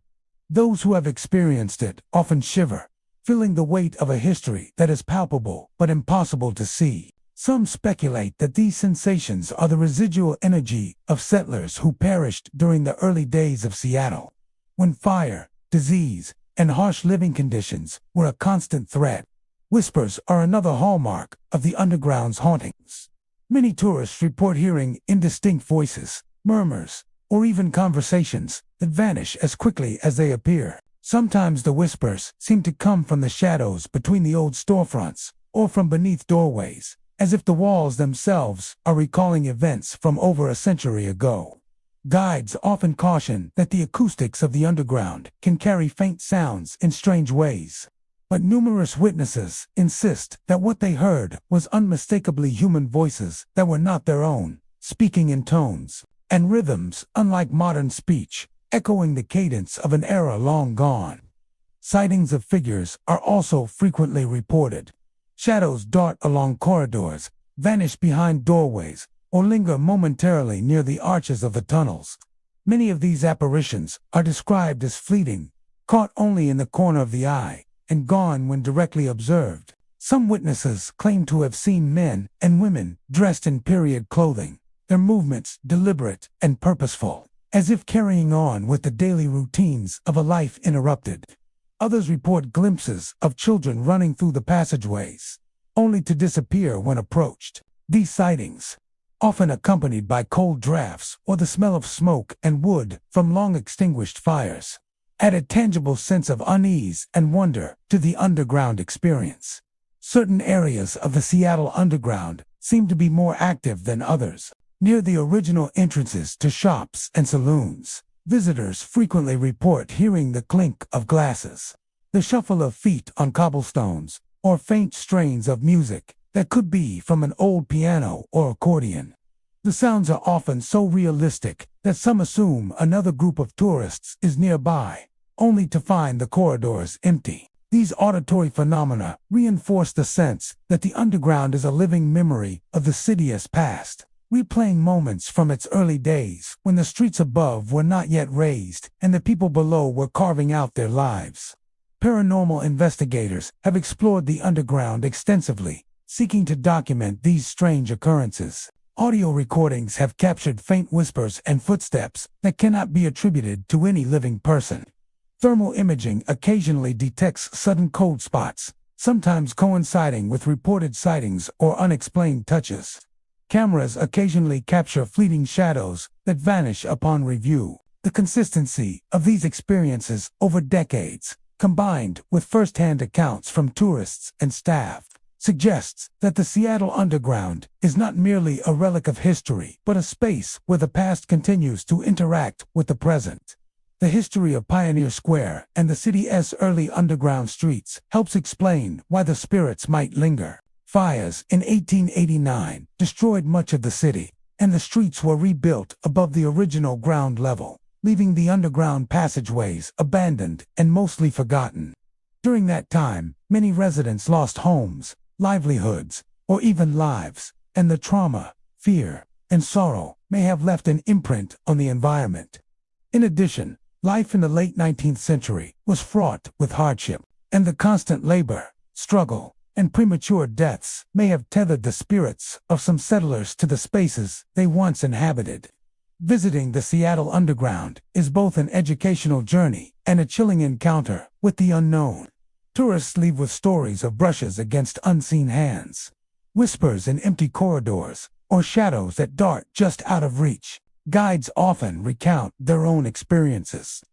Those who have experienced it often shiver, feeling the weight of a history that is palpable but impossible to see. Some speculate that these sensations are the residual energy of settlers who perished during the early days of Seattle, when fire, disease, and harsh living conditions were a constant threat. Whispers are another hallmark of the underground's hauntings. Many tourists report hearing indistinct voices, murmurs, or even conversations that vanish as quickly as they appear. Sometimes the whispers seem to come from the shadows between the old storefronts or from beneath doorways, as if the walls themselves are recalling events from over a century ago. Guides often caution that the acoustics of the underground can carry faint sounds in strange ways, but numerous witnesses insist that what they heard was unmistakably human voices that were not their own, speaking in tones and rhythms unlike modern speech, echoing the cadence of an era long gone. Sightings of figures are also frequently reported. Shadows dart along corridors, vanish behind doorways, or linger momentarily near the arches of the tunnels. Many of these apparitions are described as fleeting, caught only in the corner of the eye, and gone when directly observed. Some witnesses claim to have seen men and women dressed in period clothing, their movements deliberate and purposeful, as if carrying on with the daily routines of a life interrupted. Others report glimpses of children running through the passageways, only to disappear when approached. These sightings, often accompanied by cold drafts or the smell of smoke and wood from long extinguished fires, add a tangible sense of unease and wonder to the underground experience. Certain areas of the Seattle Underground seem to be more active than others. Near the original entrances to shops and saloons, visitors frequently report hearing the clink of glasses, the shuffle of feet on cobblestones, or faint strains of music that could be from an old piano or accordion. The sounds are often so realistic that some assume another group of tourists is nearby, only to find the corridors empty. These auditory phenomena reinforce the sense that the underground is a living memory of the city's past, replaying moments from its early days when the streets above were not yet raised and the people below were carving out their lives. Paranormal investigators have explored the underground extensively, seeking to document these strange occurrences. Audio recordings have captured faint whispers and footsteps that cannot be attributed to any living person. Thermal imaging occasionally detects sudden cold spots, sometimes coinciding with reported sightings or unexplained touches. Cameras occasionally capture fleeting shadows that vanish upon review. The consistency of these experiences over decades, combined with first-hand accounts from tourists and staff, suggests that the Seattle Underground is not merely a relic of history, but a space where the past continues to interact with the present. The history of Pioneer Square and the city's early underground streets helps explain why the spirits might linger. Fires in 1889 destroyed much of the city, and the streets were rebuilt above the original ground level, leaving the underground passageways abandoned and mostly forgotten. During that time, many residents lost homes, livelihoods, or even lives, and the trauma, fear, and sorrow may have left an imprint on the environment. In addition, life in the late 19th century was fraught with hardship, and the constant labor, struggle, and premature deaths may have tethered the spirits of some settlers to the spaces they once inhabited. Visiting the Seattle Underground is both an educational journey and a chilling encounter with the unknown. Tourists leave with stories of brushes against unseen hands, whispers in empty corridors, or shadows that dart just out of reach. Guides often recount their own experiences,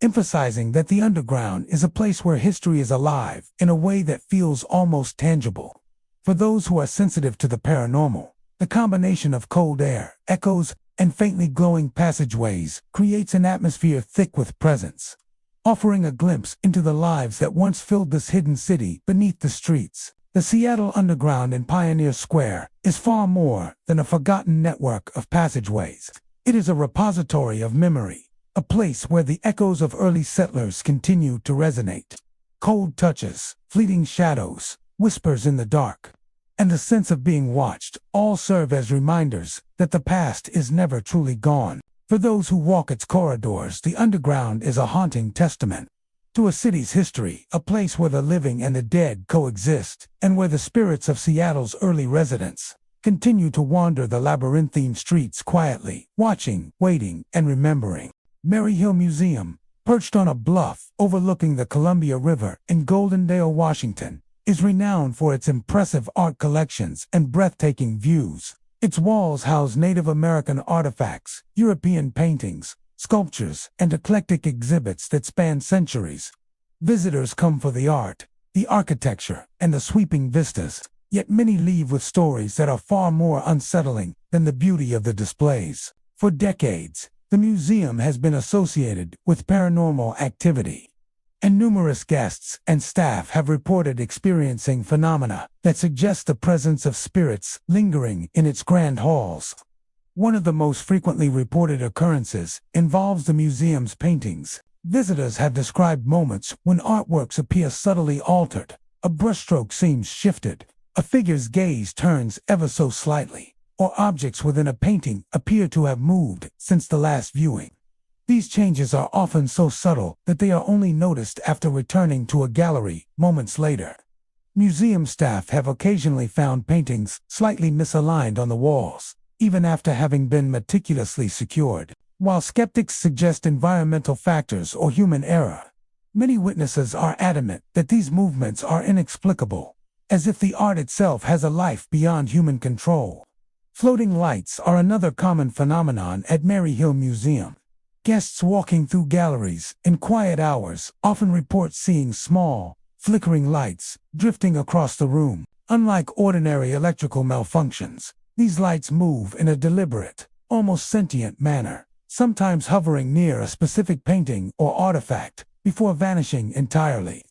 emphasizing that the underground is a place where history is alive in a way that feels almost tangible. For those who are sensitive to the paranormal, the combination of cold air, echoes, and faintly glowing passageways creates an atmosphere thick with presence, offering a glimpse into the lives that once filled this hidden city beneath the streets. The Seattle Underground in Pioneer Square is far more than a forgotten network of passageways. It is a repository of memory, a place where the echoes of early settlers continue to resonate. Cold touches, fleeting shadows, whispers in the dark, and the sense of being watched all serve as reminders that the past is never truly gone. For those who walk its corridors, the underground is a haunting testament to a city's history, a place where the living and the dead coexist, and where the spirits of Seattle's early residents continue to wander the labyrinthine streets quietly, watching, waiting, and remembering. Mary Hill Museum, perched on a bluff overlooking the Columbia River in Goldendale, Washington, is renowned for its impressive art collections and breathtaking views. Its walls house Native American artifacts, European paintings, sculptures, and eclectic exhibits that span centuries. Visitors come for the art, the architecture, and the sweeping vistas, yet many leave with stories that are far more unsettling than the beauty of the displays. For decades, the museum has been associated with paranormal activity, and numerous guests and staff have reported experiencing phenomena that suggest the presence of spirits lingering in its grand halls. One of the most frequently reported occurrences involves the museum's paintings. Visitors have described moments when artworks appear subtly altered, a brushstroke seems shifted, A figure's gaze turns ever so slightly, or objects within a painting appear to have moved since the last viewing. These changes are often so subtle that they are only noticed after returning to a gallery moments later. Museum staff have occasionally found paintings slightly misaligned on the walls, even after having been meticulously secured. While skeptics suggest environmental factors or human error, many witnesses are adamant that these movements are inexplicable, as if the art itself has a life beyond human control. Floating lights are another common phenomenon at Maryhill Museum. Guests walking through galleries in quiet hours often report seeing small, flickering lights drifting across the room. Unlike ordinary electrical malfunctions, these lights move in a deliberate, almost sentient manner, sometimes hovering near a specific painting or artifact before vanishing entirely.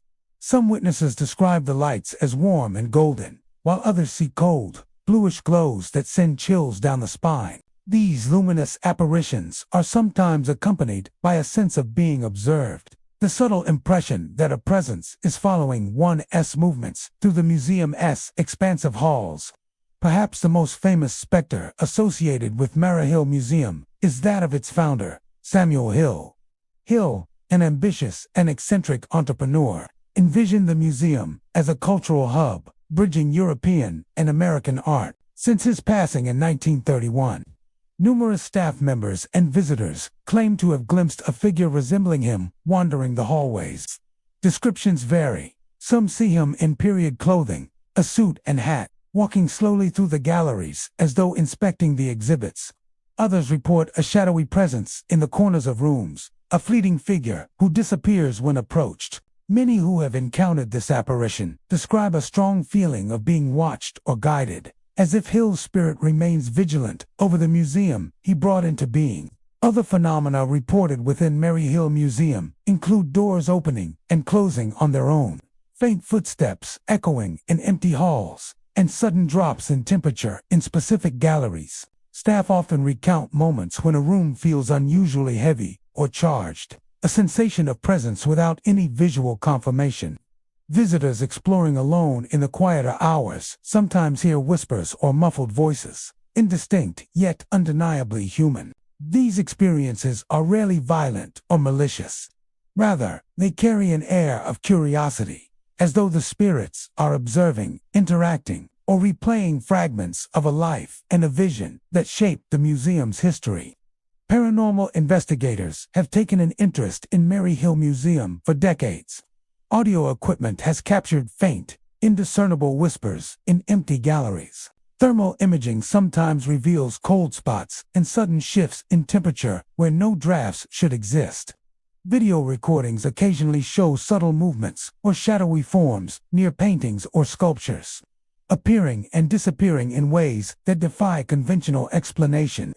Some witnesses describe the lights as warm and golden, while others see cold, bluish glows that send chills down the spine. These luminous apparitions are sometimes accompanied by a sense of being observed, the subtle impression that a presence is following one's movements through the museum's expansive halls. Perhaps the most famous specter associated with Maryhill Museum is that of its founder, Samuel Hill. Hill, an ambitious and eccentric entrepreneur, envisioned the museum as a cultural hub, bridging European and American art. Since his passing in 1931, numerous staff members and visitors claim to have glimpsed a figure resembling him wandering the hallways. Descriptions vary. Some see him in period clothing, a suit and hat, walking slowly through the galleries as though inspecting the exhibits. Others report a shadowy presence in the corners of rooms, a fleeting figure who disappears when approached. Many who have encountered this apparition describe a strong feeling of being watched or guided, as if Hill's spirit remains vigilant over the museum he brought into being. Other phenomena reported within Maryhill Museum include doors opening and closing on their own, faint footsteps echoing in empty halls, and sudden drops in temperature in specific galleries. Staff often recount moments when a room feels unusually heavy or charged, a sensation of presence without any visual confirmation. Visitors exploring alone in the quieter hours sometimes hear whispers or muffled voices, indistinct yet undeniably human. These experiences are rarely violent or malicious. Rather, they carry an air of curiosity, as though the spirits are observing, interacting, or replaying fragments of a life and a vision that shaped the museum's history. Paranormal investigators have taken an interest in Maryhill Museum for decades. Audio equipment has captured faint, indiscernible whispers in empty galleries. Thermal imaging sometimes reveals cold spots and sudden shifts in temperature where no drafts should exist. Video recordings occasionally show subtle movements or shadowy forms near paintings or sculptures, appearing and disappearing in ways that defy conventional explanation.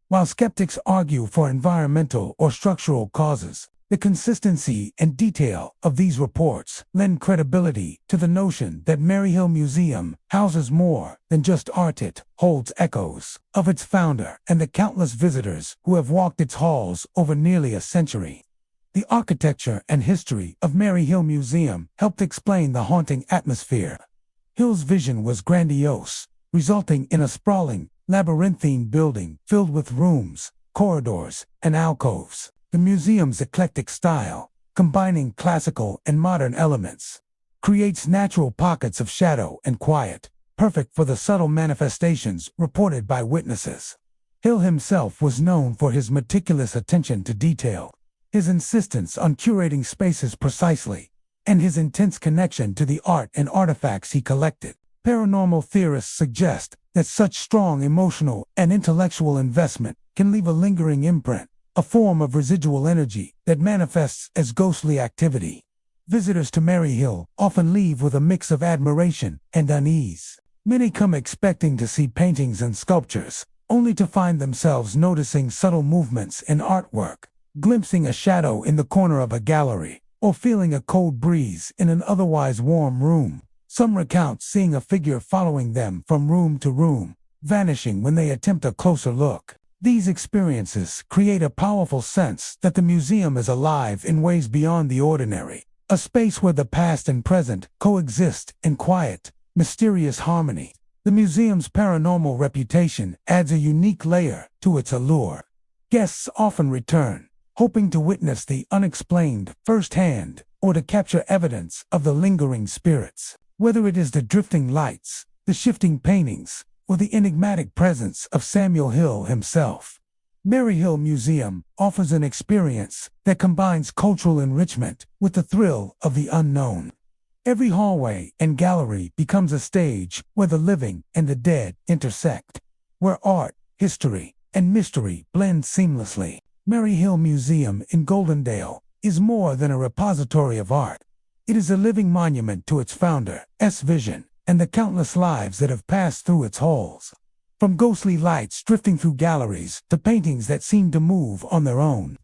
While skeptics argue for environmental or structural causes, the consistency and detail of these reports lend credibility to the notion that Maryhill Museum houses more than just art. It holds echoes of its founder and the countless visitors who have walked its halls over nearly a century. The architecture and history of Maryhill Museum helped explain the haunting atmosphere. Hill's vision was grandiose, resulting in a sprawling, labyrinthine building filled with rooms, corridors, and alcoves. The museum's eclectic style, combining classical and modern elements, creates natural pockets of shadow and quiet, perfect for the subtle manifestations reported by witnesses. Hill himself was known for his meticulous attention to detail, his insistence on curating spaces precisely, and his intense connection to the art and artifacts he collected. Paranormal theorists suggest that such strong emotional and intellectual investment can leave a lingering imprint, a form of residual energy that manifests as ghostly activity. Visitors to Maryhill often leave with a mix of admiration and unease. Many come expecting to see paintings and sculptures, only to find themselves noticing subtle movements in artwork, glimpsing a shadow in the corner of a gallery, or feeling a cold breeze in an otherwise warm room. Some recount seeing a figure following them from room to room, vanishing when they attempt a closer look. These experiences create a powerful sense that the museum is alive in ways beyond the ordinary, a space where the past and present coexist in quiet, mysterious harmony. The museum's paranormal reputation adds a unique layer to its allure. Guests often return, hoping to witness the unexplained firsthand or to capture evidence of the lingering spirits. Whether it is the drifting lights, the shifting paintings, or the enigmatic presence of Samuel Hill himself, Mary Hill Museum offers an experience that combines cultural enrichment with the thrill of the unknown. Every hallway and gallery becomes a stage where the living and the dead intersect, where art, history, and mystery blend seamlessly. Mary Hill Museum in Goldendale is more than a repository of art. It is a living monument to its founder's vision and the countless lives that have passed through its halls. From ghostly lights drifting through galleries to paintings that seem to move on their own,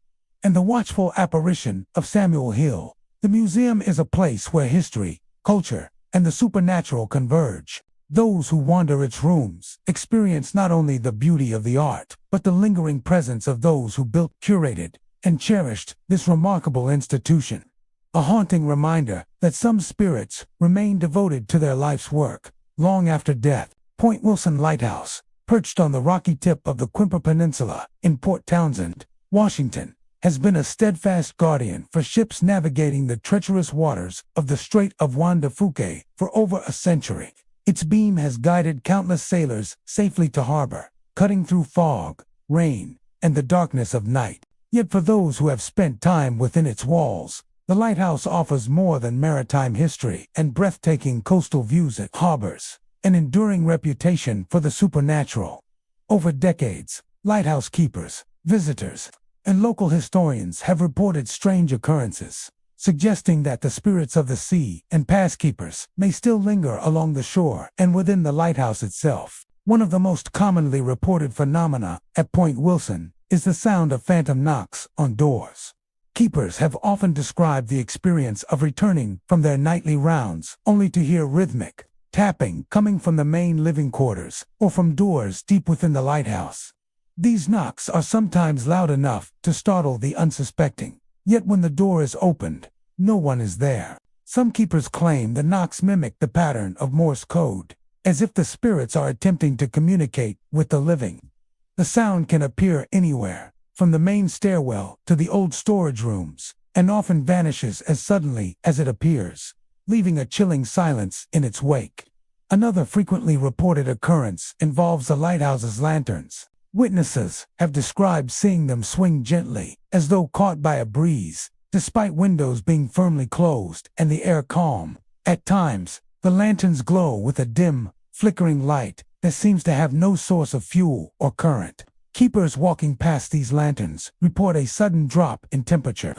and the watchful apparition of Samuel Hill, the museum is a place where history, culture, and the supernatural converge. Those who wander its rooms experience not only the beauty of the art, but the lingering presence of those who built, curated, and cherished this remarkable institution. A haunting reminder that some spirits remain devoted to their life's work long after death. Point Wilson Lighthouse, perched on the rocky tip of the Quimper Peninsula in Port Townsend, Washington, has been a steadfast guardian for ships navigating the treacherous waters of the Strait of Juan de Fuca for over a century. Its beam has guided countless sailors safely to harbor, cutting through fog, rain, and the darkness of night. Yet for those who have spent time within its walls, the lighthouse offers more than maritime history and breathtaking coastal views. It harbors an enduring reputation for the supernatural. Over decades, lighthouse keepers, visitors, and local historians have reported strange occurrences, suggesting that the spirits of the sea and passkeepers may still linger along the shore and within the lighthouse itself. One of the most commonly reported phenomena at Point Wilson is the sound of phantom knocks on doors. Keepers have often described the experience of returning from their nightly rounds only to hear rhythmic tapping coming from the main living quarters or from doors deep within the lighthouse. These knocks are sometimes loud enough to startle the unsuspecting, yet when the door is opened, no one is there. Some keepers claim the knocks mimic the pattern of Morse code, as if the spirits are attempting to communicate with the living. The sound can appear anywhere, from the main stairwell to the old storage rooms, and often vanishes as suddenly as it appears, leaving a chilling silence in its wake. Another frequently reported occurrence involves the lighthouse's lanterns. Witnesses have described seeing them swing gently, as though caught by a breeze, despite windows being firmly closed and the air calm. At times, the lanterns glow with a dim, flickering light that seems to have no source of fuel or current. Keepers walking past these lanterns report a sudden drop in temperature,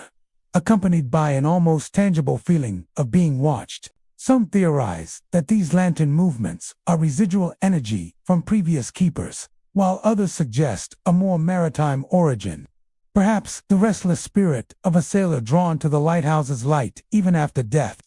accompanied by an almost tangible feeling of being watched. Some theorize that these lantern movements are residual energy from previous keepers, while others suggest a more maritime origin. Perhaps the restless spirit of a sailor drawn to the lighthouse's light even after death.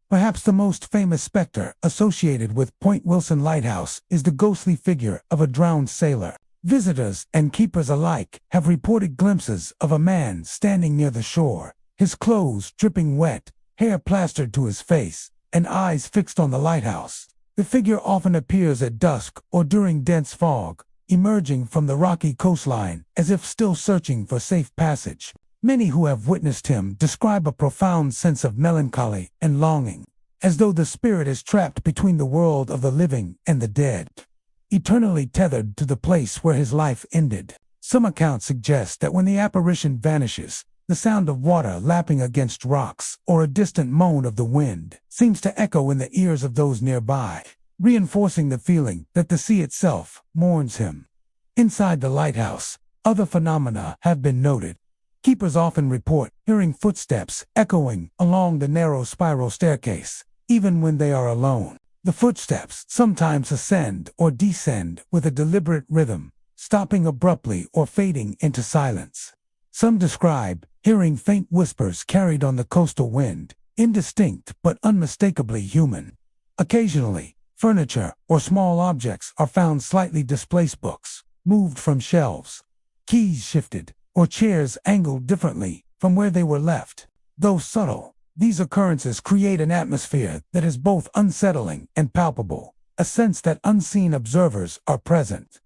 Perhaps the most famous specter associated with Point Wilson Lighthouse is the ghostly figure of a drowned sailor. Visitors and keepers alike have reported glimpses of a man standing near the shore, his clothes dripping wet, hair plastered to his face, and eyes fixed on the lighthouse. The figure often appears at dusk or during dense fog, emerging from the rocky coastline as if still searching for safe passage. Many who have witnessed him describe a profound sense of melancholy and longing, as though the spirit is trapped between the world of the living and the dead, eternally tethered to the place where his life ended. Some accounts suggest that when the apparition vanishes, the sound of water lapping against rocks or a distant moan of the wind seems to echo in the ears of those nearby, reinforcing the feeling that the sea itself mourns him. Inside the lighthouse, other phenomena have been noted. Keepers often report hearing footsteps echoing along the narrow spiral staircase, even when they are alone. The footsteps sometimes ascend or descend with a deliberate rhythm, stopping abruptly or fading into silence. Some describe hearing faint whispers carried on the coastal wind, indistinct but unmistakably human. Occasionally, furniture or small objects are found slightly displaced, books moved from shelves, keys shifted, or chairs angled differently from where they were left. Though subtle, These occurrences create an atmosphere that is both unsettling and palpable, a sense that unseen observers are present.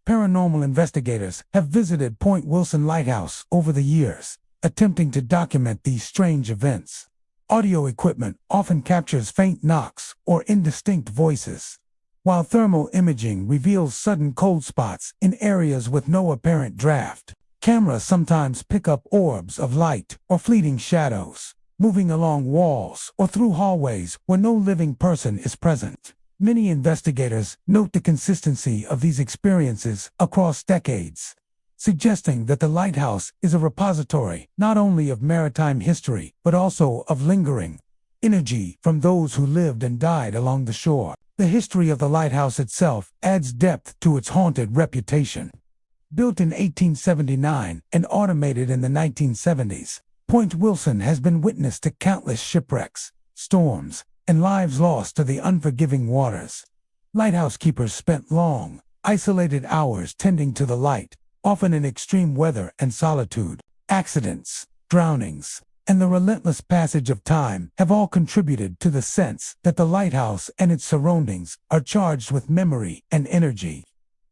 Paranormal investigators have visited Point Wilson Lighthouse over the years, attempting to document these strange events. Audio equipment often captures faint knocks or indistinct voices, while thermal imaging reveals sudden cold spots in areas with no apparent draft. Cameras sometimes pick up orbs of light or fleeting shadows, moving along walls or through hallways where no living person is present. Many investigators note the consistency of these experiences across decades, suggesting that the lighthouse is a repository not only of maritime history but also of lingering energy from those who lived and died along the shore. The history of the lighthouse itself adds depth to its haunted reputation. Built in 1879 and automated in the 1970s, Point Wilson has been witness to countless shipwrecks, storms, and lives lost to the unforgiving waters. Lighthouse keepers spent long, isolated hours tending to the light, often in extreme weather and solitude. Accidents, drownings, and the relentless passage of time have all contributed to the sense that the lighthouse and its surroundings are charged with memory and energy.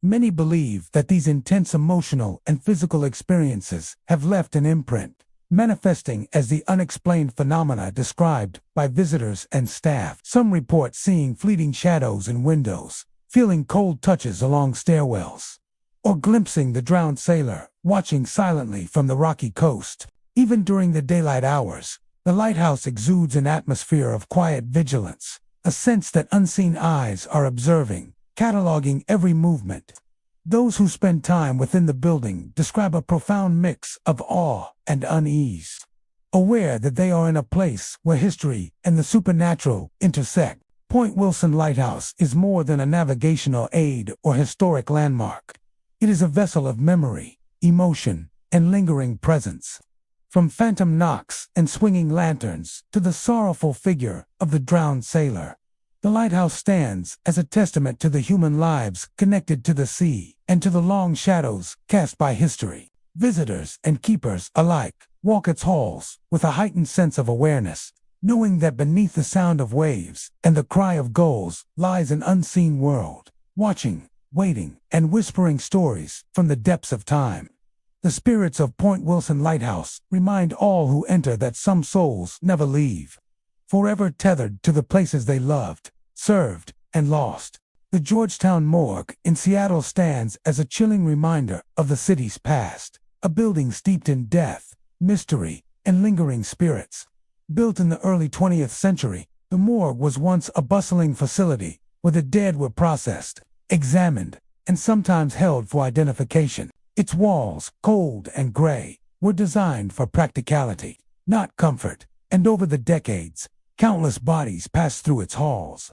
Many believe that these intense emotional and physical experiences have left an imprint, manifesting as the unexplained phenomena described by visitors and staff. Some report seeing fleeting shadows in windows, feeling cold touches along stairwells, or glimpsing the drowned sailor watching silently from the rocky coast. Even during the daylight hours, the lighthouse exudes an atmosphere of quiet vigilance, a sense that unseen eyes are observing, cataloging every movement. Those who spend time within the building describe a profound mix of awe and unease, aware that they are in a place where history and the supernatural intersect. Point Wilson Lighthouse is more than a navigational aid or historic landmark. It is a vessel of memory, emotion, and lingering presence. From phantom knocks and swinging lanterns to the sorrowful figure of the drowned sailor, the lighthouse stands as a testament to the human lives connected to the sea and to the long shadows cast by history. Visitors and keepers alike walk its halls with a heightened sense of awareness, knowing that beneath the sound of waves and the cry of gulls lies an unseen world, watching, waiting, and whispering stories from the depths of time. The spirits of Point Wilson Lighthouse remind all who enter that some souls never leave, forever tethered to the places they loved, served, and lost. The Georgetown Morgue in Seattle stands as a chilling reminder of the city's past, a building steeped in death, mystery, and lingering spirits. Built in the early 20th century, the morgue was once a bustling facility where the dead were processed, examined, and sometimes held for identification. Its walls, cold and gray, were designed for practicality, not comfort, and over the decades, countless bodies passed through its halls.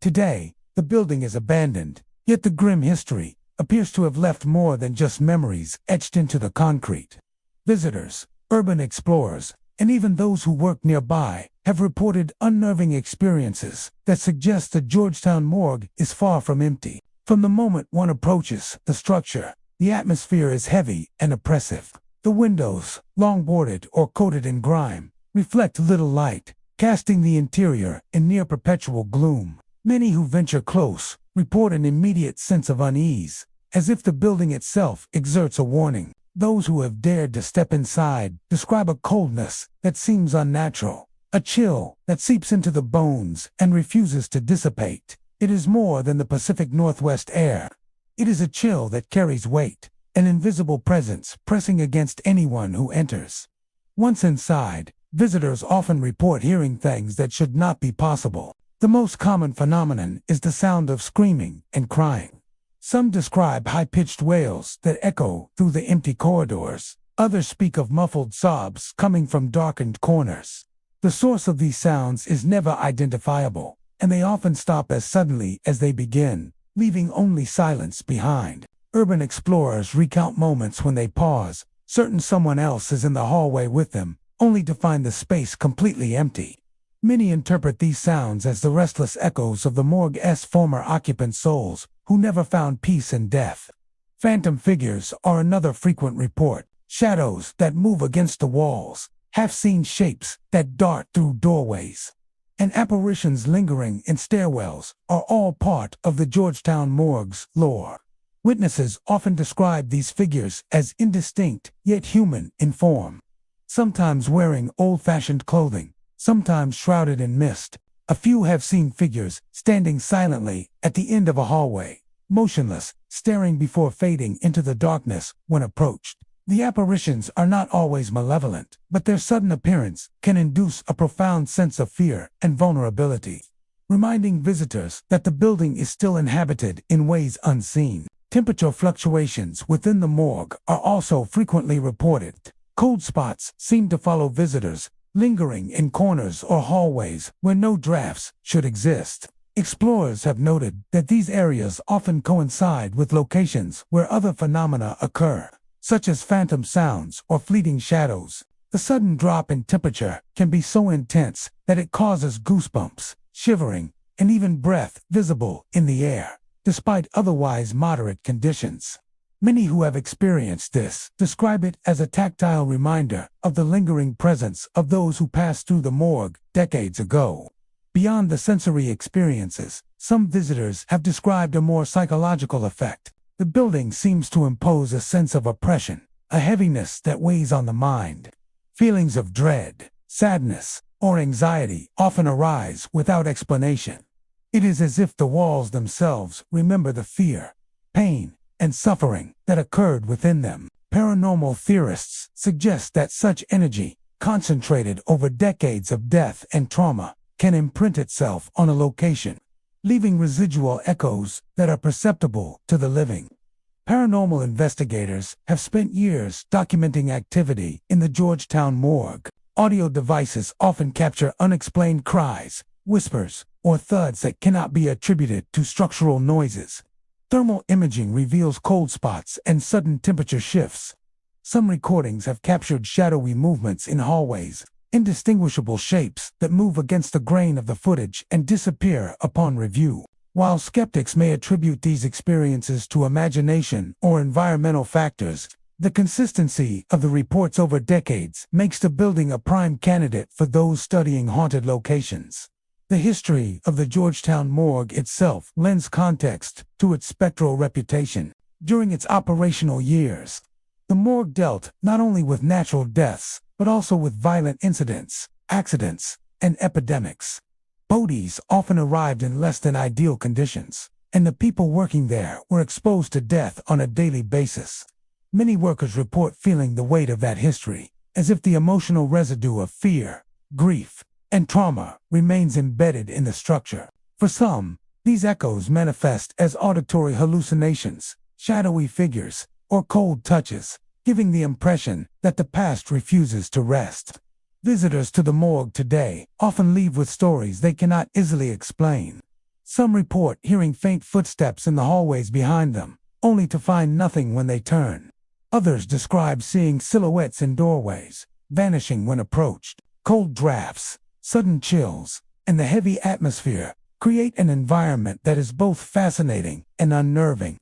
Today, the building is abandoned, yet the grim history appears to have left more than just memories etched into the concrete. Visitors, urban explorers, and even those who work nearby have reported unnerving experiences that suggest the Georgetown Morgue is far from empty. From the moment one approaches the structure, the atmosphere is heavy and oppressive. The windows, long boarded or coated in grime, reflect little light, casting the interior in near perpetual gloom. Many who venture close report an immediate sense of unease, as if the building itself exerts a warning. Those who have dared to step inside describe a coldness that seems unnatural, a chill that seeps into the bones and refuses to dissipate. It is more than the Pacific Northwest air. It is a chill that carries weight, an invisible presence pressing against anyone who enters. Once inside, visitors often report hearing things that should not be possible. The most common phenomenon is the sound of screaming and crying. Some describe high-pitched wails that echo through the empty corridors. Others speak of muffled sobs coming from darkened corners. The source of these sounds is never identifiable, and they often stop as suddenly as they begin, leaving only silence behind. Urban explorers recount moments when they pause, certain someone else is in the hallway with them, only to find the space completely empty. Many interpret these sounds as the restless echoes of the morgue's former occupants' souls, who never found peace in death. Phantom figures are another frequent report, shadows that move against the walls, half-seen shapes that dart through doorways, and apparitions lingering in stairwells are all part of the Georgetown morgue's lore. Witnesses often describe these figures as indistinct yet human in form, sometimes wearing old-fashioned clothing, sometimes shrouded in mist. A few have seen figures standing silently at the end of a hallway, motionless, staring before fading into the darkness when approached. The apparitions are not always malevolent, but their sudden appearance can induce a profound sense of fear and vulnerability, reminding visitors that the building is still inhabited in ways unseen. Temperature fluctuations within the morgue are also frequently reported. Cold spots seem to follow visitors, lingering in corners or hallways where no drafts should exist. Explorers have noted that these areas often coincide with locations where other phenomena occur, such as phantom sounds or fleeting shadows. The sudden drop in temperature can be so intense that it causes goosebumps, shivering, and even breath visible in the air, despite otherwise moderate conditions. Many who have experienced this describe it as a tactile reminder of the lingering presence of those who passed through the morgue decades ago. Beyond the sensory experiences, some visitors have described a more psychological effect. The building seems to impose a sense of oppression, a heaviness that weighs on the mind. Feelings of dread, sadness, or anxiety often arise without explanation. It is as if the walls themselves remember the fear, pain, and suffering that occurred within them. Paranormal theorists suggest that such energy, concentrated over decades of death and trauma, can imprint itself on a location, leaving residual echoes that are perceptible to the living. Paranormal investigators have spent years documenting activity in the Georgetown morgue. Audio devices often capture unexplained cries, whispers, or thuds that cannot be attributed to structural noises. Thermal imaging reveals cold spots and sudden temperature shifts. Some recordings have captured shadowy movements in hallways, indistinguishable shapes that move against the grain of the footage and disappear upon review. While skeptics may attribute these experiences to imagination or environmental factors, the consistency of the reports over decades makes the building a prime candidate for those studying haunted locations. The history of the Georgetown morgue itself lends context to its spectral reputation. During its operational years, the morgue dealt not only with natural deaths, but also with violent incidents, accidents, and epidemics. Bodies often arrived in less than ideal conditions, and the people working there were exposed to death on a daily basis. Many workers report feeling the weight of that history, as if the emotional residue of fear, grief, and trauma remains embedded in the structure. For some, these echoes manifest as auditory hallucinations, shadowy figures, or cold touches, giving the impression that the past refuses to rest. Visitors to the morgue today often leave with stories they cannot easily explain. Some report hearing faint footsteps in the hallways behind them, only to find nothing when they turn. Others describe seeing silhouettes in doorways, vanishing when approached. Cold drafts, sudden chills, and the heavy atmosphere create an environment that is both fascinating and unnerving.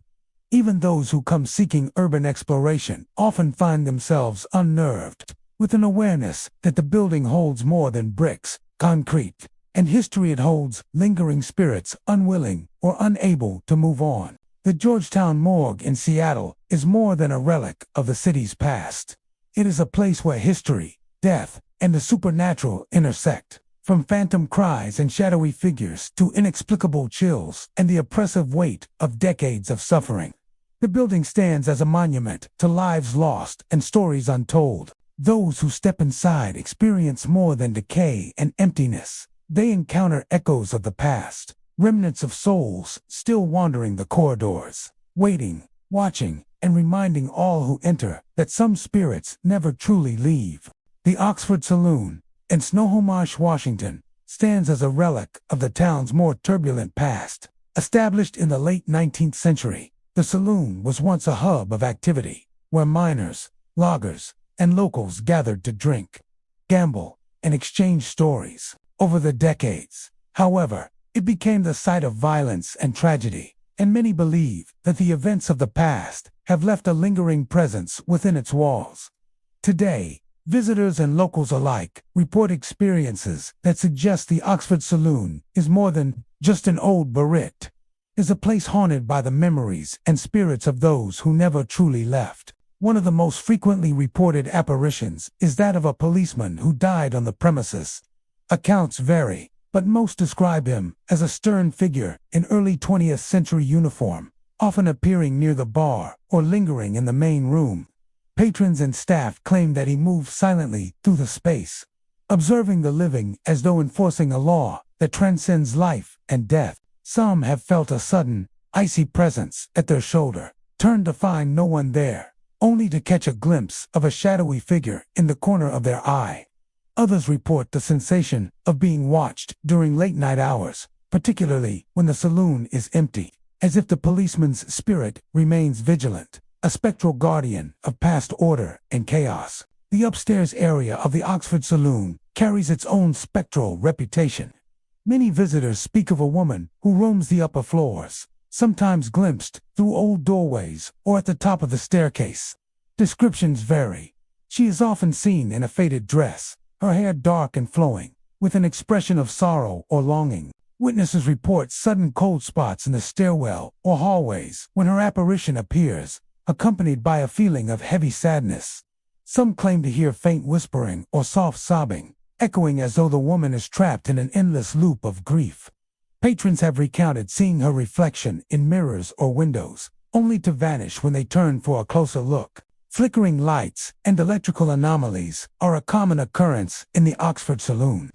Even those who come seeking urban exploration often find themselves unnerved, with an awareness that the building holds more than bricks, concrete, and history. It holds lingering spirits unwilling or unable to move on. The Georgetown morgue in Seattle is more than a relic of the city's past. It is a place where history, death, and the supernatural intersect. From phantom cries and shadowy figures to inexplicable chills and the oppressive weight of decades of suffering. The building stands as a monument to lives lost and stories untold. Those who step inside experience more than decay and emptiness. They encounter echoes of the past, remnants of souls still wandering the corridors, waiting, watching, and reminding all who enter that some spirits never truly leave. The Oxford Saloon, in Snohomish, Washington, stands as a relic of the town's more turbulent past. Established in the late 19th century, the saloon was once a hub of activity, where miners, loggers, and locals gathered to drink, gamble, and exchange stories. Over the decades, however, it became the site of violence and tragedy, and many believe that the events of the past have left a lingering presence within its walls. Today, Visitors and locals alike report experiences that suggest the Oxford Saloon is more than just an old barrette. Is a place haunted by the memories and spirits of those who never truly left. One of the most frequently reported apparitions is that of a policeman who died on the premises. Accounts vary, but most describe him as a stern figure in early 20th century uniform, often appearing near the bar or lingering in the main room. Patrons and staff claim that he moved silently through the space, observing the living as though enforcing a law that transcends life and death. Some have felt a sudden, icy presence at their shoulder, turned to find no one there, only to catch a glimpse of a shadowy figure in the corner of their eye. Others report the sensation of being watched during late-night hours, particularly when the saloon is empty, as if the policeman's spirit remains vigilant, a spectral guardian of past order and chaos. The upstairs area of the Oxford Saloon carries its own spectral reputation. Many visitors speak of a woman who roams the upper floors, sometimes glimpsed through old doorways or at the top of the staircase. Descriptions vary. She is often seen in a faded dress, her hair dark and flowing, with an expression of sorrow or longing. Witnesses report sudden cold spots in the stairwell or hallways when her apparition appears, accompanied by a feeling of heavy sadness. Some claim to hear faint whispering or soft sobbing, echoing as though the woman is trapped in an endless loop of grief. Patrons have recounted seeing her reflection in mirrors or windows, only to vanish when they turn for a closer look. Flickering lights and electrical anomalies are a common occurrence in the Oxford Saloon.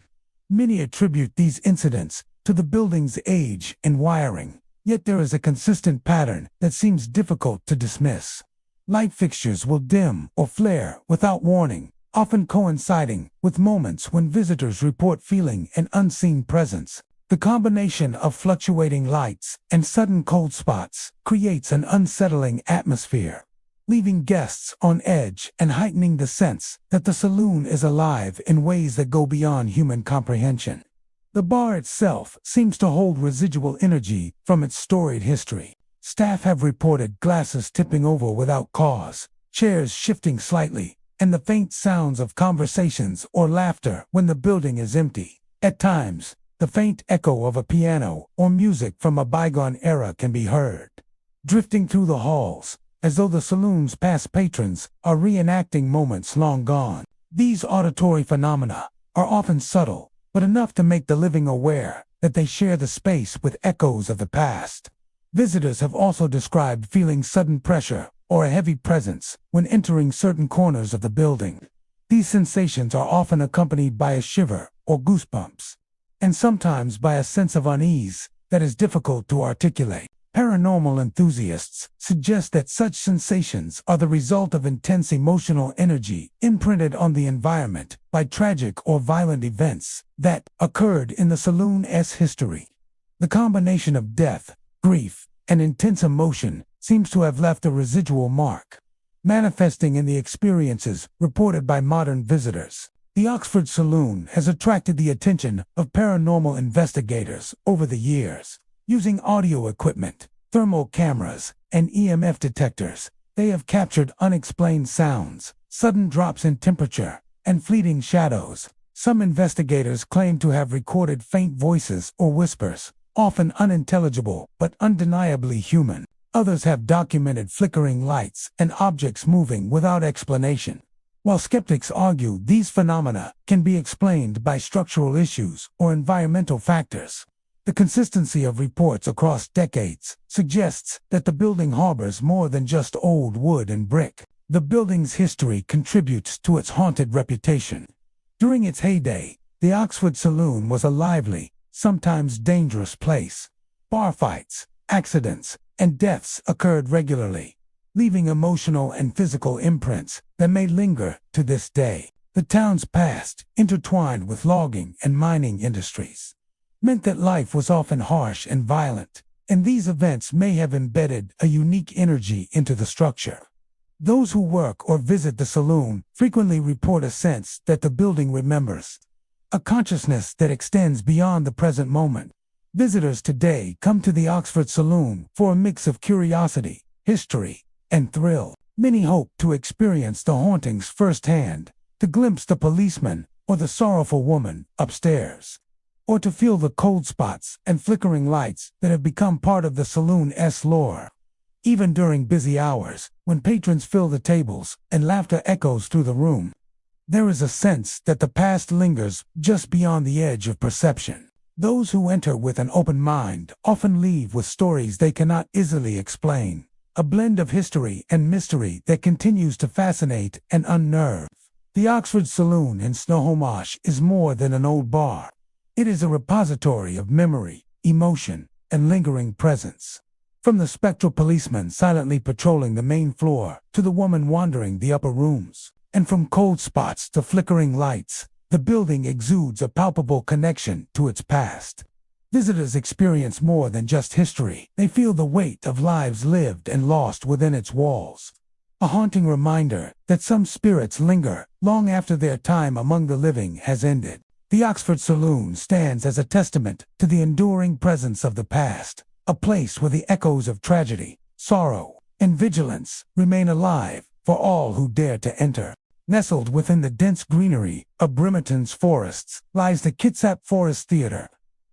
Many attribute these incidents to the building's age and wiring, yet there is a consistent pattern that seems difficult to dismiss. Light fixtures will dim or flare without warning, often coinciding with moments when visitors report feeling an unseen presence. The combination of fluctuating lights and sudden cold spots creates an unsettling atmosphere, leaving guests on edge and heightening the sense that the saloon is alive in ways that go beyond human comprehension. The bar itself seems to hold residual energy from its storied history. Staff have reported glasses tipping over without cause, chairs shifting slightly, and the faint sounds of conversations or laughter when the building is empty. At times, the faint echo of a piano or music from a bygone era can be heard, drifting through the halls, as though the saloon's past patrons are reenacting moments long gone. These auditory phenomena are often subtle, but enough to make the living aware that they share the space with echoes of the past. Visitors have also described feeling sudden pressure or a heavy presence when entering certain corners of the building. These sensations are often accompanied by a shiver or goosebumps, and sometimes by a sense of unease that is difficult to articulate. Paranormal enthusiasts suggest that such sensations are the result of intense emotional energy imprinted on the environment by tragic or violent events that occurred in the saloon's history. The combination of death, grief, and intense emotion seems to have left a residual mark, manifesting in the experiences reported by modern visitors. The Oxford Saloon has attracted the attention of paranormal investigators over the years. Using audio equipment, thermal cameras, and EMF detectors, they have captured unexplained sounds, sudden drops in temperature, and fleeting shadows. Some investigators claim to have recorded faint voices or whispers, often unintelligible but undeniably human. Others have documented flickering lights and objects moving without explanation. While skeptics argue these phenomena can be explained by structural issues or environmental factors, the consistency of reports across decades suggests that the building harbors more than just old wood and brick. The building's history contributes to its haunted reputation. During its heyday, the Oxford Saloon was a lively, sometimes dangerous place. Bar fights, accidents, and deaths occurred regularly, leaving emotional and physical imprints that may linger to this day. The town's past, intertwined with logging and mining industries, meant that life was often harsh and violent, and these events may have embedded a unique energy into the structure. Those who work or visit the saloon frequently report a sense that the building remembers, a consciousness that extends beyond the present moment. Visitors today come to the Oxford Saloon for a mix of curiosity, history, and thrill. Many hope to experience the hauntings firsthand, to glimpse the policeman or the sorrowful woman upstairs, or to feel the cold spots and flickering lights that have become part of the saloon's lore. Even during busy hours, when patrons fill the tables and laughter echoes through the room, there is a sense that the past lingers just beyond the edge of perception. Those who enter with an open mind often leave with stories they cannot easily explain, a blend of history and mystery that continues to fascinate and unnerve. The Oxford Saloon in Snohomish is more than an old bar. It is a repository of memory, emotion, and lingering presence. From the spectral policeman silently patrolling the main floor to the woman wandering the upper rooms, and from cold spots to flickering lights, the building exudes a palpable connection to its past. Visitors experience more than just history. They feel the weight of lives lived and lost within its walls. A haunting reminder that some spirits linger long after their time among the living has ended. The Oxford Saloon stands as a testament to the enduring presence of the past, a place where the echoes of tragedy, sorrow, and vigilance remain alive for all who dare to enter. Nestled within the dense greenery of Bremerton's forests lies the Kitsap Forest Theater,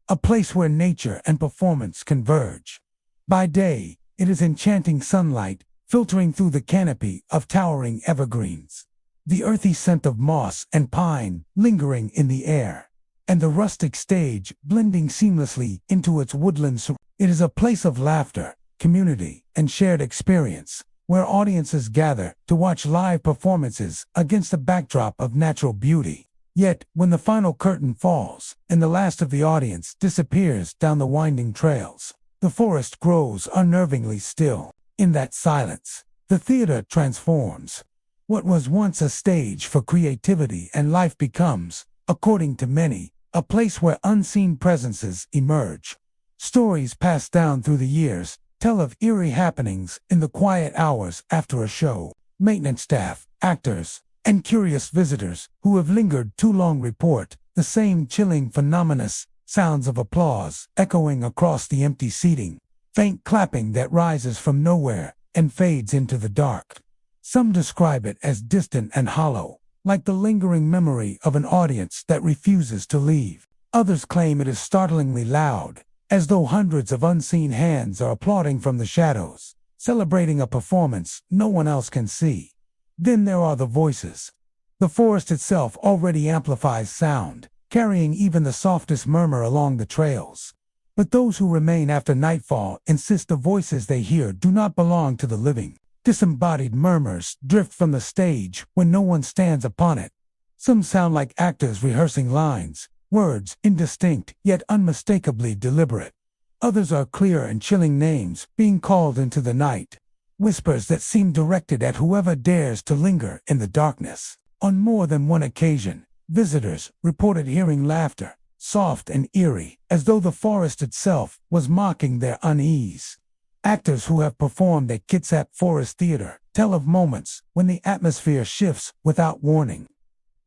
a place where nature and performance converge. By day, it is enchanting sunlight filtering through the canopy of towering evergreens, the earthy scent of moss and pine lingering in the air, and the rustic stage blending seamlessly into its woodlands. It is a place of laughter, community, and shared experience, where audiences gather to watch live performances against a backdrop of natural beauty. Yet, when the final curtain falls and the last of the audience disappears down the winding trails, the forest grows unnervingly still. In that silence, the theater transforms. What was once a stage for creativity and life becomes, according to many, a place where unseen presences emerge. Stories passed down through the years tell of eerie happenings in the quiet hours after a show. Maintenance staff, actors, and curious visitors who have lingered too long report the same chilling phenomena: sounds of applause echoing across the empty seating, faint clapping that rises from nowhere and fades into the dark. Some describe it as distant and hollow, like the lingering memory of an audience that refuses to leave. Others claim it is startlingly loud, as though hundreds of unseen hands are applauding from the shadows, celebrating a performance no one else can see. Then there are the voices. The forest itself already amplifies sound, carrying even the softest murmur along the trails. But those who remain after nightfall insist the voices they hear do not belong to the living. Disembodied murmurs drift from the stage when no one stands upon it. Some sound like actors rehearsing lines, words indistinct yet unmistakably deliberate. Others are clear and chilling names being called into the night, whispers that seem directed at whoever dares to linger in the darkness. On more than one occasion, visitors reported hearing laughter, soft and eerie, as though the forest itself was mocking their unease. Actors who have performed at Kitsap Forest Theater tell of moments when the atmosphere shifts without warning.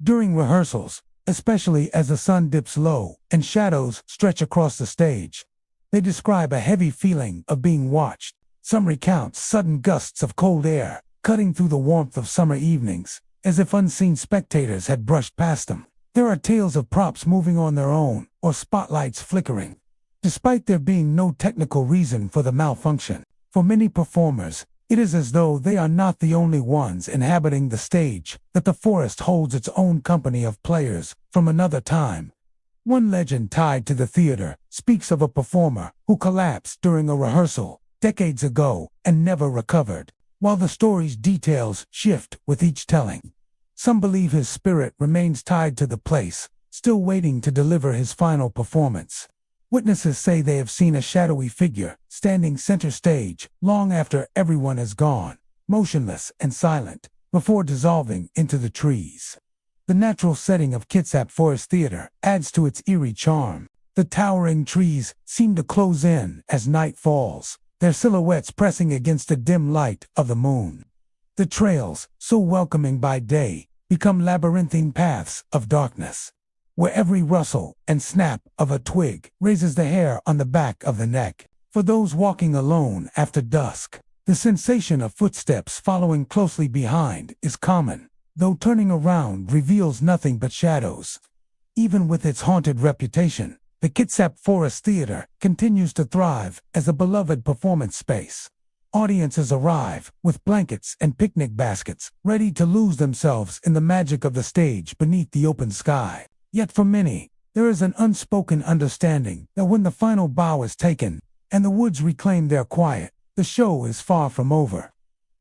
During rehearsals, especially as the sun dips low and shadows stretch across the stage, they describe a heavy feeling of being watched. Some recount sudden gusts of cold air cutting through the warmth of summer evenings, as if unseen spectators had brushed past them. There are tales of props moving on their own or spotlights flickering, despite there being no technical reason for the malfunction. For many performers, it is as though they are not the only ones inhabiting the stage, that the forest holds its own company of players from another time. One legend tied to the theater speaks of a performer who collapsed during a rehearsal decades ago and never recovered. While the story's details shift with each telling, some believe his spirit remains tied to the place, still waiting to deliver his final performance. Witnesses say they have seen a shadowy figure standing center stage long after everyone has gone, motionless and silent, before dissolving into the trees. The natural setting of Kitsap Forest Theater adds to its eerie charm. The towering trees seem to close in as night falls, their silhouettes pressing against the dim light of the moon. The trails, so welcoming by day, become labyrinthine paths of darkness, where every rustle and snap of a twig raises the hair on the back of the neck. For those walking alone after dusk, the sensation of footsteps following closely behind is common. though turning around reveals nothing but shadows. Even with its haunted reputation, the Kitsap Forest Theater continues to thrive as a beloved performance space. Audiences arrive with blankets and picnic baskets, ready to lose themselves in the magic of the stage beneath the open sky. Yet for many, there is an unspoken understanding that when the final bow is taken and the woods reclaim their quiet, the show is far from over.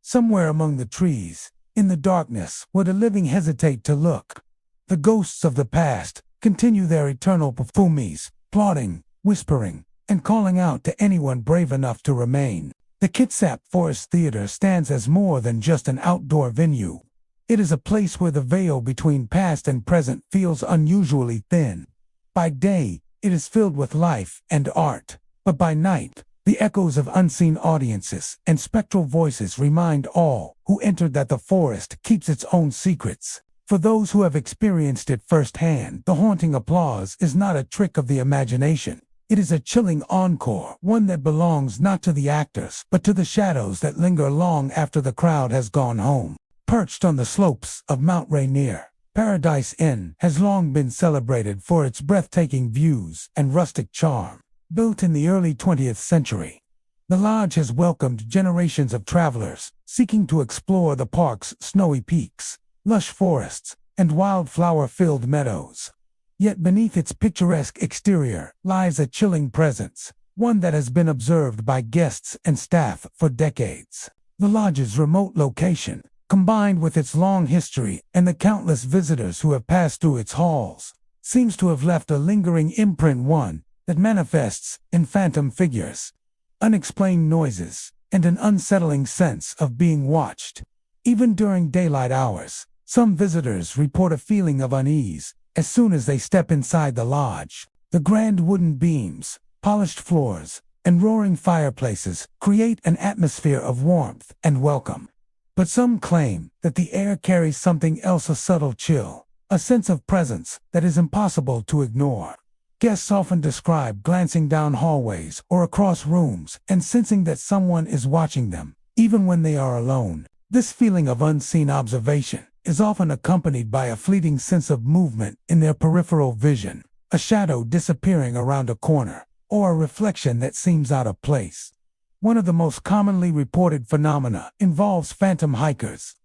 Somewhere among the trees, in the darkness where the living hesitate to look, the ghosts of the past continue their eternal performances, plotting, whispering, and calling out to anyone brave enough to remain. The Kitsap Forest Theater stands as more than just an outdoor venue. It is a place where the veil between past and present feels unusually thin. By day, it is filled with life and art, but by night, the echoes of unseen audiences and spectral voices remind all who enter that the forest keeps its own secrets. For those who have experienced it firsthand, the haunting applause is not a trick of the imagination. It is a chilling encore, one that belongs not to the actors, but to the shadows that linger long after the crowd has gone home. Perched on the slopes of Mount Rainier, Paradise Inn has long been celebrated for its breathtaking views and rustic charm. Built in the early 20th century, the lodge has welcomed generations of travelers seeking to explore the park's snowy peaks, lush forests, and wildflower-filled meadows. Yet beneath its picturesque exterior lies a chilling presence, one that has been observed by guests and staff for decades. The lodge's remote location, combined with its long history and the countless visitors who have passed through its halls, seems to have left a lingering imprint, one that manifests in phantom figures, unexplained noises, and an unsettling sense of being watched. Even during daylight hours, some visitors report a feeling of unease as soon as they step inside the lodge. The grand wooden beams, polished floors, and roaring fireplaces create an atmosphere of warmth and welcome. But some claim that the air carries something else, a subtle chill, a sense of presence that is impossible to ignore. Guests often describe glancing down hallways or across rooms and sensing that someone is watching them, even when they are alone. This feeling of unseen observation is often accompanied by a fleeting sense of movement in their peripheral vision, a shadow disappearing around a corner, or a reflection that seems out of place. One of the most commonly reported phenomena involves phantom hikers.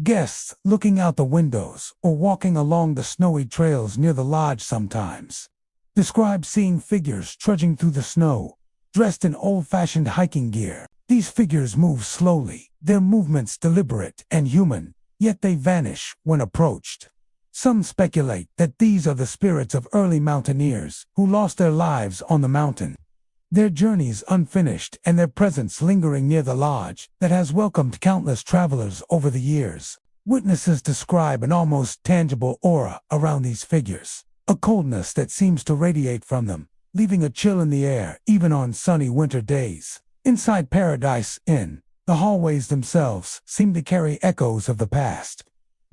Guests looking out the windows or walking along the snowy trails near the lodge sometimes describe seeing figures trudging through the snow, dressed in old-fashioned hiking gear. These figures move slowly, their movements deliberate and human, yet they vanish when approached. Some speculate that these are the spirits of early mountaineers who lost their lives on the mountain, their journeys unfinished and their presence lingering near the lodge that has welcomed countless travelers over the years. Witnesses describe an almost tangible aura around these figures, a coldness that seems to radiate from them, leaving a chill in the air even on sunny winter days. Inside Paradise Inn, the hallways themselves seem to carry echoes of the past.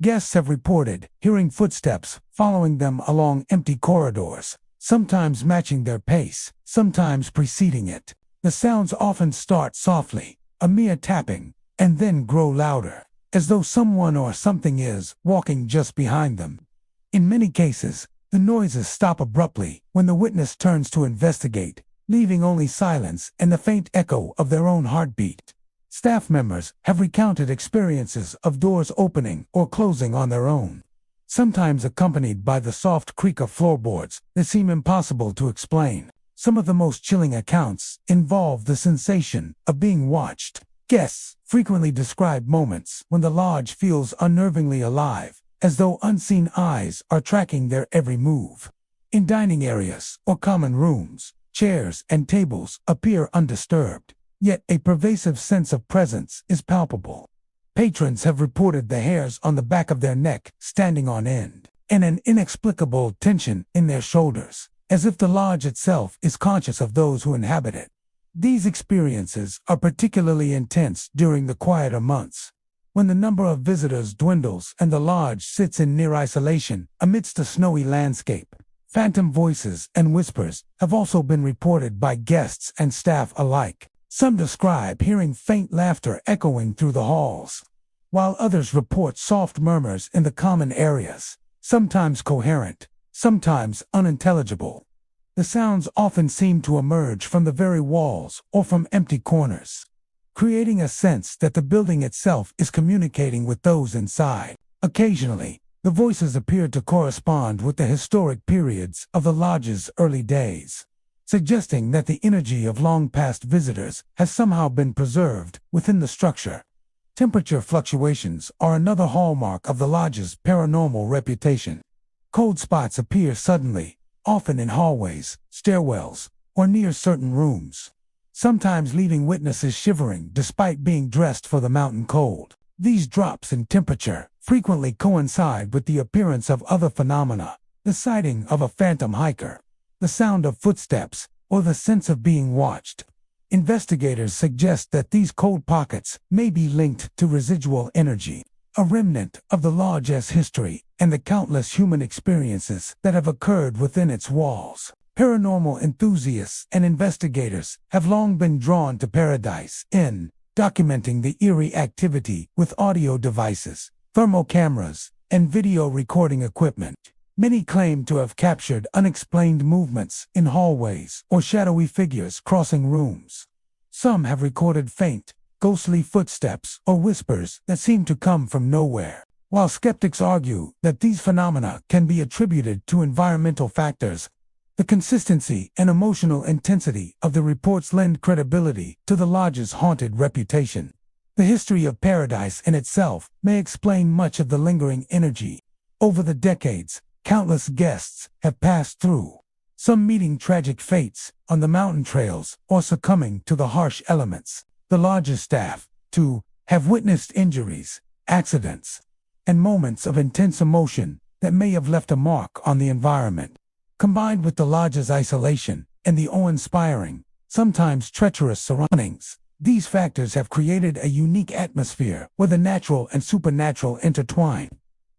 Guests have reported hearing footsteps following them along empty corridors, sometimes matching their pace, sometimes preceding it. The sounds often start softly, a mere tapping, and then grow louder, as though someone or something is walking just behind them. In many cases, the noises stop abruptly when the witness turns to investigate, leaving only silence and the faint echo of their own heartbeat. Staff members have recounted experiences of doors opening or closing on their own, sometimes accompanied by the soft creak of floorboards that seem impossible to explain. Some of the most chilling accounts involve the sensation of being watched. Guests frequently describe moments when the lodge feels unnervingly alive, as though unseen eyes are tracking their every move. In dining areas or common rooms, chairs and tables appear undisturbed, yet a pervasive sense of presence is palpable. Patrons have reported the hairs on the back of their neck standing on end, and an inexplicable tension in their shoulders, as if the lodge itself is conscious of those who inhabit it. These experiences are particularly intense during the quieter months, when the number of visitors dwindles and the lodge sits in near isolation amidst a snowy landscape. Phantom voices and whispers have also been reported by guests and staff alike. Some describe hearing faint laughter echoing through the halls, while others report soft murmurs in the common areas, sometimes coherent, sometimes unintelligible. The sounds often seem to emerge from the very walls or from empty corners, creating a sense that the building itself is communicating with those inside. Occasionally, the voices appear to correspond with the historic periods of the lodge's early days, suggesting that the energy of long-past visitors has somehow been preserved within the structure. Temperature fluctuations are another hallmark of the lodge's paranormal reputation. Cold spots appear suddenly, often in hallways, stairwells, or near certain rooms, sometimes leaving witnesses shivering despite being dressed for the mountain cold. These drops in temperature frequently coincide with the appearance of other phenomena, the sighting of a phantom hiker, the sound of footsteps, or the sense of being watched. Investigators suggest that these cold pockets may be linked to residual energy, a remnant of the lodge's history and the countless human experiences that have occurred within its walls. Paranormal enthusiasts and investigators have long been drawn to Paradise Inn, documenting the eerie activity with audio devices, thermal cameras, and video recording equipment. Many claim to have captured unexplained movements in hallways or shadowy figures crossing rooms. Some have recorded faint, ghostly footsteps or whispers that seem to come from nowhere. While skeptics argue that these phenomena can be attributed to environmental factors, the consistency and emotional intensity of the reports lend credibility to the lodge's haunted reputation. The history of Paradise in itself may explain much of the lingering energy. Over the decades, countless guests have passed through, some meeting tragic fates on the mountain trails or succumbing to the harsh elements. The lodge's staff, too, have witnessed injuries, accidents, and moments of intense emotion that may have left a mark on the environment. Combined with the lodge's isolation and the awe-inspiring, sometimes treacherous surroundings, these factors have created a unique atmosphere where the natural and supernatural intertwine.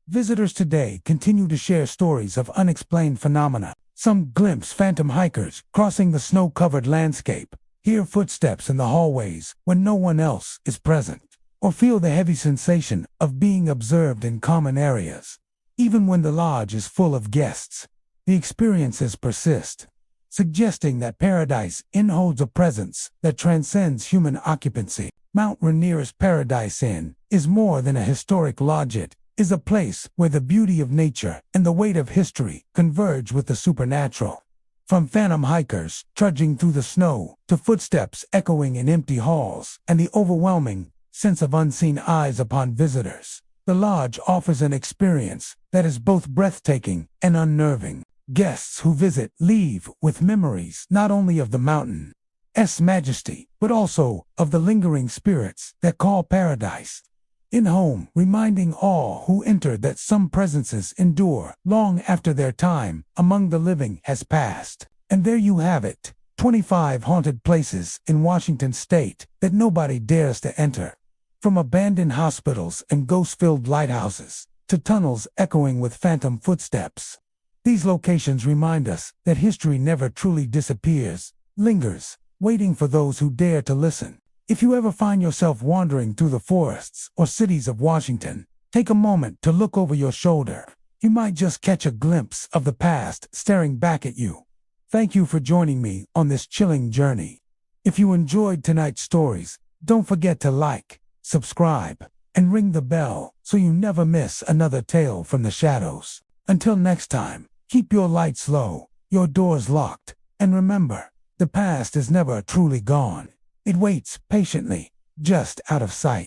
Visitors today continue to share stories of unexplained phenomena. Some glimpse phantom hikers crossing the snow-covered landscape, hear footsteps in the hallways when no one else is present, or feel the heavy sensation of being observed in common areas. Even when the lodge is full of guests, the experiences persist, suggesting that Paradise Inn holds a presence that transcends human occupancy. Mount Rainier's Paradise Inn is more than a historic lodge. It is a place where the beauty of nature and the weight of history converge with the supernatural. From phantom hikers trudging through the snow to footsteps echoing in empty halls and the overwhelming sense of unseen eyes upon visitors, the lodge offers an experience that is both breathtaking and unnerving. Guests who visit leave with memories not only of the mountain's majesty, but also of the lingering spirits that call Paradise Inn home, reminding all who enter that some presences endure long after their time among the living has passed. And there you have it, 25 haunted places in Washington state that nobody dares to enter. From abandoned hospitals and ghost-filled lighthouses to tunnels echoing with phantom footsteps, these locations remind us that history never truly disappears, lingers, waiting for those who dare to listen. If you ever find yourself wandering through the forests or cities of Washington, take a moment to look over your shoulder. You might just catch a glimpse of the past staring back at you. Thank you for joining me on this chilling journey. If you enjoyed tonight's stories, don't forget to like, subscribe, and ring the bell so you never miss another tale from the shadows. Until next time, keep your lights low, your doors locked, and remember, the past is never truly gone. It waits patiently, just out of sight.